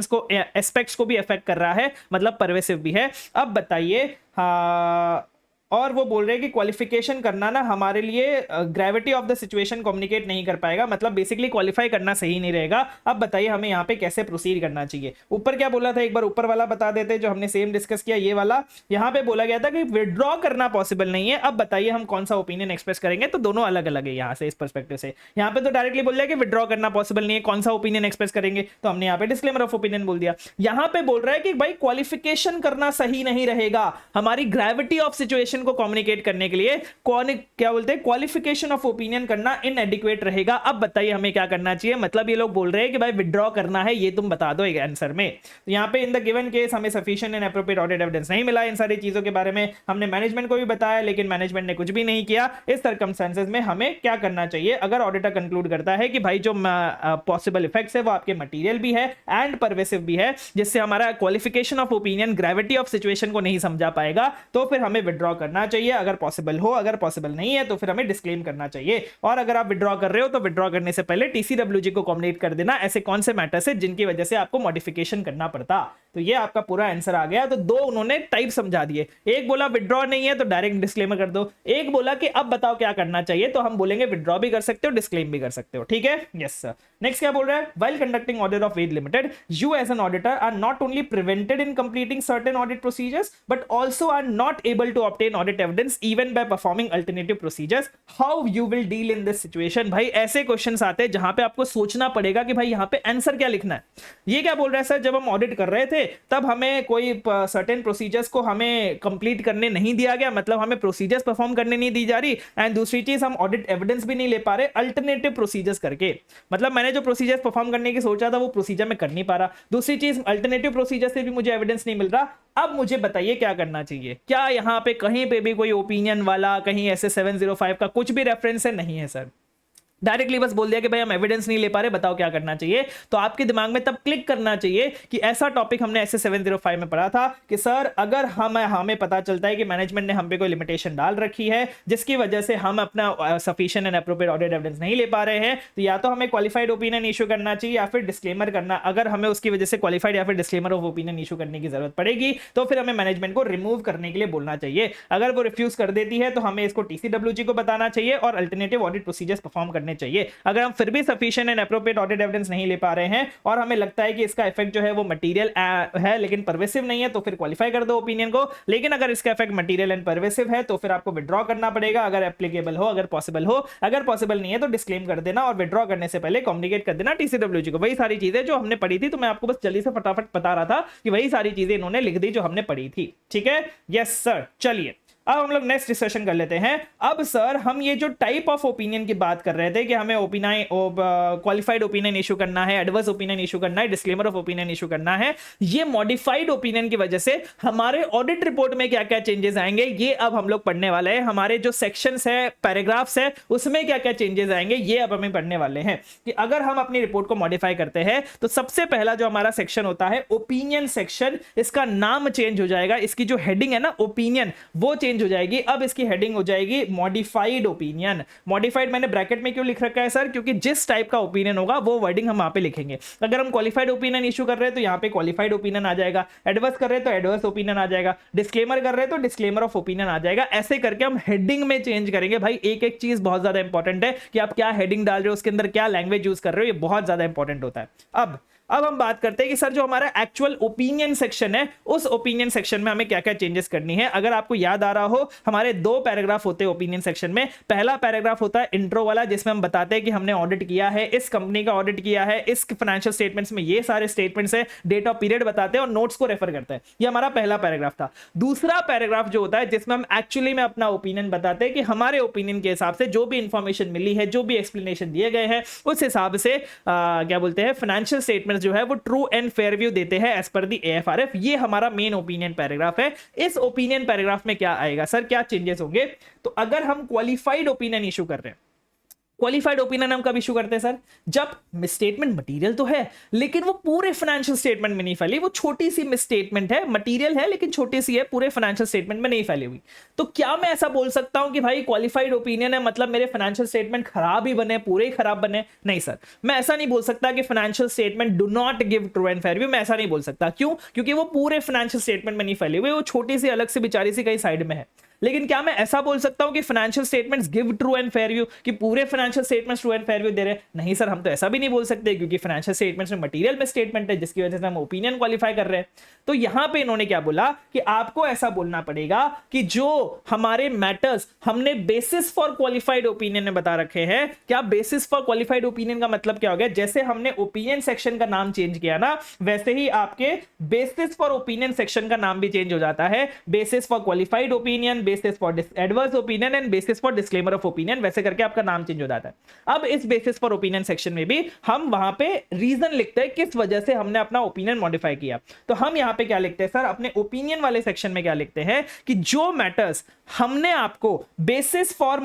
को एस्पेक्ट्स को भी अफेक्ट कर रहा है, मतलब परवेसिव भी है। अब बताइए, हाँ, और वो बोल रहे हैं कि क्वालिफिकेशन करना ना हमारे लिए gravity of the situation communicate नहीं कर पाएगा, मतलब बेसिकली क्वालिफाई करना सही नहीं रहेगा। अब बताइए हमें यहाँ पे कैसे प्रोसीड करना चाहिए। ऊपर क्या बोला था, एक बार ऊपर वाला बता देते जो हमने सेम डिस्कस किया, ये वाला यहाँ पे बोला गया था कि विड्रॉ करना पॉसिबल नहीं है। अब बताइए हम कौन सा ओपिनियन एक्सप्रेस करेंगे, तो दोनों अलग अलग है यहाँ से, इस परस्पेक्टिव से। यहाँ पे तो डायरेक्टली बोल रहा है कि विड्रॉ करना पॉसिबल नहीं है, कौन सा ओपिनियन एक्सप्रेस करेंगे, तो हमने यहाँ पे डिस्क्लेमर ऑफ ओपिनियन बोल दिया। यहाँ पे बोल रहा है कि भाई क्वालिफिकेशन करना सही नहीं रहेगा, हमारी ग्रेविटी ऑफ सिचुएशन को कम्युनिकेट करने के लिए कौन क्या बोलते हैं, क्वालिफिकेशन ऑफ ओपिनियन करना इनएडिक्वेट रहेगा। अब बताइए हमें क्या करना चाहिए, मतलब ये लोग बोल रहे हैं कि भाई विड्रॉ करना है, ये तुम बता दो एक आंसर में। तो यहाँ पे इन द गिवन केस हमें sufficient and appropriate audit evidence नहीं मिला इन सारी चीजों के बारे में, हमने मैनेजमेंट को भी बताया लेकिन मैनेजमेंट ने कुछ भी नहीं किया। इस सर्कमस्टेंसेस में हमें क्या करना चाहिए, अगर ऑडिटर कंक्लूड करता है कि भाई जो पॉसिबल इफेक्ट्स है वो आपके मटेरियल भी है एंड परवेसिव भी है, जिससे हमारा qualification of opinion gravity of situation को नहीं समझा पाएगा, तो फिर हमें विड्रॉ करना चाहिए अगर पॉसिबल हो। अगर पॉसिबल नहीं है तो फिर हमें डिस्क्लेम करना चाहिए। और अगर आप विड्रॉ कर रहे हो तो विड्रॉ करने से पहले टीसीडब्ल्यूजी को कम्युनिकेट कर देना ऐसे कौन से मैटर्स है जिनकी वजह से आपको मॉडिफिकेशन करना पड़ता। तो ये आपका पूरा आंसर आ गया। तो दो उन्होंने टाइप समझा दिए, एक बोला विड्रॉ नहीं है तो डायरेक्ट डिस्क्लेमर कर दो, एक बोला कि अब बताओ क्या करना चाहिए, तो हम बोलेंगे विड्रॉ भी कर सकते हो डिस्क्लेम भी कर सकते हो। ठीक है, यस सर। नेक्स्ट क्या बोल रहा है, while conducting audit of Ved limited you as an auditor are not only prevented in completing certain audit procedures but also are not able to obtain audit evidence even by performing alternative procedures, how you will deal in this situation. भाई ऐसे questions आते हैं जहां पे आपको सोचना पड़ेगा कि भाई यहां पे आंसर क्या लिखना है। ये क्या बोल रहा है सर, जब हम ऑडिट कर रहे थे तब हमें कोई सर्टेन प्रोसीजर्स को हमें कंप्लीट करने नहीं दिया गया, मतलब हमें प्रोसीजर्स परफॉर्म करने नहीं दी जा रही, एंड दूसरी चीज हम ऑडिट एविडेंस भी नहीं ले पा रहे अल्टरनेटिव प्रोसीजर्स करके, मतलब मैंने जो प्रोसीजर्स परफॉर्म करने की सोचा था वो प्रोसीजर में कर नहीं पा रहा, दूसरी चीज अल्टरनेटिव प्रोसीजर से भी मुझे एविडेंस नहीं मिल रहा। अब मुझे बताइए क्या करना चाहिए, क्या यहां पे कहीं पे भी कोई ओपिनियन वाला, कहीं ऐसे 705 का कुछ भी रेफरेंस है? नहीं है सर। डायरेक्टली बस बोल दिया कि भाई हम एविडेंस नहीं ले पा रहे, बताओ क्या करना चाहिए। तो आपके दिमाग में तब क्लिक करना चाहिए कि ऐसा टॉपिक हमने एसए 705 में पढ़ा था कि सर अगर हमें पता चलता है कि मैनेजमेंट ने हम पे कोई लिमिटेशन डाल रखी है जिसकी वजह से हम अपना sufficient and appropriate audit evidence नहीं ले पा रहे हैं, तो या तो हमें क्वालिफाइड ओपिनियन इशू करना चाहिए या फिर डिस्क्लेमर करना। अगर हमें उसकी वजह से क्वालिफाइड या फिर डिस्क्लेमर ऑफ ओपिनियन इशू करने की जरूरत पड़ेगी तो फिर हमें मैनेजमेंट को रिमूव करने के लिए बोलना चाहिए। अगर वो रिफ्यूज कर देती है तो हमें इसको टीसीडब्ल्यूजी को बताना चाहिए और अल्टरनेटिव ऑडिट प्रोसीजर्स परफॉर्म करने चाहिए। अगर हम फिर भी sufficient and appropriate audit evidence नहीं ले पा रहे हैं और हमें लगता है कि इसका इफेक्ट जो है वो मटेरियल है लेकिन परवेसिव नहीं है, तो फिर क्वालिफाई कर दो ओपिनियन को। लेकिन अगर इसका इफेक्ट मटेरियल एंड परवेसिव है तो फिर आपको विड्रॉ करना पड़ेगा, अगर एप्लीकेबल हो, अगर पॉसिबल हो। अगर पॉसिबल नहीं है तो डिस्क्लेम कर देना और विड्रॉ करने से पहले कम्युनिकेट कर देना टीसीडब्ल्यूजी को। वही सारी चीजें जो हमने पढ़ी थी, तो मैं आपको बस जल्दी से फटाफट बता रहा था कि वही सारी चीजें इन्होंने लिख दी जो हमने पढ़ी थी। ठीक है, यस सर। चलिए अब हम लोग नेक्स्ट डिस्कशन कर लेते हैं। अब सर हम ये जो टाइप ऑफ ओपिनियन की बात कर रहे थे कि हमें क्वालिफाइड ओपिनियन इशू करना है, एडवर्स ओपिनियन इशू करना है, डिस्क्लेमर ऑफ ओपिनियन इशू करना है, ये मॉडिफाइड ओपिनियन की वजह से हमारे ऑडिट रिपोर्ट में क्या क्या चेंजेस आएंगे ये अब हम लोग पढ़ने वाले हैं। हमारे जो सेक्शंस है, पैराग्राफ्स है, उसमें क्या क्या चेंजेस आएंगे ये अब हमें पढ़ने वाले हैं। कि अगर हम अपनी रिपोर्ट को मॉडिफाई करते हैं तो सबसे पहला जो हमारा सेक्शन होता है ओपिनियन सेक्शन, इसका नाम चेंज हो जाएगा। इसकी जो हेडिंग है ना ओपिनियन, वो चेंज हो जाएगी। अब इसकी हेडिंग हो जाएगी मॉडिफाइड ओपिनियन। मॉडिफाइड मैंने ब्रैकेट में क्यों लिख रखा है सर? क्योंकि जिस टाइप का ओपिनियन होगा वो वर्डिंग हम वहां पे लिखेंगे। अगर हम क्वालिफाइड ओपिनियन इशू कर रहे हैं तो यहां पे क्वालिफाइड ओपिनियन आ जाएगा, एडवर्स कर रहे हैं तो एडवर्स ओपिनियन आ जाएगा, डिस्क्लेमर कर रहे हैं तो डिस्क्लेमर ऑफ ओपिनियन आ जाएगा। ऐसे करके हम हेडिंग में चेंज करेंगे। भाई एक एक चीज बहुत ज्यादा इंपॉर्टेंट है कि आप क्या हेडिंग डाल रहे हो, उसके अंदर क्या लैंग्वेज यूज कर रहे हो, ये बहुत ज्यादा इंपॉर्टेंट होता है। अब हम बात करते हैं कि सर जो हमारा एक्चुअल ओपिनियन सेक्शन है, उस ओपिनियन सेक्शन में हमें क्या क्या चेंजेस करनी है। अगर आपको याद आ रहा हो, हमारे दो पैराग्राफ होते हैं ओपिनियन सेक्शन में। पहला पैराग्राफ होता है इंट्रो वाला, जिसमें हम बताते हैं कि हमने ऑडिट किया है, इस कंपनी का ऑडिट किया है, इस फाइनेंशियल स्टेटमेंट्स में ये सारे स्टेटमेंट्स है, डेट ऑफ पीरियड बताते हैं और नोट्स को रेफर करते हैं। ये हमारा पहला पैराग्राफ था। दूसरा पैराग्राफ जो होता है जिसमें हम एक्चुअली में अपना ओपिनियन बताते हैं कि हमारे ओपिनियन के हिसाब से जो भी इंफॉर्मेशन मिली है, जो भी एक्सप्लेनेशन दिए गए हैं, उस हिसाब से क्या बोलते हैं फाइनेंशियल स्टेटमेंट्स जो है वो ट्रू एंड फेयर व्यू देते हैं एज पर दी एएफआरएफ। ये हमारा मेन ओपिनियन पैराग्राफ है। इस ओपिनियन पैराग्राफ में क्या आएगा सर, क्या चेंजेस होंगे? तो अगर हम क्वालिफाइड ओपिनियन इशू कर रहे हैं, क्वालिफाइड ओपिनियन हम कब इशू करते हैं सर? जब मिसस्टेटमेंट मटेरियल तो है लेकिन वो पूरे फाइनेंशियल स्टेटमेंट में नहीं फैली, वो छोटी सी मिसस्टेटमेंट है, मटेरियल है लेकिन छोटी सी है, पूरे फाइनेंशियल स्टेटमेंट में नहीं फैली हुई। तो क्या मैं ऐसा बोल सकता हूं कि भाई क्वालिफाइड ओपिनियन है मतलब मेरे फाइनेंशियल स्टेटमेंट खराब ही बने, पूरे ही खराब बने? नहीं सर, मैं ऐसा नहीं बोल सकता कि financial statement do not give true and fair view. मैं ऐसा नहीं बोल सकता। क्यों? क्योंकि वो पूरे फाइनेंशियल स्टेटमेंट में नहीं फैली हुई, वो छोटी सी अलग से बेचारी सी कहीं साइड में है। लेकिन क्या मैं ऐसा बोल सकता हूं कि financial statements give true and fair view, कि पूरे financial statements true and fair view दे रहे हैं? नहीं सर, हम तो ऐसा भी नहीं बोल सकते, क्योंकि फाइनेंशियल स्टेटमेंट्स में मटेरियल में स्टेटमेंट है जिसकी वजह से हम ओपिनियन क्वालिफाई कर रहे हैं। तो यहां पे इन्होंने क्या बोला कि आपको ऐसा बोलना पड़ेगा कि जो हमारे मैटर्स हमने बेसिस फॉर क्वालिफाइड ओपिनियन में बता रखे हैं। क्या बेसिस फॉर क्वालिफाइड ओपिनियन का मतलब क्या हो गया? जैसे हमने ओपिनियन सेक्शन का नाम चेंज किया ना, वैसे ही आपके बेसिस फॉर ओपिनियन सेक्शन का नाम भी चेंज हो जाता है। Basis for qualified opinion, basis for adverse opinion and bases for disclaimer of opinion, वैसे करके आपका नाम चेंज हो जाता है। अब इस बेसिस फॉर ओपिनियन सेक्शन में भी हम वहां पे रीजन लिखते हैं किस वजह से हमने अपना ओपिनियन मॉडिफाई किया। तो हम यहां पे क्या लिखते हैं सर, अपने ओपिनियन वाले सेक्शन में क्या लिखते हैं कि जो मैटर्स हमने आपको बेसिस फॉर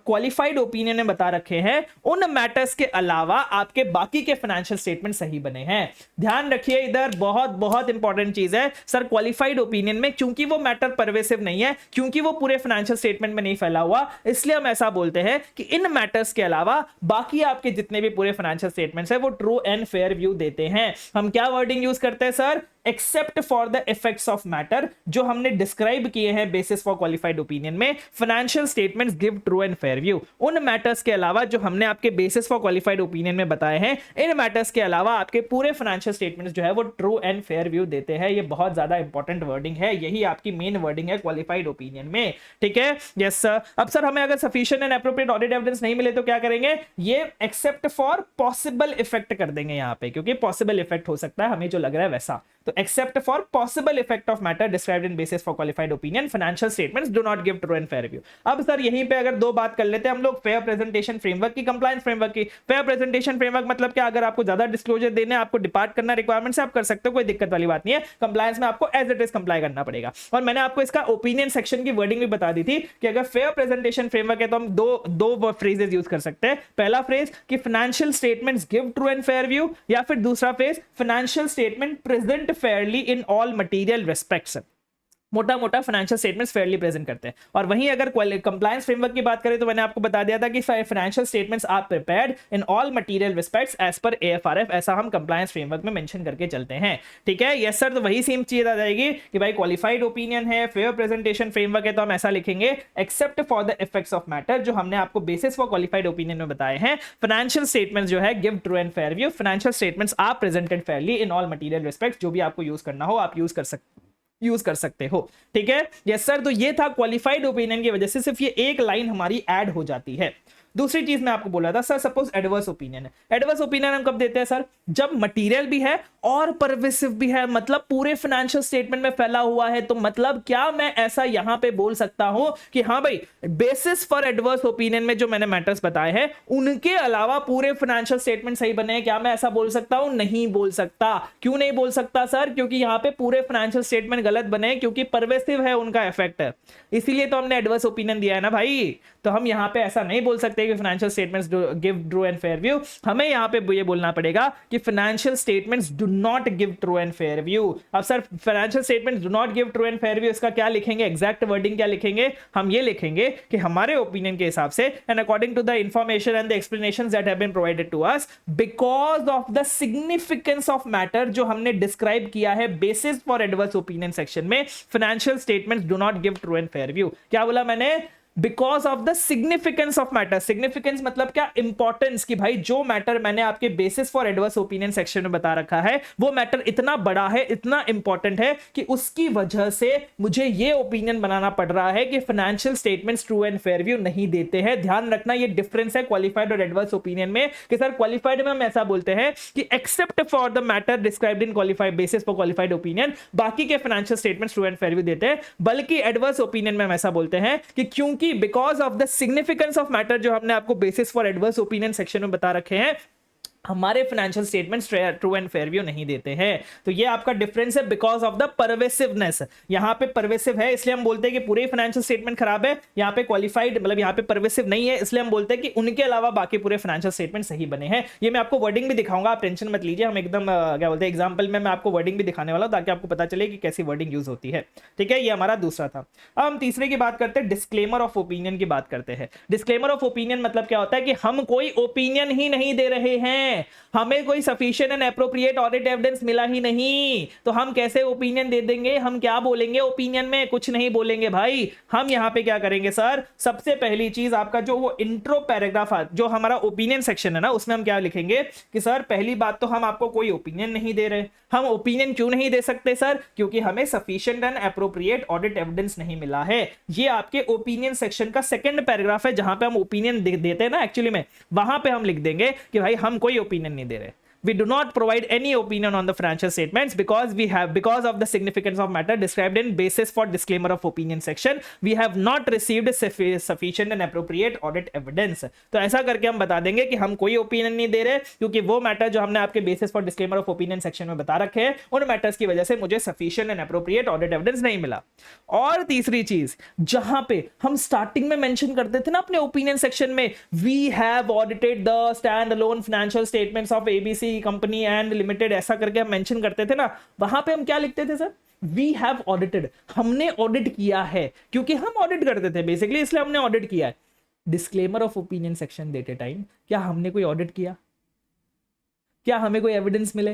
क्वालिफाइड ओपिनियन में बता रखे हैं, उन मैटर्स के अलावा आपके बाकी के फाइनेंशियल स्टेटमेंट सही बने हैं। ध्यान रखिए, इधर बहुत बहुत इंपॉर्टेंट चीज है सर। क्वालिफाइड ओपिनियन में क्योंकि वो मैटर परवेसिव नहीं है, क्योंकि वो पूरे फाइनेंशियल स्टेटमेंट में नहीं फैला हुआ, इसलिए हम ऐसा बोलते हैं कि इन मैटर्स के अलावा बाकी आपके जितने भी पूरे फाइनेंशियल स्टेटमेंट्स है वो ट्रू एंड फेयर व्यू देते हैं। हम क्या वर्डिंग यूज करते हैं sir? Accept for the effects of matter, जो हमने डिस्क्राइब किए हैं बेसिस फॉर क्वालिफाइड ओपिनियन में, financial statements give true and fair view. उन मैटर्स के अलावा जो हमने आपके बेसिस फॉर क्वालिफाइड ओपिनियन में बताए हैं, इन मैटर्स के अलावा आपके पूरे फाइनेंशियल स्टेटमेंट्स जो है वो ट्रू एंड फेयर व्यू देते हैं। ये बहुत ज्यादा इंपॉर्टेंट वर्डिंग है, यही आपकी मेन वर्डिंग है क्वालिफाइड ओपिनियन में। ठीक है, यस सर। अब सर हमें अगर sufficient and appropriate audit evidence नहीं मिले तो क्या करेंगे? ये एक्सेप्ट फॉर पॉसिबल इफेक्ट कर देंगे यहां पे, क्योंकि पॉसिबल इफेक्ट हो सकता है, हमें जो लग रहा है वैसा। तो except for possible effect of matter described in basis for qualified opinion financial statements do not give true and fair view. अब सर यहीं पे अगर दो बात कर लेते हैं हम लोग, फेयर प्रेजेंटेशन फ्रेमवर्क की, कंप्लायंस फ्रेमवर्क की। फेयर प्रेजेंटेशन फ्रेमवर्क मतलब क्या, अगर आपको ज्यादा डिस्क्लोजर देने, आपको डिपार्ट करना रिक्वायरमेंट से, आप कर सकते हो, कोई दिक्कत वाली बात नहीं है। कंप्लायंस में आपको एज इट इज कंप्लाई करना पड़ेगा। और मैंने आपको इसका ओपिनियन सेक्शन की वर्डिंग भी बता दी थी कि अगर फेयर प्रेजेंटेशन फ्रेमवर्क है तो हम दो फ्रेजेस यूज कर सकते हैं। पहला फ्रेज कि financial statements give true and fair view, या फिर दूसरा phrase financial statement present Fairlie in all material respects. मोटा मोटा फाइनेंशियल स्टेटमेंट्स फेयरली प्रेजेंट करते हैं। और वहीं अगर कंप्लायंस फ्रेमवर्क की बात करें तो मैंने आपको बता दिया था कि financial statements are prepared in all material respects as per AFRF, ऐसा हम कंप्लायंस फ्रेमवर्क में मेंशन करके चलते हैं। ठीक है, यस सर, तो वही सेम चीज आ जाएगी कि भाई क्वालिफाइड ओपिनियन है, फेयर प्रेजेंटेशन फ्रेमवर्क है, तो हम ऐसा लिखेंगे accept for the effects of matter, जो हमने आपको बेसिस फॉर क्वालिफाइड ओपिनियन में बताए हैं। फाइनेंशियल स्टेटमेंट्स जो है give true and fair view, financial statements are presented fairly in all material respects, जो भी आपको यूज करना हो आप यूज कर सकते हो। ठीक है, यस सर, तो ये था क्वालिफाइड ओपिनियन की वजह से सिर्फ ये एक लाइन हमारी ऐड हो जाती है। दूसरी चीज मैं आपको बोला था सर, सपोज एडवर्स ओपिनियन है। एडवर्स ओपिनियन हम कब देते हैं सर, जब मटेरियल भी है और परवेसिव भी है, मतलब पूरे फाइनेंशियल स्टेटमेंट में फैला हुआ है। तो मतलब क्या मैं ऐसा यहां पे बोल सकता हूं कि हाँ भाई, बेसिस फॉर एडवर्स ओपिनियन में जो मैंने मैटर्स बताए हैं उनके अलावा पूरे फाइनेंशियल स्टेटमेंट सही बने हैं, क्या मैं ऐसा बोल सकता हूं? नहीं बोल सकता। क्यों नहीं बोल सकता सर? क्योंकि यहां पे पूरे फाइनेंशियल स्टेटमेंट गलत बने, क्योंकि परवेसिव है उनका इफेक्ट है, इसीलिए तो हमने एडवर्स ओपिनियन दिया है ना भाई। तो हम यहां पे ऐसा नहीं बोल सकते कि financial statements give true and fair view. हमें यहां पे ये बोलना पड़ेगा कि financial statements do not give true and fair view. अब sir financial statements do not give true and fair view, इसका क्या लिखेंगे, एग्जैक्ट वर्डिंग क्या लिखेंगे? हम ये लिखेंगे कि हमारे ओपिनियन के हिसाब से and according to the information and the explanations that have been provided to us because of the significance of matter, जो हमने डिस्क्राइब किया है basis for adverse opinion section में, financial statements do not give true and fair view. क्या बोला मैंने? Because of the significance of matter. Significance मतलब क्या? इंपॉर्टेंस, कि भाई जो मैटर मैंने आपके basis for adverse opinion section में बता रखा है वो मैटर इतना बड़ा है, इतना इंपॉर्टेंट है कि उसकी वजह से मुझे ये ओपिनियन बनाना पड़ रहा है कि financial statements true and fair view नहीं देते हैं। ध्यान रखना ये डिफरेंस है क्वालिफाइड और एडवर्स ओपिनियन में, कि सर क्वालिफाइड में हम ऐसा बोलते हैं कि accept for the matter described in qualified basis for qualified opinion बाकी के financial statements true and fair view देते हैं, बल्कि एडवर्स ओपिनियन में हम ऐसा बोलते हैं कि क्योंकि because of the significance of matter, जो हमने आपको basis for adverse opinion section में बता रखे हैं, हमारे financial statements true and fair view नहीं देते हैं। तो ये आपका डिफरेंस है बिकॉज ऑफ द परवेसिवनेस। यहां पे परवेसिव है इसलिए हम बोलते हैं कि पूरे फाइनेंशियल स्टेटमेंट खराब है, यहां पे क्वालिफाइड मतलब यहां पे परवेसिव नहीं है इसलिए हम बोलते हैं कि उनके अलावा बाकी पूरे फाइनेंशियल स्टेटमेंट सही बने हैं। ये मैं आपको वर्डिंग भी दिखाऊंगा, आप टेंशन मत लीजिए, हम एकदम क्या बोलते हैं एग्जाम्पल में मैं आपको वर्डिंग भी दिखाने वाला हूं ताकि आपको पता चले कि कैसी वर्डिंग यूज होती है। ठीक है, ये हमारा दूसरा था। अब हम तीसरे की बात करते हैं, डिस्क्लेमर ऑफ ओपिनियन की बात करते हैं। डिस्क्लेमर ऑफ ओपिनियन मतलब क्या होता है कि हम कोई ओपिनियन ही नहीं दे रहे हैं, हमें कोई sufficient and appropriate audit evidence मिला ही नहीं, तो हम कैसे ओपिनियन दे देंगे? हम क्या बोलेंगे ओपिनियन में? कुछ नहीं बोलेंगे भाई। हम यहां पे क्या करेंगे सर, सबसे पहली चीज आपका जो वो इंट्रो पैराग्राफ जो हमारा ओपिनियन सेक्शन है ना, उसमें हम क्या लिखेंगे कि सर पहली बात तो हम आपको कोई ओपिनियन नहीं दे रहे। हम ओपिनियन क्यों नहीं दे सकते सर? क्योंकि हमें sufficient and appropriate audit evidence नहीं मिला है। ये आपके ओपिनियन सेक्शन का सेकंड पैराग्राफ है जहां पे हम ओपिनियन देते हैं ना, एक्चुअली में वहां पे हम लिख देंगे कि भाई हम कोई ओपिनियन नहीं दे रहे। We do not provide any opinion on the financial statements because of the significance of matter described in basis for disclaimer of opinion section. We have not received sufficient and appropriate audit evidence. तो ऐसा करके हम बता देंगे कि हम कोई opinion नहीं दे रहे क्योंकि वो मैटर जो हमने आपके basis for disclaimer of opinion section में बता रखे हैं उन मैटर्स की वजह से मुझे sufficient and appropriate audit evidence नहीं मिला। और तीसरी चीज, जहां पे हम स्टार्टिंग में मेंशन करते थे ना अपने ओपिनियन सेक्शन में, we have audited the stand alone financial statements of ABC company and limited, ऐसा करके हम मेंशन करते थे ना, वहां पे हम क्या लिखते थे सर? वी हैव ऑडिटेड, हमने ऑडिट किया है, क्योंकि हम ऑडिट करते थे बेसिकली इसलिए हमने ऑडिट किया है। डिस्क्लेमर ऑफ ओपिनियन सेक्शन देते टाइम क्या हमने कोई ऑडिट किया? क्या हमें कोई एविडेंस मिले?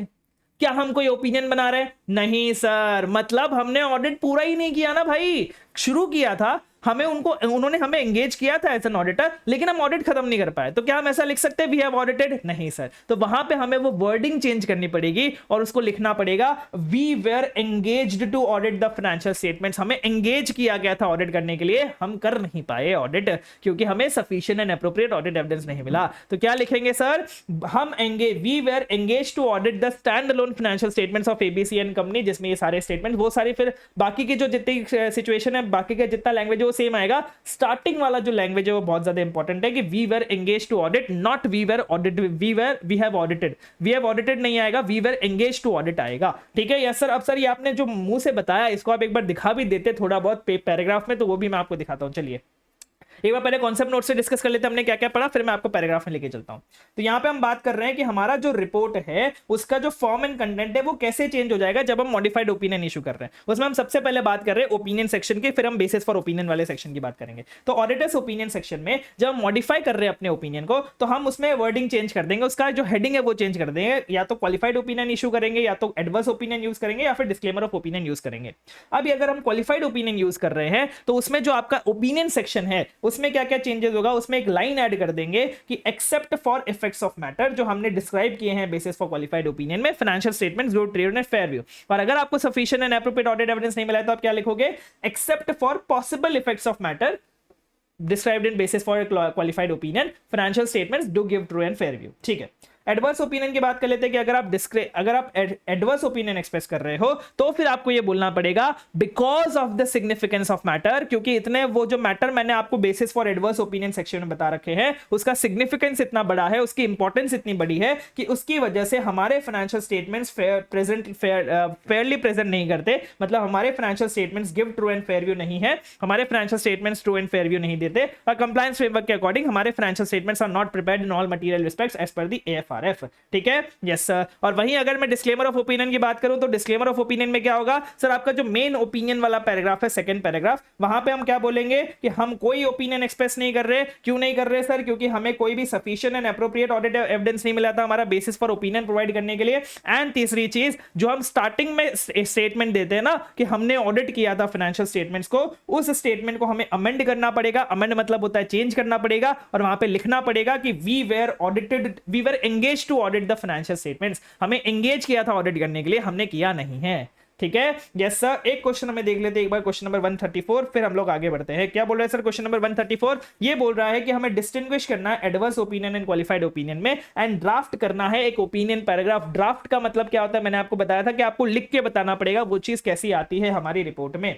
क्या हम कोई ओपिनियन बना रहे? नहीं सर, मतलब हमने ऑडिट पूरा ही नहीं किया ना भाई। शुरू किया था, उन्होंने हमें एंगेज किया था एज एन ऑडिटर, लेकिन हम ऑडिट खत्म नहीं कर पाए, तो क्या हम ऐसा लिख सकते हैं वी हैव ऑडिटेड? नहीं सर। तो वहां पे हमें वो वर्डिंग चेंज करनी पड़ेगी और उसको लिखना पड़ेगा we were engaged to audit the financial statements. हमें एंगेज किया गया था ऑडिट करने के लिए, हम कर नहीं पाए ऑडिट क्योंकि हमें sufficient and appropriate audit evidence नहीं मिला। तो क्या लिखेंगे सर? हम we were engage to audit the stand alone financial statements of ABC and company, जिसमें ये सारे स्टेटमेंट, वो सारी फिर बाकी की जो जितनी सिचुएशन है, बाकी का जितना लैंग्वेज है वो सेम आएगा। स्टार्टिंग वाला जो लैंग्वेज है वो बहुत ज्यादा इंपॉर्टेंट है कि we were engage to audit, not we were audit, we have audited. We have audited नहीं आएगा, we were engage to audit आएगा। ठीक है यस सर। अब सर ये आपने जो मुंह से बताया इसको आप एक बार दिखा भी देते थोड़ा बहुत पैराग्राफ में, तो वो भी मैं आपको दिखाता हूं। चलिए एक बार पहले कॉन्सेप्ट नोट से डिस्कस कर लेते हैं हमने क्या क्या पढ़ा, फिर मैं आपको पैराग्राफ में लेके चलता हूं। तो यहां पे हम बात कर रहे हैं कि हमारा जो रिपोर्ट है उसका जो फॉर्म एंड कंटेंट है वो कैसे चेंज हो जाएगा जब हम मॉडिफाइड ओपिनियन इशू कर रहे हैं। उसमें हम सबसे पहले बात कर रहे हैं ओपिनियन सेक्शन की, फिर हम बेसिस फॉर ओपिनियन वाले सेक्शन की बात करेंगे। तो ऑडिटर्स ओपिनियन सेक्शन में जब हम मॉडिफाई कर रहे हैं अपने ओपिनियन को, तो हम उसमें वर्डिंग चेंज कर देंगे, उसका जो हेडिंग है वो चेंज कर देंगे, या तो क्वालिफाइड ओपिनियन इशू करेंगे, या तो एडवर्स ओपिनियन यूज करेंगे, या फिर डिस्क्लेमर ऑफ ओपिनियन यूज करेंगे। अब अगर हम क्वालिफाइड ओपिनियन यूज कर रहे हैं तो उसमें जो आपका ओपिनियन सेक्शन है उसमें क्या क्या चेंजेस होगा, उसमें एक लाइन ऐड कर देंगे कि except for effects of matter, जो हमने डिस्क्राइब किए हैं बेसिस फॉर क्वालिफाइड ओपिनियन में, financial statements, good trade and fair view. और अगर आपको sufficient and appropriate audit evidence नहीं मिला है तो आप क्या लिखोगे? Except for possible effects of matter described in basis for a qualified opinion, financial statements do give true and fair view। ठीक है। एडवर्स ओपिनियन की बात कर लेते हैं कि अगर आप एडवर्स ओपिनियन एक्सप्रेस कर रहे हो तो फिर आपको ये बोलना पड़ेगा because of the significance of matter, क्योंकि इतने वो जो मैटर मैंने आपको basis for adverse opinion section में बता रखे हैं उसका सिग्निफिकेंस इतना बड़ा है, उसकी इंपॉर्टेंस इतनी बड़ी है कि उसकी वजह से हमारे फाइनेंशियल स्टेटमेंट्स फेयरली प्रेजेंट नहीं करते, मतलब हमारे financial statements give true and fair view नहीं है, हमारे financial statements true and fair view नहीं देते, और कंप्लायंस फ्रेमवर्क के अकॉर्डिंग हमारे financial statements are not prepared in all material respects as per the AFR। ठीक है यस सर। और वहीं अगर मैं डिस्क्लेमर ऑफ ओपिनियन की बात करूं तो डिस्क्लेमर ऑफ ओपिनियन में क्या होगा सर? आपका जो मेन ओपिनियन वाला पैराग्राफ है, सेकंड पैराग्राफ, वहां पे हम क्या बोलेंगे कि हम कोई ओपिनियन एक्सप्रेस नहीं कर रहे। क्यों नहीं कर रहे सर? क्योंकि हमें कोई भी sufficient and appropriate audit evidence नहीं मिला था हमारा बेसिस फॉर ओपिनियन प्रोवाइड करने के लिए। एंड तीसरी चीज, जो हम स्टार्टिंग में स्टेटमेंट देते हैं ना कि हमने ऑडिट किया था फाइनेंशियल स्टेटमेंट्स को, उस स्टेटमेंट को हमें अमेंड करना पड़ेगा। अमेंड मतलब होता है चेंज करना पड़ेगा, और वहां पे लिखना पड़ेगा कि we were engage to audit the financial statements. हमें एंगेज किया था ऑडिट करने के लिए, हमने किया नहीं है। ठीक है यस सर। एक क्वेश्चन हमें देख लेते हैं एक बार, क्वेश्चन नंबर 134, फिर हम लोग आगे बढ़ते हैं। क्या बोल रहे हैं सर क्वेश्चन नंबर 134? ये बोल रहा है कि हमें डिस्टिंग्विश करना है adverse opinion and qualified opinion में, एंड ड्राफ्ट करना है एक ओपिनियन पैराग्राफ। ड्राफ्ट का मतलब क्या होता है? मैंने आपको बताया था कि आपको लिख के बताना पड़ेगा वो चीज कैसी आती है हमारी रिपोर्ट में।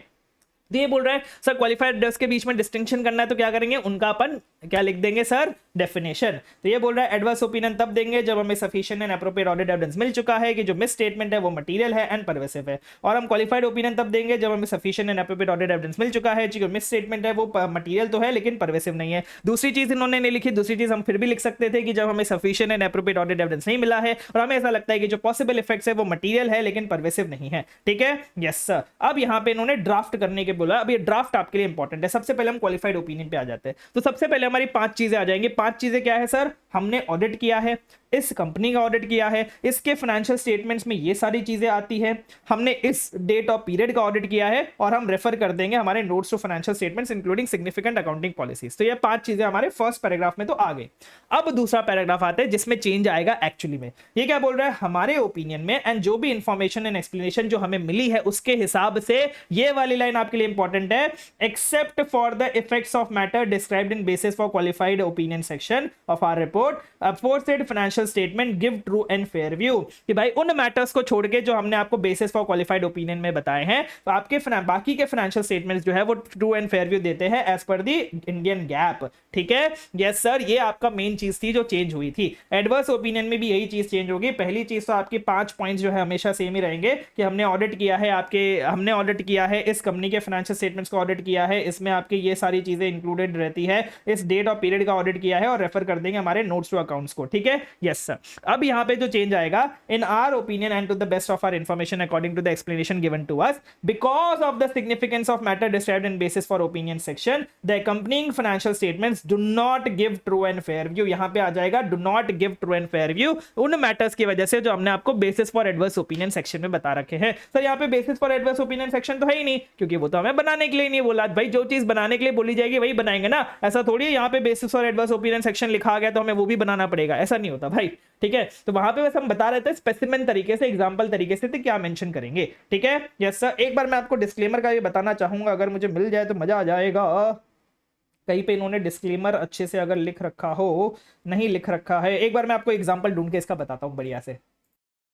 ये बोल रहा है सर क्वालिफाइड एडवर्स के बीच में डिस्टिंक्शन करना है, तो क्या करेंगे? उनका अपन क्या लिख देंगे सर? डेफिनेशन। तो ये बोल रहा है एडवर्स ओपिनियन तब देंगे जब हमें sufficient and appropriate audit evidence मिल चुका है कि जो मिस स्टेटमेंट है वो मटेरियल है एंड परवेसिव है। और हम क्वालिफाइड ओपिनियन तब देंगे जब हमें sufficient and appropriate audit evidence मिल चुका है कि जो मिस स्टेटमेंट है वो मटेरियल तो है लेकिन परवेसिव नहीं है। दूसरी चीज इन्होंने नहीं लिखी, दूसरी चीज हम फिर भी लिख सकते थे कि जब हमें sufficient and appropriate audit evidence नहीं मिला है और हमें ऐसा लगता है कि जो पॉसिबल इफेक्ट्स है वो मटेरियल है लेकिन परवेसिव नहीं है। ठीक है यस सर। अब यहाँ पे इन्होंने ड्राफ्ट करने के बोला। अब ये ड्राफ्ट आपके लिए इंपॉर्टेंट है। सबसे पहले हम क्वालिफाइड ओपिनियन पे आ जाते हैं। तो सबसे पहले हमारी 5 चीजें आ जाएंगी। 5 चीजें क्या है सर? हमने ऑडिट किया है, इस कंपनी का ऑडिट किया है, इसके फाइनेंशियल स्टेटमेंट्स में ये सारी चीजें आती है, हमने इस डेट ऑफ पीरियड का ऑडिट किया है, और हम रेफर कर देंगे हमारे notes to financial statements including significant accounting policies. तो ये 5 चीजें हमारे फर्स्ट पैराग्राफ में तो आ गई। अब दूसरा पैराग्राफ आता है जिसमें चेंज आएगा एक्चुअली में। ये क्या बोल रहा है? हमारे ओपिनियन में एंड जो भी इंफॉर्मेशन एंड एक्सप्लेनेशन जो हमें मिली है उसके हिसाब से ये वाली लाइन आपके लिए इंपॉर्टेंट है, except for the effects of matter described in basis for qualified opinion section of our report, aforesaid financial statement give true and fair view. कि भाई उन मैटर्स को छोड़ के जो हमने आपको बेसिस फॉर क्वालिफाइड ओपिनियन में बताए हैं, तो आपके बाकी के फाइनेंशियल स्टेटमेंट्स जो है वो ट्रू एंड फेयर व्यू देते हैं as per the Indian gap. ठीक है यस सर। ये आपका मेन चीज थी जो चेंज हुई थी। एडवर्स ओपिनियन में भी यही चीज चेंज होगी। पहली चीज तो आपकी 5 पॉइंट्स जो है हमेशा सेम ही रहेंगे कि हमने ऑडिट किया है हमने ऑडिट किया है इस कंपनी के फाइनेंशियल स्टेटमेंट्स को ऑडिट किया है, इसमें आपके ये सारी चीजें इंक्लूडेड रहती है, इस डेट और पीरियड का ऑडिट किया है, और रेफर कर देंगे हमारे नोट्स टू अकाउंट्स को। ठीक है यस सर। अब यहाँ पे जो चेंज आएगा, in our opinion and to the best of our information according to the explanation given to us, because of the significance of matter described in basis for opinion section, the accompanying financial statements do not give true and fair view. यहाँ पे आ जाएगा do not give true and fair view उन matters की वजह से जो हमने आपको basis for adverse opinion section में बता रखे हैं। सर यहाँ पे basis for adverse opinion section तो है ही नहीं, क्योंकि वो तो हमें मैं बनाने के लिए नहीं बोला भाई, जो चीज बनाने के लिए बोली जाएगी वही बनाएंगे ना, ऐसा थोड़ी है यहाँ पे बेसिस और एडवर्स ओपिनियन सेक्शन लिखा गया तो हमें वो भी बनाना पड़ेगा, ऐसा नहीं होता भाई, ठीक है। तो वहां पे बस हम बता रहे थे स्पेसिफिक तरीके से, एग्जांपल तरीके से तो क्या मेंशन करेंगे, ठीक है। यस सर, एक बार मैं आपको डिस्क्लेमर का ये बताना चाहूंगा, अगर मुझे मिल जाए तो मजा आ जाएगा। कहीं पे इन्होंने डिस्क्लेमर अच्छे से अगर लिख रखा हो, नहीं लिख रखा है, एक बार मैं आपको एग्जांपल ढूंढ के इसका बताता हूँ बढ़िया से।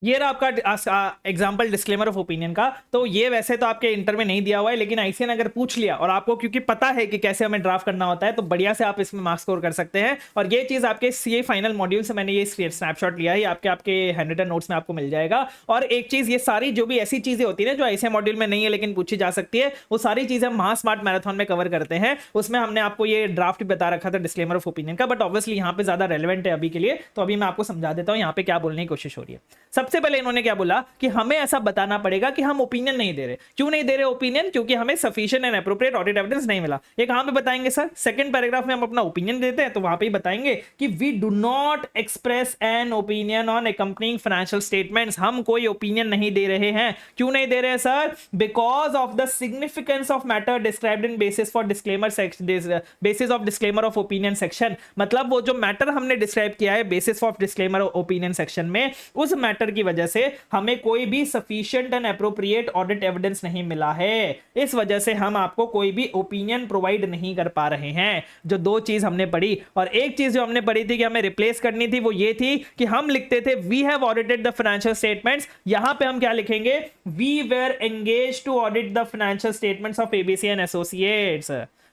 ये रहा आपका एग्जांपल डिस्क्लेमर ऑफ ओपिनियन का। तो ये वैसे तो आपके इंटर में नहीं दिया हुआ है, लेकिन आईसीएन अगर पूछ लिया और आपको क्योंकि पता है कि कैसे हमें ड्राफ्ट करना होता है, तो बढ़िया से आप इसमें मार्क्स स्कोर कर सकते हैं। और ये चीज आपके सीए फाइनल मॉड्यूल से मैंने ये स्नैपशॉट लिया है, आपके हैंड रिटन नोट्स में आपको मिल जाएगा। और एक चीज, ये सारी जो भी ऐसी चीजें होती है जो आईसीएन मॉड्यूल में नहीं है लेकिन पूछी जा सकती है, वो सारी चीजें हम महास्मार्ट मैराथन में कवर करते हैं। उसमें हमने आपको ये ड्राफ्ट बता रखा था डिस्क्लेमर ऑफ ओपिनियन का, बट ऑब्वियसली यहाँ पे ज्यादा रेलेवेंट है अभी के लिए, तो अभी मैं आपको समझा देता हूँ यहाँ पे क्या बोलने की कोशिश हो रही है। सबसे पहले इन्होंने क्या बोला कि हमें ऐसा बताना पड़ेगा कि हम ओपिनियन नहीं दे रहे। क्यों नहीं दे रहे ओपिनियन? क्योंकि हमें sufficient and appropriate audit evidence नहीं मिला। ये कहां पे बताएंगे सर? सेकंड पैराग्राफ में हम अपना ओपिनियन देते हैं तो वहां पे ही बताएंगे कि we do not express an opinion on accompanying financial statements. हम कोई ओपिनियन नहीं दे रहे हैं। क्यों नहीं दे रहे sir? Because of the significance of matter described in basis for disclaimer section, basis of disclaimer of opinion section. मतलब वो जो मैटर हमने डिस्क्राइब किया है basis of disclaimer opinion section में, उस मैटर की वजह से हमें कोई भी sufficient and appropriate audit evidence नहीं मिला है। इस वजह से हम आपको कोई भी ओपिनियन प्रोवाइड नहीं कर पा रहे हैं। जो दो चीज हमने पढ़ी, और एक चीज जो हमने पढ़ी थी कि हमें रिप्लेस करनी थी, वो ये थी कि हम लिखते थे we have audited the financial statements. यहां पे हम क्या लिखेंगे? We were engage to audit the financial statements of ABC and associates.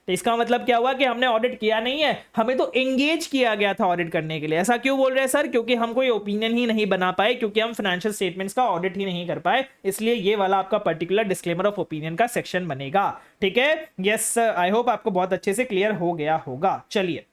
तो इसका मतलब क्या हुआ कि हमने ऑडिट किया नहीं है, हमें तो एंगेज किया गया था ऑडिट करने के लिए। ऐसा क्यों बोल रहे हैं सर? क्योंकि हम कोई ओपिनियन ही नहीं बना पाए, क्योंकि हम फाइनेंशियल स्टेटमेंट्स का ऑडिट ही नहीं कर पाए, इसलिए ये वाला आपका पर्टिकुलर डिस्क्लेमर ऑफ ओपिनियन का सेक्शन बनेगा। ठीक है, यस, आई होप आपको बहुत अच्छे से क्लियर हो गया होगा। चलिए,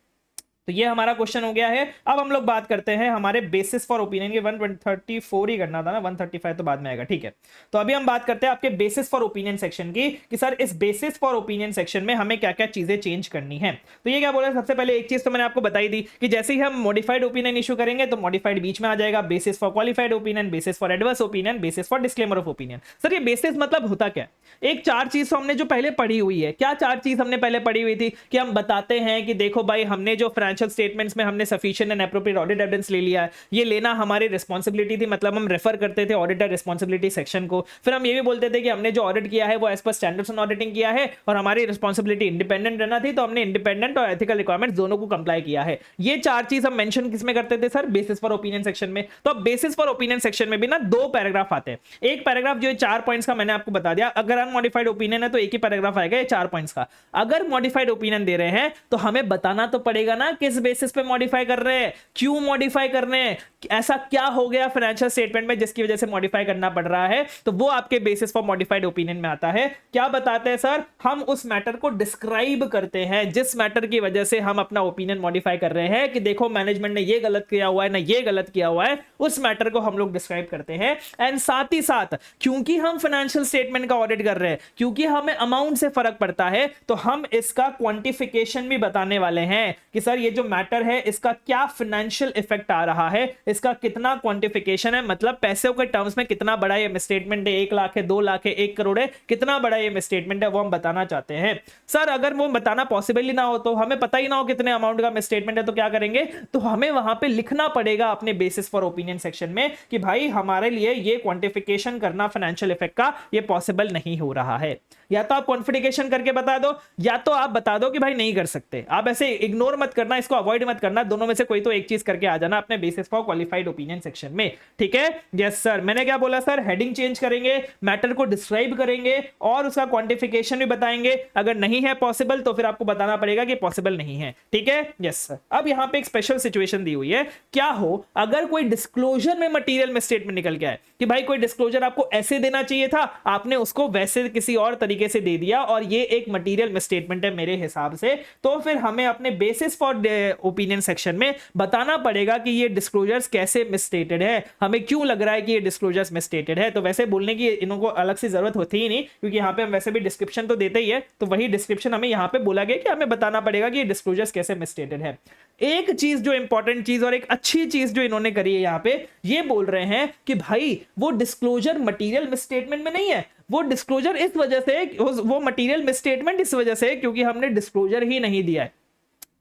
तो ये हमारा क्वेश्चन हो गया है। अब हम लोग बात करते हैं हमारे बेसिस फॉर ओपिनियन के 134 ही करना था ना, 135 तो बाद में आएगा, ठीक है। तो अभी हम बात करते हैं आपके बेसिस फॉर ओपिनियन सेक्शन की, कि सर इस बेसिस फॉर ओपिनियन सेक्शन में हमें क्या क्या चीजें चेंज करनी है। तो ये क्या बोला, सबसे पहले एक चीज तो मैंने आपको बताई दी कि जैसे ही हम मॉडिफाइड ओपिनियन इशू करेंगे तो मॉडिफाइड बीच में आ जाएगा, basis for qualified opinion, basis for adverse opinion, basis for disclaimer of opinion. Sir ये बेसिस मतलब होता क्या? एक चार चीज हमने जो पहले पढ़ी हुई है। क्या चार चीज हमने पहले पढ़ी हुई थी? कि हम बताते हैं कि देखो भाई, हमने जो फाइनेंशियल स्टेटमेंट्स में हमने sufficient and appropriate audit evidence ले लिया है, ये लेना हमारी रिस्पांसिबिलिटी थी, मतलब हम रेफर करते थे ऑडिटर रिस्पांसिबिलिटी सेक्शन को। फिर हम ये भी बोलते थे कि हमने जो ऑडिट किया है वो as per standards on auditing किया है और हमारी रिस्पांसिबिलिटी इंडिपेंडेंट रहना थी, तो हमने इंडिपेंडेंट और एथिकल रिक्वायरमेंट्स दोनों को कंप्लाई किया है। ये चार चीज हम मेंशन किसमें करते थे sir? Basis for opinion section में। तो अब बेसिस फॉर ओपिनियन सेक्शन में भी ना दो पैराग्राफ आते हैं। एक पैराग्राफ जो 4 पॉइंट्स का मैंने आपको बता दिया, अगर अनमॉडिफाइड ओपिनियन है तो एक ही पैराग्राफ आएगा, ये 4 पॉइंट्स का। अगर मॉडिफाइड ओपिनियन दे रहे हैं तो हमें बताना तो पड़ेगा ना किस बेसिस पे मॉडिफाई कर रहे हैं, क्यों मॉडिफाई करने हैं, ऐसा क्या हो गया फाइनेंशियल स्टेटमेंट में जिसकी वजह से मॉडिफाई करना पड़ रहा है। तो वो आपके बेसिस फॉर मॉडिफाइड ओपिनियन में आता है। क्या बताते हैं सर? हम उस मैटर को डिस्क्राइब करते हैं जिस मैटर की वजह से हम अपना ओपिनियन मॉडिफाई कर रहे हैं, कि देखो मैनेजमेंट ने ये गलत किया हुआ है ना, ये गलत किया हुआ है, उस मैटर को हम लोग डिस्क्राइब करते हैं। एंड साथ ही साथ क्योंकि हम फाइनेंशियल स्टेटमेंट का ऑडिट कर रहे हैं, क्योंकि हमें अमाउंट से फर्क पड़ता है, तो हम इसका क्वांटिफिकेशन भी बताने वाले हैं कि सर ये जो मैटर है इसका क्या फाइनेंशियल इफेक्ट आ रहा है, इसका कितना क्वांटिफिकेशन है, मतलब पैसे के टर्म्स में कितना बड़ा ये मिसस्टेटमेंट है, 1 लाख है, 2 लाख है, 1 करोड़ है, कितना बड़ा ये मिसस्टेटमेंट है, वो हम बताना चाहते हैं। सर अगर वो बताना पॉसिबल ही ना हो, तो हमें पता ही ना हो कितने अमाउंट का मिसस्टेटमेंट है, तो क्या करेंगे? तो हमें वहां पे लिखना पड़ेगा अपने बेसिस फॉर ओपिनियन सेक्शन में कि भाई हमारे लिए ये क्वांटिफिकेशन करना फाइनेंशियल इफेक्ट का ये पॉसिबल नहीं हो रहा है। या तो आप क्वांटिफिकेशन करके बता दो, या तो आप बता दो कि भाई नहीं कर सकते। आप ऐसे इग्नोर मत करना, इसको अवॉइड मत करना, दोनों में से कोई तो एक चीज करके आ जाना अपने basis for qualified opinion section में। ठीक है, यस सर। मैंने क्या बोला सर? हेडिंग चेंज करेंगे, मैटर को डिस्क्राइब करेंगे और उसका क्वांटिफिकेशन भी बताएंगे। अगर नहीं है पॉसिबल तो फिर आपको बताना पड़ेगा कि पॉसिबल नहीं है। ठीक है, यस सर। अब यहां पे एक स्पेशल सिचुएशन दी हुई है, क्या हो अगर कोई डिस्क्लोजर में मटेरियल में स्टेटमेंट निकल गया है कि भाई कोई डिस्क्लोजर आपको ऐसे देना चाहिए था, आपने उसको वैसे किसी और तरीके से दे दिया और ये एक मटेरियल मिसस्टेटमेंट है मेरे हिसाब से, तो फिर हमें अपने बेसिस फॉर ओपिनियन सेक्शन में बताना पड़ेगा कि ये डिस्क्लोजर्स कैसे मिसस्टेटेड है, हमें क्यों लग रहा है कि ये डिस्क्लोजर्स मिसस्टेटेड है। तो वैसे बोलने की इनको अलग से जरूरत होती ही नहीं, क्योंकि यहाँ पे हम वैसे भी डिस्क्रिप्शन तो देते ही है, तो वही डिस्क्रिप्शन हमें यहाँ पे बोला गया कि हमें बताना पड़ेगा कि ये डिस्क्लोजर्स कैसे मिसस्टेटेड है। एक चीज जो इंपॉर्टेंट चीज और एक अच्छी चीज जो इन्होंने करी है यहाँ पे, ये बोल रहे हैं कि भाई वो डिस्क्लोजर मटेरियल मिसस्टेटमेंट में नहीं है, वो डिस्क्लोजर इस वजह से, वो मटेरियल मिसस्टेटमेंट इस वजह से क्योंकि हमने डिस्क्लोजर ही नहीं दिया है।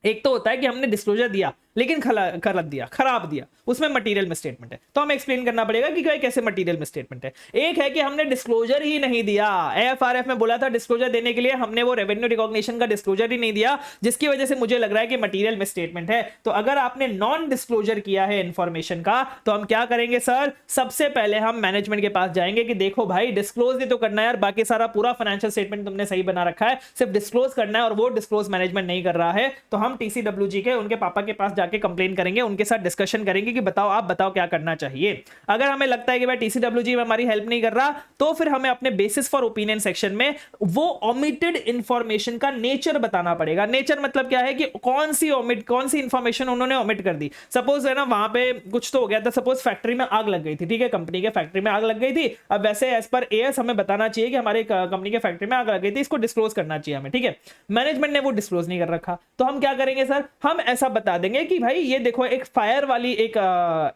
एक तो होता है कि हमने डिस्क्लोजर दिया लेकिन गलत दिया, खराब दिया, उसमें मटेरियल मिसस्टेटमेंट है, तो हमें एक्सप्लेन करना पड़ेगा कि कैसे मटेरियल मिसस्टेटमेंट है। एक है कि हमने डिस्क्लोजर ही नहीं दिया, एएफआरएफ में बोला था डिस्क्लोजर देने के लिए, हमने वो रेवेन्यू रिकॉग्निशन का डिस्क्लोजर ही नहीं दिया, जिसकी वजह से मुझे लग रहा है कि मटेरियल मिसस्टेटमेंट है। तो अगर आपने नॉन डिस्क्लोजर किया है इंफॉर्मेशन का, तो हम क्या करेंगे सर, सबसे पहले हम मैनेजमेंट के पास जाएंगे कि देखो भाई डिस्क्लोज ही तो करना है यार, बाकी सारा पूरा फाइनेंशियल स्टेटमेंट तुमने सही बना रखा है, सिर्फ डिस्क्लोज करना है और वो डिस्क्लोज मैनेजमेंट नहीं कर रहा है, तो हम टीसीडब्ल्यूजी के उनके पापा के पास जाके कंप्लेन करेंगे, उनके साथ डिस्कशन करेंगे कि बताओ, आप बताओ क्या करना चाहिए। अगर हमें लगता है कि भाई टीसीडब्ल्यूजी में हमारी हेल्प नहीं कर रहा, तो फिर हमें अपने बेसिस फॉर ओपिनियन सेक्शन में वो ओमिटेड इंफॉर्मेशन का नेचर बताना पड़ेगा। नेचर मतलब क्या है कि कौन सी इंफॉर्मेशन उन्होंने ओमिट कर दी। सपोज है ना, वहां पे कुछ तो हो गया था, सपोज फैक्ट्री में आग लग गई थी, ठीक है, कंपनी के फैक्ट्री में आग लग गई थी। अब वैसे एज पर एएस हमें बताना चाहिए कि हमारे कंपनी के फैक्ट्री में आग लग गई थी, इसको डिस्क्लोज करना चाहिए हमें, ठीक है। मैनेजमेंट ने वो डिस्क्लोज नहीं कर रखा, तो हम क्या करेंगे सर, हम ऐसा बता देंगे कि भाई ये देखो एक फायर वाली एक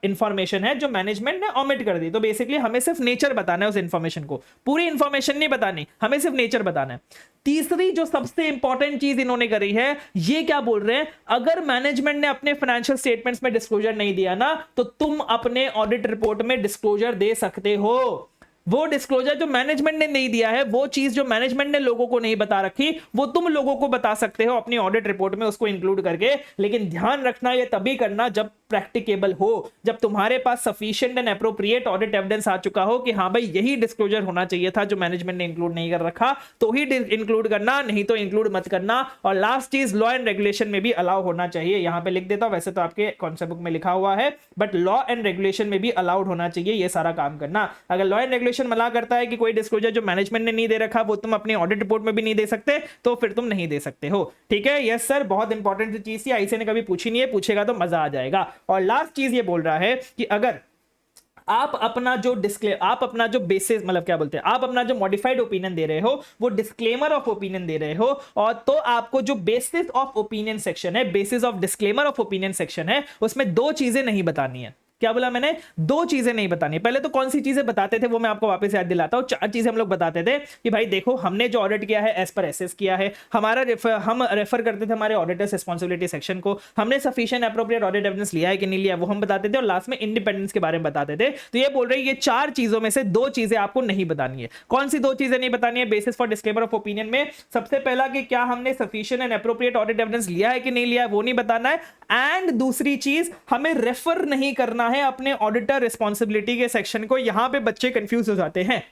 इंफॉर्मेशन है जो मैनेजमेंट ने ओमिट कर दी, तो बेसिकली हमें सिर्फ नेचर बताना है उस इंफॉर्मेशन को, पूरी इंफॉर्मेशन नहीं बतानी, हमें सिर्फ नेचर बताना है। तीसरी जो सबसे इंपॉर्टेंट चीज इन्होंने करी है, ये क्या बोल रहे हैं, अगर मैनेजमेंट ने अपने फाइनेंशियल स्टेटमेंट्स में डिस्क्लोजर नहीं दिया ना, तो तुम अपने ऑडिट रिपोर्ट में डिस्क्लोजर दे सकते हो। वो डिस्क्लोजर जो मैनेजमेंट ने नहीं दिया है, वो चीज जो मैनेजमेंट ने लोगों को नहीं बता रखी, वो तुम लोगों को बता सकते हो अपनी ऑडिट रिपोर्ट में उसको इंक्लूड करके। लेकिन ध्यान रखना, ये तभी करना जब प्रैक्टिकेबल हो, जब तुम्हारे पास sufficient and appropriate audit evidence आ चुका हो कि हाँ भाई यही डिस्क्लोजर होना चाहिए था जो मैनेजमेंट ने इंक्लूड नहीं कर रखा, तो ही इंक्लूड करना, नहीं तो इंक्लूड मत करना। और लास्ट चीज, लॉ एंड रेगुलेशन में भी अलाउ होना चाहिए। यहां पे लिख देता हूं, वैसे तो आपके कॉन्सेप्ट बुक में लिखा हुआ है, बट लॉ एंड रेगुलेशन में भी अलाउड होना चाहिए ये सारा काम करना। अगर लॉ एंड रेगुलेशन मना करता है कि कोई डिस्क्लोजर जो मैनेजमेंट ने नहीं दे रखा वो तुम अपनी ऑडिट रिपोर्ट में भी नहीं दे सकते, तो फिर तुम नहीं दे सकते हो, ठीक है। यस सर, बहुत इंपॉर्टेंट चीज थी, आईसी ने कभी पूछी नहीं है, पूछेगा तो मजा आ जाएगा। और लास्ट चीज ये बोल रहा है कि अगर आप अपना जो बेसिस मतलब क्या बोलते हैं, आप अपना जो मॉडिफाइड ओपिनियन दे रहे हो, वो डिस्क्लेमर ऑफ ओपिनियन दे रहे हो, और तो आपको जो बेसिस ऑफ ओपिनियन सेक्शन है, basis of disclaimer of opinion section है, उसमें दो चीजें नहीं बतानी है। क्या बोला मैंने, दो चीजें नहीं बतानी। पहले तो कौन सी चीजें बताते थे वो मैं आपको वापस याद दिलाता हूं। चार चीजें हम लोग बताते थे कि भाई देखो, हमने जो ऑडिट किया है एज पर एसएस किया है, हम रेफर करते थे हमारे ऑडिटर्स रिस्पांसिबिलिटी सेक्शन को, हमने सफिशिएंट एप्रोप्रिएट ऑडिट एविडेंस लिया है कि नहीं लिया वो हम बताते थे, और लास्ट में इंडिपेंडेंस के बारे में बताते थे। तो ये बोल रहे हैं ये चार चीजों में से दो चीजें आपको नहीं बतानी है। कौन सी दो चीजें नहीं बतानी है basis for disclaimer of opinion में? सबसे पहला कि क्या हमने sufficient and appropriate audit evidence लिया है कि नहीं लिया है, वो नहीं बताना है। एंड दूसरी चीज, हमें रेफर नहीं करना है अपने ऑडिटर रिस्पांसिबिलिटी के सेक्शन को। यहां पे बच्चे कंफ्यूज हो जाते हैं,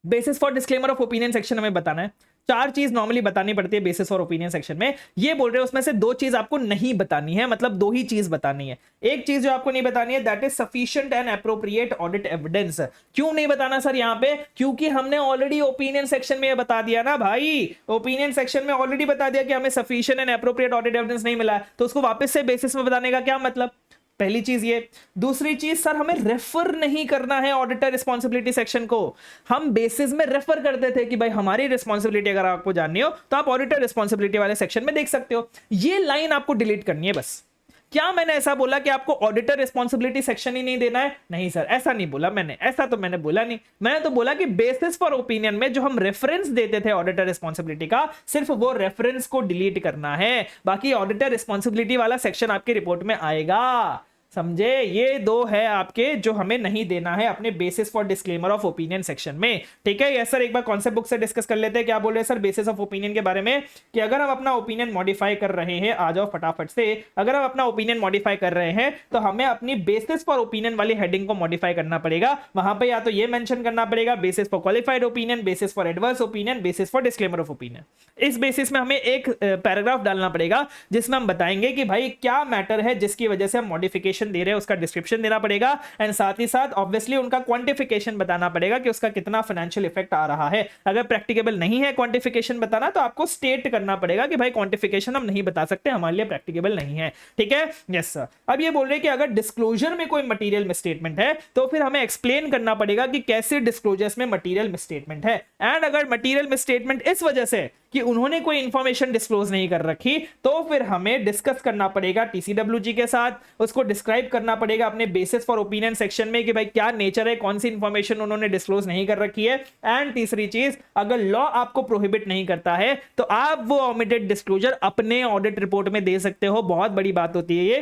basis for disclaimer of opinion section हमें बताना है। चार चीज नॉर्मली बतानी पड़ती है बेसिस फॉर ओपिनियन सेक्शन में, ये बोल रहे हैं उसमें से दो चीज आपको नहीं बतानी है, मतलब दो ही चीज बतानी है। एक चीज जो आपको नहीं बतानी है, that is sufficient and appropriate audit evidence. क्यों नहीं बताना सर यहां पे? क्योंकि हमने ऑलरेडी ओपिनियन सेक्शन में बता दिया ना भाई, ओपिनियन सेक्शन में ऑलरेडी बता दिया कि हमें sufficient and appropriate audit evidence नहीं मिला है, तो उसको वापस से बेसिस में बताने का क्या मतलब? पहली चीज ये। दूसरी चीज, सर हमें रेफर नहीं करना है ऑडिटर रिस्पांसिबिलिटी सेक्शन को। हम बेसिस में रेफर करते थे कि भाई हमारी रिस्पांसिबिलिटी अगर आपको जाननी हो तो आप ऑडिटर रिस्पांसिबिलिटी वाले सेक्शन में देख सकते हो। ये लाइन आपको डिलीट करनी है बस। क्या मैंने ऐसा बोला कि आपको ऑडिटर रिस्पांसिबिलिटी सेक्शन ही नहीं देना है? नहीं सर, ऐसा नहीं बोला मैंने, ऐसा तो मैंने बोला नहीं। मैंने तो बोला कि बेसिस फॉर ओपिनियन में जो हम रेफरेंस देते थे ऑडिटर रिस्पांसिबिलिटी का, सिर्फ वो रेफरेंस को डिलीट करना है, बाकी ऑडिटर रिस्पांसिबिलिटी वाला सेक्शन आपकी रिपोर्ट में आएगा। समझे? ये दो है आपके जो हमें नहीं देना है अपने basis for disclaimer of opinion section में, ठीक है। यस सर, एक बार कॉन्सेप्ट बुक से डिस्कस कर लेते हैं। क्या बोल रहे हैं सर बेसिस ऑफ ओपिनियन के बारे में? कि अगर हम अपना ओपिनियन मॉडिफाई कर रहे हैं, आ जाओ फटाफट से, अगर हम अपना ओपिनियन मॉडिफाई कर रहे हैं तो हमें अपनी बेसिस फॉर ओपिनियन वाली हेडिंग को मॉडिफाई करना पड़ेगा। वहां पर या तो ये मेंशन करना पड़ेगा basis for qualified opinion, basis for adverse opinion, basis for disclaimer of opinion. इस बेसिस में हमें एक पैराग्राफ डालना पड़ेगा जिसमें हम बताएंगे कि भाई क्या मैटर है जिसकी वजह से हम मॉडिफिकेशन दे रहे हैं, उसका डिस्क्रिप्शन देना पड़ेगा, एंड साथ ही साथ ऑब्वियसली उनका क्वांटिफिकेशन बताना पड़ेगा कि उसका कितना फाइनेंशियल इफेक्ट आ रहा है। अगर प्रैक्टिकेबल नहीं है क्वांटिफिकेशन बताना तो आपको स्टेट करना पड़ेगा कि भाई क्वांटिफिकेशन हम नहीं बता सकते, हमारे लिए प्रैक्टिकेबल नहीं है, ठीक है। Yes sir. अब ये बोल रहे हैं कि अगर डिस्क्लोजर में कोई मटेरियल मिसस्टेटमेंट है तो फिर हमें एक्सप्लेन करना पड़ेगा कि कैसे डिस्क्लोजर्स में मटेरियल मिसस्टेटमेंट है। एंड अगर मटेरियल मिसस्टेटमेंट इस वजह से कि उन्होंने कोई इंफॉर्मेशन डिस्क्लोज नहीं कर रखी, तो फिर हमें डिस्कस करना पड़ेगा टीसीडब्ल्यूजी के साथ, उसको डिस्क्राइब करना पड़ेगा अपने बेसिस फॉर ओपिनियन सेक्शन में कि भाई क्या नेचर है, कौन सी इंफॉर्मेशन उन्होंने डिस्क्लोज नहीं कर रखी है। एंड तीसरी चीज, अगर लॉ आपको प्रोहिबिट नहीं करता है तो आप वो ओमिटेड डिस्क्लोजर अपने ऑडिट रिपोर्ट में दे सकते हो। बहुत बड़ी बात होती है ये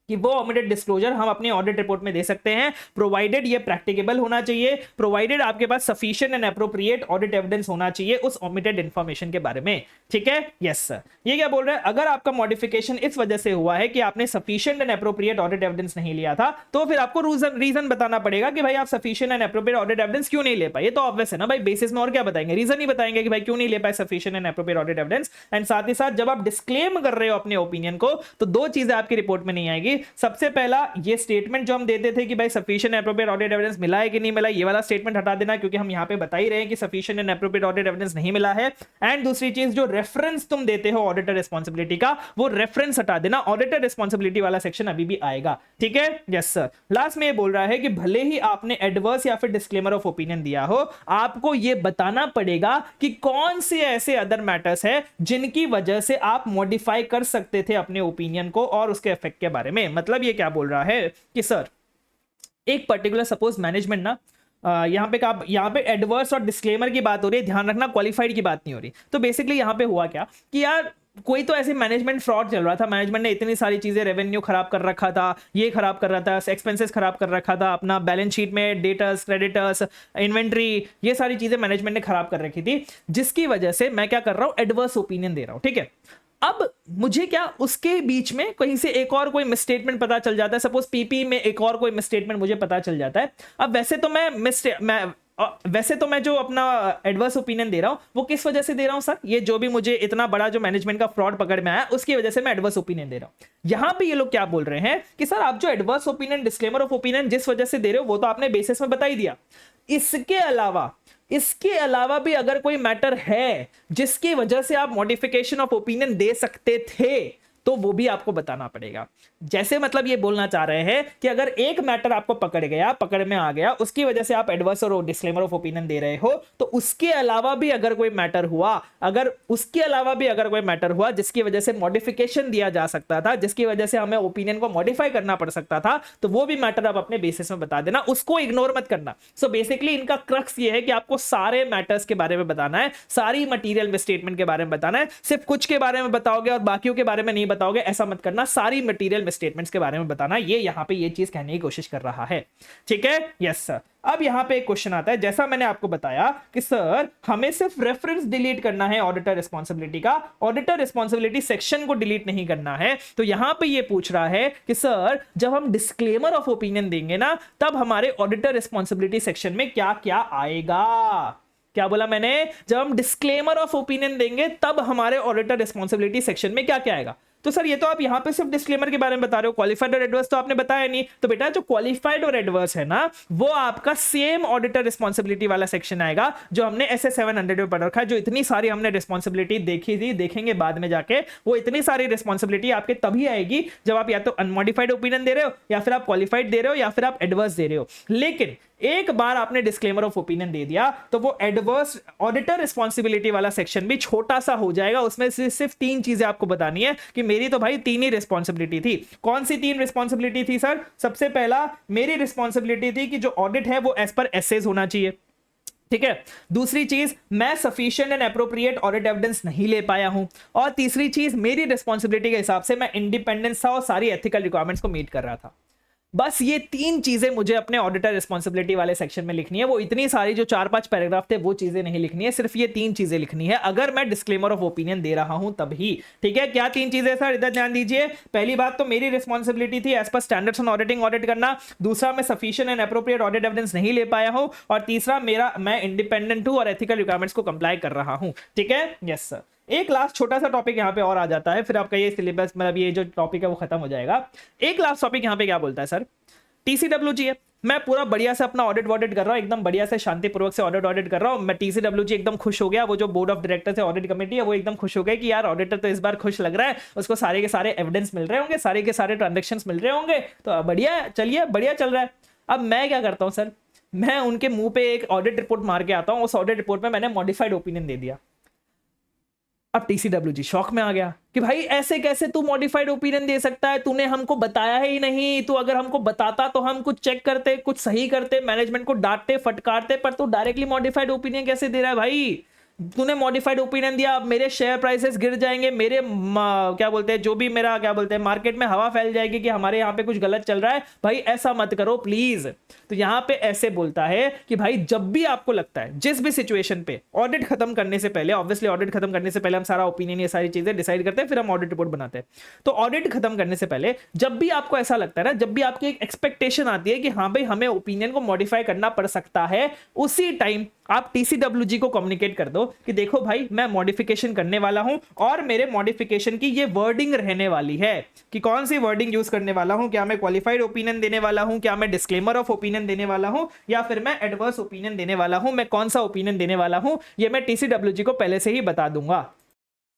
कि वो ओमिटेड डिस्क्लोजर हम अपने ऑडिट रिपोर्ट में दे सकते हैं, प्रोवाइडेड ये प्रैक्टिकेबल होना चाहिए, प्रोवाइडेड आपके पास sufficient and appropriate audit evidence होना चाहिए उस ओमिटेड इंफॉर्मेशन के बारे में। ठीक है, यस सर। ये क्या बोल रहा है, अगर आपका मॉडिफिकेशन इस वजह से हुआ है कि आपने sufficient and appropriate audit evidence नहीं लिया था, तो फिर आपको रीजन बताना पड़ेगा कि भाई आप sufficient and appropriate audit evidence क्यों नहीं ले पाए। ये तो ऑब्वियस है ना भाई, बेसिस में और क्या बताएंगे, रीजन ही बताएंगे कि भाई क्यों नहीं ले पाए sufficient and appropriate audit evidence. And साथ ही साथ जब आप डिस्क्लेम कर रहे हो अपने ओपिनियन को, तो दो चीजें आपकी रिपोर्ट में नहीं आएगी। सबसे पहला, ये स्टेटमेंट जो हम देते थे कि भाई सफिशिएंट एप्रोप्रिएट ऑडिट एविडेंस मिला है कि नहीं मिला, ये वाला स्टेटमेंट हटा देना, क्योंकि हम यहां पे बता ही रहे हैं कि sufficient and appropriate audit evidence नहीं मिला है। एंड दूसरी चीज, जो रेफरेंस तुम देते हो ऑडिटर रिस्पांसिबिलिटी का, वो रेफरेंस हटा देना। ऑडिटर रिस्पांसिबिलिटी वाला सेक्शन अभी भी आएगा। ठीक है, यस सर। लास्ट में ये बोल रहा है कि भले ही आपने एडवर्स या फिर डिस्क्लेमर ऑफ ओपिनियन दिया हो, आपको ये बताना पड़ेगा कि कौन से ऐसे अदर मैटर्स है जिनकी वजह से आप मॉडिफाई कर सकते थे अपने ओपिनियन को और उसके इफेक्ट के बारे में। मतलब ये क्या बोल रहा है कि सर एक पर्टिकुलर सपोज मैनेजमेंट ना, यहां पे एडवर्स और डिस्क्लेमर की बात हो रही है, ध्यान रखना क्वालिफाइड की बात नहीं हो रही। तो बेसिकली यहां पे हुआ क्या कि यार कोई तो ऐसे मैनेजमेंट फ्रॉड चल रहा था, मैनेजमेंट ने इतनी सारी चीजें, रेवेन्यू खराब कर रखा था, ये खराब कर रहा था, एक्सपेंसेस खराब कर रखा था, अपना बैलेंस शीट में डेटर्स, क्रेडिटर्स, इन्वेंट्री, ये सारी चीजें मैनेजमेंट ने खराब कर रखी थी, जिसकी वजह से मैं क्या कर रहा हूं, एडवर्स ओपिनियन दे रहा हूं। ठीक है, अब मुझे क्या उसके बीच में कहीं से एक और कोई मिसस्टेटमेंट पता चल जाता है, सपोज पीपी में एक और कोई मिसस्टेटमेंट मुझे पता चल जाता है। अब वैसे तो मैं जो अपना एडवर्स ओपिनियन दे रहा हूं वो किस वजह से दे रहा हूं सर, ये जो भी मुझे इतना बड़ा जो मैनेजमेंट का फ्रॉड पकड़ में आया उसकी वजह से मैं एडवर्स ओपिनियन दे रहा हूं। यहां पे ये लोग क्या बोल रहे हैं कि सर आप जो adverse opinion, disclaimer of opinion जिस वजह से दे रहे हो वो तो आपने बेसिस में बता ही दिया, इसके अलावा भी अगर कोई मैटर है जिसकी वजह से आप मॉडिफिकेशन ऑफ ओपिनियन दे सकते थे, तो वो भी आपको बताना पड़ेगा। जैसे मतलब ये बोलना चाह रहे हैं कि अगर एक मैटर आपको पकड़ में आ गया, उसकी वजह से आप एडवर्स और डिस्क्लेमर ऑफ ओपिनियन दे रहे हो, तो उसके अलावा भी अगर कोई मैटर हुआ जिसकी वजह से मॉडिफिकेशन दिया जा सकता था, जिसकी वजह से हमें ओपिनियन को मॉडिफाई करना पड़ सकता था, तो वो भी मैटर आप अपने बेसिस में बता देना, उसको इग्नोर मत करना। सो बेसिकली इनका क्रक्स ये है कि आपको सारे मैटर्स के बारे में बताना है, सारी मटीरियल स्टेटमेंट के बारे में बताना है। सिर्फ कुछ के बारे में बताओगे और बाकियों के बारे में नहीं बताओगे, ऐसा मत करना, सारी मटेरियल स्टेटमेंट्स के बारे में बताना। ये यहां पे ये चीज कहने की कोशिश कर रहा है। ठीक है, यस सर। अब यहां पे एक क्वेश्चन आता है, जैसा मैंने आपको बताया कि सर हमें सिर्फ रेफरेंस डिलीट करना है ऑडिटर रिस्पांसिबिलिटी का, ऑडिटर रिस्पांसिबिलिटी सेक्शन को डिलीट नहीं करना है। तो यहां पे ये पूछ रहा है कि सर जब हम डिस्क्लेमर ऑफ ओपिनियन देंगे ना, तब हमारे ऑडिटर रिस्पांसिबिलिटी सेक्शन में क्या क्या आएगा। क्या बोला मैंने, जब हम डिस्क्लेमर ऑफ ओपिनियन देंगे तब हमारे ऑडिटर रिस्पांसिबिलिटी सेक्शन में क्या क्या आएगा। तो सर ये तो आप यहां पे सिर्फ डिस्क्लेमर के बारे में बता रहे हो, क्वालिफाइड और एडवर्स तो आपने बताया नहीं। तो बेटा जो क्वालिफाइड और एडवर्स है ना, वो आपका सेम ऑडिटर रिस्पांसिबिलिटी वाला सेक्शन आएगा जो हमने SS 700 में पढ़ रखा है। जो इतनी सारी हमने रिस्पांसिबिलिटी देखी थी, देखेंगे बाद में जाके, वो इतनी सारी रिस्पांसिबिलिटी आपके तभी आएगी जब आप या तो अनमॉडिफाइड ओपिनियन दे रहे हो, या फिर आप क्वालिफाइड दे रहे हो, या फिर आप एडवर्स दे रहे हो। लेकिन एक बार आपने डिस्क्लेमर ऑफ ओपिनियन दे दिया तो वो एडवर्स ऑडिटर रिस्पांसिबिलिटी वाला सेक्शन भी छोटा सा हो जाएगा। उसमें से सिर्फ 3 चीजें आपको बतानी है कि मेरी तो भाई 3 ही रिस्पांसिबिलिटी थी। कौन सी 3 रिस्पांसिबिलिटी थी सर? सबसे पहला मेरी रिस्पांसिबिलिटी थी कि जो ऑडिट है वो एज पर एसेज होना चाहिए। ठीक है, दूसरी चीज मैं sufficient and appropriate audit evidence नहीं ले पाया हूं, और तीसरी चीज मेरी रिस्पांसिबिलिटी के हिसाब से मैं इंडिपेंडेंस था और सारी एथिकल रिक्वायरमेंट्स को मीट कर रहा था। बस ये 3 चीजें मुझे अपने ऑडिटर रिस्पांसिबिलिटी वाले सेक्शन में लिखनी है। वो इतनी सारी जो 4-5 पैराग्राफ थे वो चीजें नहीं लिखनी है, सिर्फ ये 3 चीजें लिखनी है अगर मैं डिस्क्लेमर ऑफ ओपिनियन दे रहा हूं तभी। ठीक है, क्या 3 चीजें सर, इधर ध्यान दीजिए। पहली बात तो मेरी रिस्पांसिबिलिटी थी as per standards on auditing audit करना, दूसरा मैं sufficient and appropriate audit evidence नहीं ले पाया हूं, और तीसरा मैं इंडिपेंडेंट हूं और एथिकल रिक्वायरमेंट्स को कंप्लाई कर रहा हूं। ठीक है, यस सर। एक लास्ट छोटा सा टॉपिक यहां पे और आ जाता है, फिर आपका ये सिलेबस मतलब ये जो टॉपिक है वो खत्म हो जाएगा। एक लास्ट टॉपिक यहां पे क्या बोलता है सर, TCWG है। मैं पूरा बढ़िया से अपना ऑडिट कर रहा हूँ, एकदम बढ़िया से शांतिपूर्वक से ऑडिट कर रहा हूँ। मैं TCWG एकदम खुश हो गया, वो जो बोर्ड ऑफ डायरेक्टर्स है, ऑडिट कमेटी है, वो एकदम खुश हो गए कि यार ऑडिटर तो इस बार खुश लग रहा है, उसको सारे के सारे एविडेंस मिल रहे होंगे, सारे के सारे ट्रांजेक्शंस मिल रहे होंगे, तो बढ़िया, चलिए बढ़िया चल रहा है। अब मैं क्या करता हूँ सर, मैं उनके मुंह पे एक ऑडिट रिपोर्ट मार के आता हूँ। उस ऑडिट रिपोर्ट में मैंने मॉडिफाइड ओपिनियन दे दिया। अब टीसीडब्ल्यूजी शॉक में आ गया कि भाई ऐसे कैसे तू मॉडिफाइड ओपिनियन दे सकता है, तूने हमको बताया ही नहीं, तू अगर हमको बताता तो हम कुछ चेक करते, कुछ सही करते, मैनेजमेंट को डांटते फटकारते, पर तू डायरेक्टली मॉडिफाइड ओपिनियन कैसे दे रहा है भाई? तूने मॉडिफाइड ओपिनियन दिया, अब मेरे शेयर प्राइसेस गिर जाएंगे, मेरे क्या बोलते हैं, जो भी मेरा क्या बोलते हैं, मार्केट में हवा फैल जाएगी कि हमारे यहाँ पे कुछ गलत चल रहा है। भाई ऐसा मत करो प्लीज। तो यहाँ पे ऐसे बोलता है कि भाई जब भी आपको लगता है, जिस भी सिचुएशन पे, ऑडिट खत्म करने से पहले, ऑब्वियसली ऑडिट खत्म करने से पहले हम सारा ओपिनियन, ये सारी चीजें डिसाइड करते हैं, फिर हम ऑडिट रिपोर्ट बनाते हैं। तो ऑडिट खत्म करने से पहले जब भी आपको ऐसा लगता है ना, जब भी आपकी एक एक्सपेक्टेशन आती है कि हाँ भाई हमें ओपिनियन को मॉडिफाई करना पड़ सकता है, उसी टाइम आप टीसीडब्ल्यूजी को कम्युनिकेट कर दो कि देखो भाई मैं मॉडिफिकेशन करने वाला हूं और मेरे मॉडिफिकेशन की ये वर्डिंग रहने वाली है। कि कौन सी वर्डिंग यूज करने वाला हूं, क्या मैं क्वालिफाइड ओपिनियन देने वाला हूं, क्या मैं डिस्क्लेमर ऑफ ओपिनियन देने वाला हूं, या फिर मैं एडवर्स ओपिनियन देने वाला हूं, मैं कौन सा ओपिनियन देने वाला हूं, ये मैं टीसीडब्ल्यूजी को पहले से ही बता दूंगा।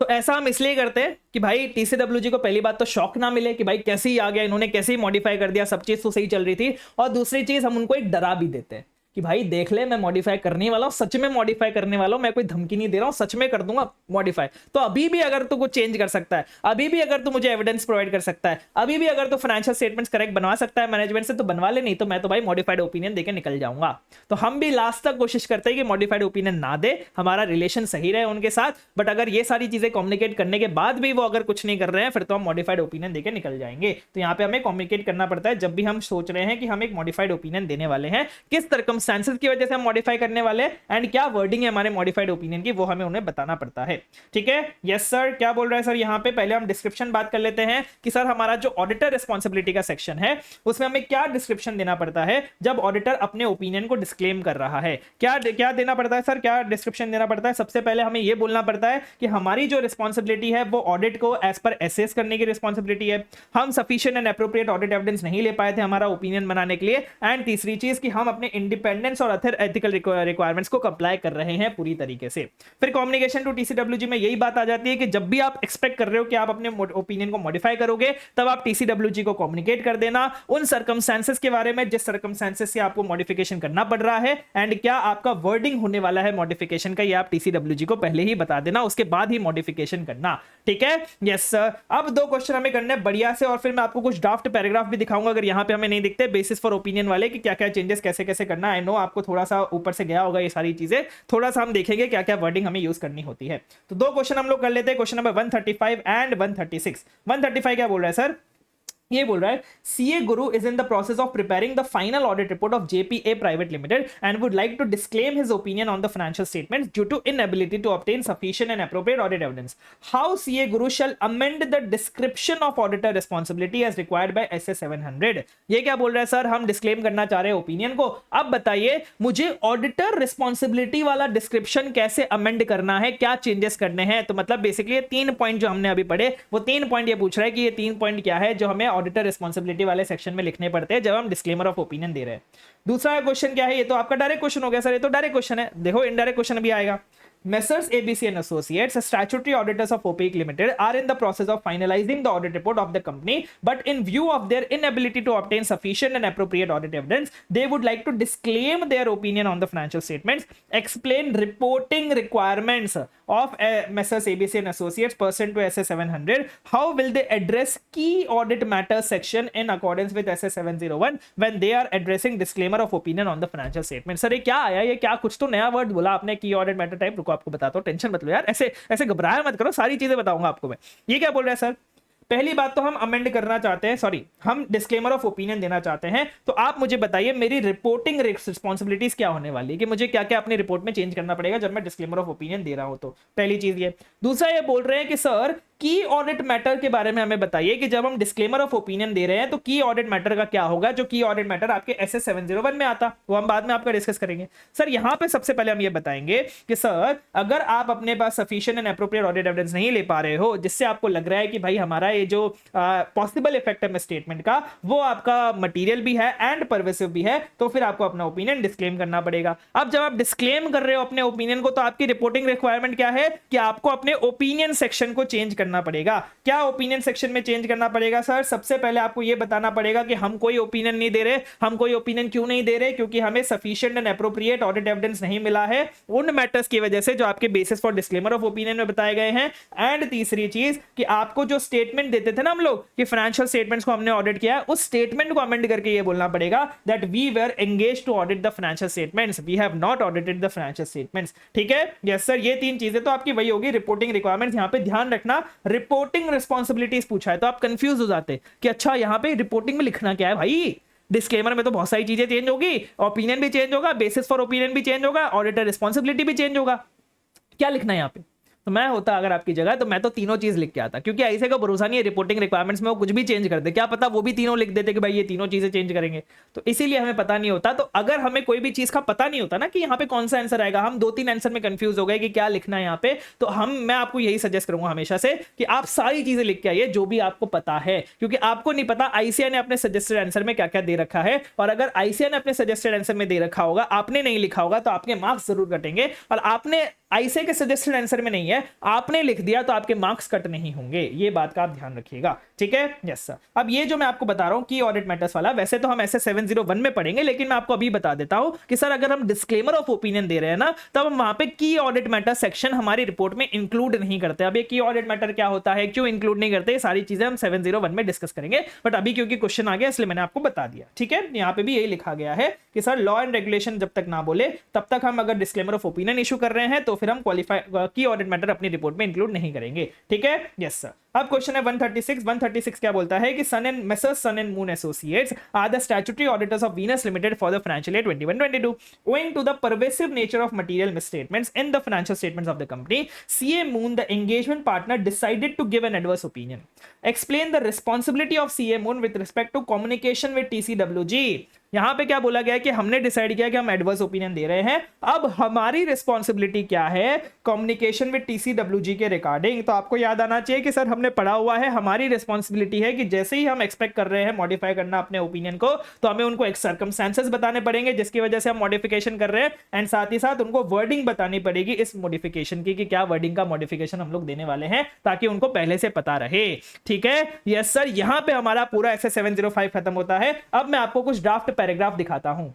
तो ऐसा हम इसलिए करते हैं कि भाई टीसीडब्ल्यूजी को पहली बात तो शॉक ना मिले कि भाई कैसे ही आ गया, इन्होंने कैसे ही मॉडिफाई कर दिया, सब चीज तो सही चल रही थी। और दूसरी चीज हम उनको एक डरा भी देते हैं कि भाई देख ले मैं मॉडिफाई करने वाला हूं, सच में मॉडिफाई करने वाला हूं, मैं कोई धमकी नहीं दे रहा हूं, सच में कर दूंगा मॉडिफाई। तो अभी भी अगर तू कुछ चेंज कर सकता है, अभी भी अगर तू मुझे एविडेंस प्रोवाइड कर सकता है, अभी भी अगर तू फाइनेंशियल स्टेटमेंट्स करेक्ट बनवा सकता है मैनेजमेंट से, तो बनवा ले, नहीं तो मैं तो भाई मॉडिफाइड ओपिनियन देके निकल जाऊंगा। तो हम भी लास्ट तक कोशिश करते हैं कि मॉडिफाइड ओपिनियन ना दे, हमारा रिलेशन सही रहे उनके साथ। बट अगर ये सारी चीजें कम्युनिकेट करने के बाद भी वो अगर कुछ नहीं कर रहे हैं, फिर तो हम मॉडिफाइड ओपिनियन देके निकल जाएंगे। तो यहाँ पे हमें कम्युनिकेट करना पड़ता है जब भी हम सोच रहे हैं कि हम एक मॉडिफाइड ओपिनियन देने वाले हैं, किस सर्कमस्टेंसेस की वजह से मॉडिफाई करने वाले एंड क्या वर्डिंग है हमारे मॉडिफाइड ओपिनियन की, वो हमें उन्हें बताना पड़ता है। ठीक है, यस सर, क्या बोल रहा है सर? यहाँ पे पहले हम डिस्क्रिप्शन बात कर लेते हैं कि सर हमारा जो ऑडिटर रिस्पांसिबिलिटी का सेक्शन है उसमें हमें क्या डिस्क्रिप्शन देना पड़ता है जब ऑडिटर अपने ओपिनियन को डिस्क्लेम कर रहा है। क्या क्या देना पड़ता है सर, क्या डिस्क्रिप्शन देना पड़ता है? सबसे पहले हमें यह बोलना पड़ता है कि हमारी जो रिस्पांसिबिलिटी है वो ऑडिट को एज पर एसेस करने की रिस्पांसिबिलिटी है। हम sufficient and appropriate audit evidence नहीं ले पाए थे हमारा ओपिनियन बनाने के लिए। एंड तीसरी चीज कि हम अपने इंडिपेंडेंस और एथिकल रिक्वायरमेंट्स को कंप्लाई कर रहे हैं पूरी तरीके से। फिर कम्युनिकेशन टू टीसीडब्ल्यूजी में यही बात आ जाती है कि जब भी आप एक्सपेक्ट कर रहे हो कि आप अपने ओपिनियन को मॉडिफाई करोगे, तब आप टीसीडब्ल्यूजी को कम्युनिकेट कर देना उन सर्कमस्टेंसेस के बारे में जिस सर्कमस्टेंसेस से आपको मॉडिफिकेशन करना पड़ रहा है एंड क्या आपका वर्डिंग होने वाला है मॉडिफिकेशन का, ये आप टीसीडब्ल्यूजी को पहले ही बता देना, उसके बाद ही मॉडिफिकेशन करना। ठीक है, यस सर। अब दो क्वेश्चन हमें करने बढ़िया से, और फिर मैं आपको कुछ ड्राफ्ट पैराग्राफ भी दिखाऊंगा अगर यहां पे हमें नहीं दिखते, बेसिस फॉर ओपिनियन वाले कि क्या क्या चेंजेस कैसे कैसे करना। आई नो आपको थोड़ा सा ऊपर से गया होगा ये सारी चीजें, थोड़ा सा हम देखेंगे क्या क्या वर्डिंग हमें यूज करनी होती है। तो दो क्वेश्चन हम लोग कर लेते हैं, क्वेश्चन नंबर 135 एंड 136। 135 क्या बोल रहा है सर? ये बोल रहा है CA Guru is in the process of preparing the final audit report of JPA private limited and would like to disclaim his opinion on the financial statements due to inability to obtain sufficient and appropriate audit evidence. How CA Guru shall amend the description of auditor responsibility as required by SA 700। ये क्या बोल रहा है sir? हम disclaim करना चाह रहे हैं ओपिनियन को, अब बताइए मुझे ऑडिटर रिस्पांसिबिलिटी वाला डिस्क्रिप्शन कैसे अमेंड करना है, क्या चेंजेस करने हैं। तो मतलब बेसिकली ये 3 पॉइंट जो हमने अभी पढ़े, वो 3 पॉइंट ये पूछ रहा है कि ये 3 पॉइंट क्या है जो हमें ऑडिटर रिस्पांसिबिलिटी वाले सेक्शन में लिखने पड़ते हैं जब हम डिस्क्लेमर ऑफ ओपिनियन दे रहे हैं। दूसरा क्वेश्चन क्या है? ये तो आपका डायरेक्ट क्वेश्चन हो गया सर, ये तो डायरेक्ट क्वेश्चन है। देखो इनडायरेक्ट क्वेश्चन भी आएगा। Messrs. ABC and Associates, statutory auditors of OPEC Limited, are in the process of finalizing the audit report of the company, but in view of their inability to obtain sufficient and appropriate audit evidence, they would like to disclaim their opinion on the financial statements, explain reporting requirements of Messrs. ABC and Associates pursuant to SA 700. How will they address key audit matters section in accordance with SA 701 when they are addressing disclaimer of opinion on the financial statement? Sir ये क्या आया? ये क्या कुछ तो नया word बोला आपने, की ऑडिट मैटर टाइप। रुको आपको बताता हूं, टेंशन मत लो यार, ऐसे ऐसे घबराया मत करो, सारी चीजें बताऊंगा आपको मैं। ये क्या बोल रहा है सर? पहली बात तो हम अमेंड करना चाहते हैं, सॉरी हम डिस्क्लेमर ऑफ ओपिनियन देना चाहते हैं। तो आप मुझे बताइए मेरी रिपोर्टिंग रिस्पांसिबिलिटीज क्या होने वाली है, कि मुझे क्या क्या अपनी रिपोर्ट में चेंज करना पड़ेगा जब मैं डिस्क्लेमर ऑफ ओपिनियन दे रहा हूं। तो पहली चीज ये। दूसरा ये बोल रहे हैं कि सर की ऑडिट मैटर के बारे में हमें बताइए कि जब हम डिस्क्लेमर ऑफ ओपिनियन दे रहे हैं तो की ऑडिट मैटर का क्या होगा, जो की ऑडिट मैटर आपके एसए 701 में आता, वो हम बाद में आपका डिस्कस करेंगे। सर यहां पे सबसे पहले हम ये बताएंगे कि सर अगर आप अपने पास sufficient and appropriate audit evidence नहीं ले पा रहे हो, जिससे आपको लग रहा है कि भाई हमारा ये जो पॉसिबल इफेक्ट है स्टेटमेंट का वो आपका मटेरियल भी है एंड परवेसिव भी है, तो फिर आपको अपना ओपिनियन डिस्क्लेम करना पड़ेगा। अब जब आप डिस्क्लेम कर रहे हो अपने ओपिनियन को, तो आपकी रिपोर्टिंग रिक्वायरमेंट क्या है कि आपको अपने ओपिनियन सेक्शन को चेंज करना करना पड़ेगा। क्या ओपिनियन सेक्शन में चेंज करना पड़ेगा सर? सबसे पहले आपको यह बताना पड़ेगा कि हम कोई ओपिनियन नहीं दे रहे। हम कोई ओपिनियन क्यों नहीं दे रहे? क्योंकि हमें sufficient and appropriate audit evidence नहीं मिला है उन मैटर्स की वजह से जो आपके basis for disclaimer of opinion में बताए गए हैं। एंड तीसरी चीज कि आपको जो स्टेटमेंट देते थे ना हम लोग कि फाइनेंशियल स्टेटमेंट्स को हमने ऑडिट किया, उस स्टेटमेंट को अमेंड करके ये बोलना पड़ेगा that we were engaged to audit the financial statements, we have not audited the financial statements. ठीक है, यस सर, ये तीन चीजें तो आपकी वही होगी रिपोर्टिंग रिक्वायरमेंट्स। यहां पे ध्यान रखना, रिपोर्टिंग रिस्पांसिबिलिटीज पूछा है तो आप कंफ्यूज हो जाते कि अच्छा यहां पे रिपोर्टिंग में लिखना क्या है भाई। डिस्क्लेमर में तो बहुत सारी चीजें चेंज होगी, ओपिनियन भी चेंज होगा, बेसिस फॉर ओपिनियन भी चेंज होगा, ऑडिटर रिस्पांसिबिलिटी भी चेंज होगा। क्या लिखना है यहाँ पे? तो मैं होता अगर आपकी जगह तो मैं तो तीनों चीज लिख के आता, क्योंकि ऐसे का भरोसा नहीं है रिपोर्टिंग रिक्वायरमेंट्स में वो कुछ भी चेंज कर दे, क्या पता वो भी तीनों लिख देते कि भाई ये तीनों चीजें चेंज करेंगे, तो इसीलिए हमें पता नहीं होता। तो अगर हमें कोई भी चीज का पता नहीं होता ना कि यहाँ पे कौन सा आंसर आएगा, हम 2-3 आंसर में कंफ्यूज हो गए कि क्या लिखना है यहाँ पे, तो मैं आपको यही सजेस्ट करूंगा हमेशा से कि आप सारी चीजें लिख के आइए जो भी आपको पता है, क्योंकि आपको नहीं पता आईसीआई ने अपने सजेस्टेड आंसर में क्या क्या दे रखा है, और अगर आईसीआई ने अपने सजेस्टेड आंसर में दे रखा होगा, आपने नहीं लिखा होगा, तो आपके मार्क्स जरूर कटेंगे। और आपने आईसीआई के सजेस्टेड आंसर में नहीं है, आपने लिख दिया तो आपके मार्क्स कट नहीं होंगे, ये बात का आप ध्यान रखिएगा। ठीक है, यस सर। अब ये जो मैं आपको बता रहा हूं की ऑडिट मैटर्स वाला, वैसे तो हम ऐसे 701 में पढ़ेंगे, लेकिन मैं आपको अभी बता देता हूं कि सर अगर हम डिस्क्लेमर ऑफ ओपिनियन दे रहे हैं ना, तब हम वहां पे की ऑडिट मैटर सेक्शन हमारी रिपोर्ट में इंक्लूड नहीं करते। अब ये की ऑडिट मैटर क्या होता है, क्यों इंक्लूड नहीं करते, सारी चीजें हम 701 में डिस्कस करेंगे, बट अभी क्योंकि क्वेश्चन आ गया इसलिए मैंने आपको बता दिया। ठीक है, यहां पे भी यही लिखा गया है कि सर लॉ एंड रेगुलेशन जब तक ना बोले तब तक हम अगर डिस्क्लेमर ऑफ ओपिनियन इशू कर रहे हैं तो फिर हम क्वालिफाई की ऑडिट मैटर अपनी रिपोर्ट में इंक्लूड नहीं करेंगे। ठीक है, यस सर। अब क्वेश्चन है 136 क्या बोलता है कि sun and messrs sun and moon associates are the statutory auditors of Venus limited for the financial year 21-22 owing to the pervasive nature of material misstatements in the financial statements of the company, CA Moon, the engagement partner, decided to give an adverse opinion. Explain the responsibility of CA Moon with respect to communication with TCWG. यहां पे क्या बोला गया है कि हमने decide किया कि हम एडवर्स ओपिनियन दे रहे हैं, अब हमारी रिस्पॉन्सिबिलिटी क्या है कम्युनिकेशन विद टीसीडब्ल्यूजी के रिगार्डिंग। तो आपको याद आना चाहिए कि सर हमने पढ़ा हुआ है, हमारी रिस्पॉन्सिबिलिटी है कि जैसे ही हम एक्सपेक्ट कर रहे हैं मॉडिफाई करना अपने ओपिनियन को, तो हमें उनको एक सर्कमस्टेंसेस बताने पड़ेंगे जिसकी वजह से हम मॉडिफिकेशन कर रहे हैं, एंड साथ ही साथ उनको वर्डिंग बतानी पड़ेगी इस मॉडिफिकेशन की कि क्या वर्डिंग का मॉडिफिकेशन हम लोग देने वाले हैं, ताकि उनको पहले से पता रहे। ठीक है, यस सर। यहां पे हमारा पूरा ऐसे 705 खत्म होता है। अब मैं आपको कुछ ड्राफ्ट पैराग्राफ दिखाता हूं।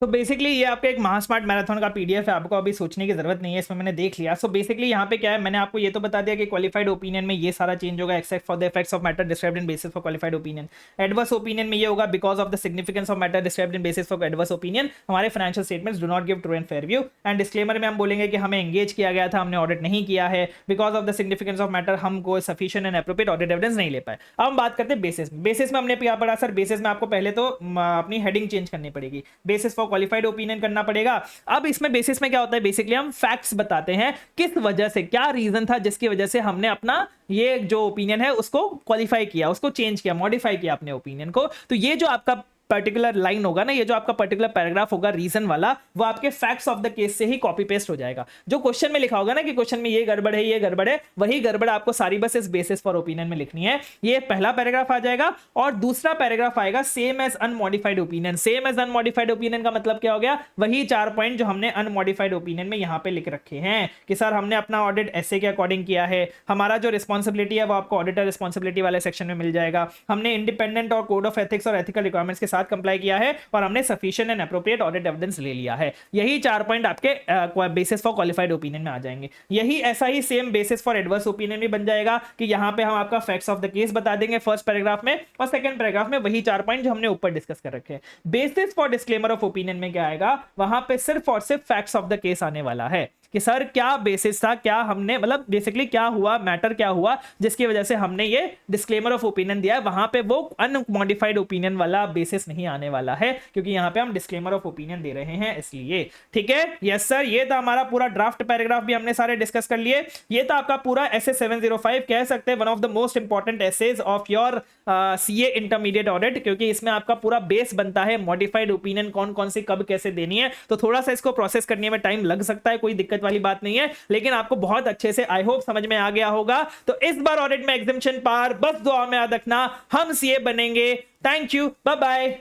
तो बेसिकली ये आपका एक महास्मार्ट मैराथन का पीडीएफ है, आपको अभी सोचने की जरूरत नहीं है, इसमें मैंने देख लिया। सो बेसिकली यहाँ पे क्या है, मैंने आपको ये तो बता दिया कि क्वालिफाइड ओपिनियन में ये सारा चेंज होगा except for the effects of matter described in basis for qualified opinion. Adverse opinion में ये होगा because of the significance of matter described in basis for adverse opinion हमारे financial statements do not give true and fair view. And disclaimer में हम बोलेंगे कि हमें engage किया गया था, हमने ऑडिट नहीं किया है, because of the significance of matter हमको sufficient and appropriate audit evidence नहीं ले पाए। अब हम बात करते हैं बेसिस। बेसिस में हमने क्या पढ़ा सर, बेसिस में आपको पहले तो अपनी हेडिंग चेंज करनी पड़ेगी, बेसिस फॉर क्वालिफाइड ओपिनियन करना पड़ेगा। अब इसमें बेसिस में क्या होता है, बेसिकली हम फैक्ट्स बताते हैं, किस वजह से, क्या रीजन था जिसकी वजह से हमने अपना ये जो ओपिनियन है उसको क्वालिफाई किया, उसको चेंज किया, मॉडिफाई किया अपने ओपिनियन को। तो ये जो आपका पर्टिकुलर लाइन होगा ना, ये जो आपका पर्टिकुलर पैराग्राफ होगा रीजन वाला, वो आपके फैक्ट्स ऑफ द केस से ही कॉपी पेस्ट हो जाएगा। जो क्वेश्चन में लिखा होगा ना कि क्वेश्चन में ये गड़बड़ है, ये गड़बड़ है, वही गड़बड़ आपको सारी बस इस बेसिस फॉर ओपिनियन में लिखनी है। ये पहला पैराग्राफ आ जाएगा और दूसरा पैराग्राफ आएगा same as unmodified opinion. Same as unmodified opinion का मतलब क्या हो गया, वही 4 पॉइंट जो हमने अनमॉडिफाइड ओपिनियन में यहां पे लिख रखे हैं कि सर हमने अपना ऑडिट ऐसे के अकॉर्डिंग किया है, हमारा जो रिस्पॉन्सिबिलिटी है वो आपको ऑडिटर रिस्पॉन्सिबिलिटी वाले सेक्शन में मिल जाएगा, हमने इंडिपेंडेंट और कोड ऑफ एथिक्स और एथिकल रिक्वायरमेंट्स के साथ कंप्लाई किया है, और हमने sufficient and appropriate audit evidence ले लिया है। यही 4 पॉइंट आपके बेसिस फॉर क्वालिफाइड ओपिनियन में आ जाएंगे। यही ऐसा ही same basis for adverse opinion भी बन जाएगा कि यहां पे हम आपका फैक्ट्स ऑफ द केस बता देंगे फर्स्ट पैराग्राफ में, और सेकंड पैराग्राफ में वही 4 पॉइंट जो हमने ऊपर डिस्कस कर रखे हैं। Basis for disclaimer of opinion में क्या आएगा, वहां पे सिर्फ और सिर्फ फैक्ट्स ऑफ द केस आने वाला है कि सर क्या बेसिस था, क्या हमने मतलब बेसिकली क्या हुआ, मैटर क्या हुआ जिसकी वजह से हमने ये डिस्क्लेमर ऑफ ओपिनियन दिया है। वहां पे वो अनमॉडिफाइड ओपिनियन वाला बेसिस नहीं आने वाला है, क्योंकि यहां पे हम डिस्क्लेमर ऑफ ओपिनियन दे रहे हैं इसलिए। ठीक है, यस सर। ये था हमारा पूरा ड्राफ्ट पैराग्राफ भी हमने सारे डिस्कस कर लिए। ये था आपका पूरा एसे 705, कह सकते हैं one of the most important SAs of your CA intermediate audit, क्योंकि इसमें आपका पूरा बेस बनता है मॉडिफाइड ओपिनियन कौन कौन सी कब कैसे देनी है। तो थोड़ा सा इसको प्रोसेस करने में टाइम लग सकता है, कोई दिक्कत वाली बात नहीं है, लेकिन आपको बहुत अच्छे से आई होप समझ में आ गया होगा। तो इस बार ऑडिट में एग्जामिनेशन पार, बस दुआ में याद रखना हम सीए बनेंगे। Thank you, bye bye.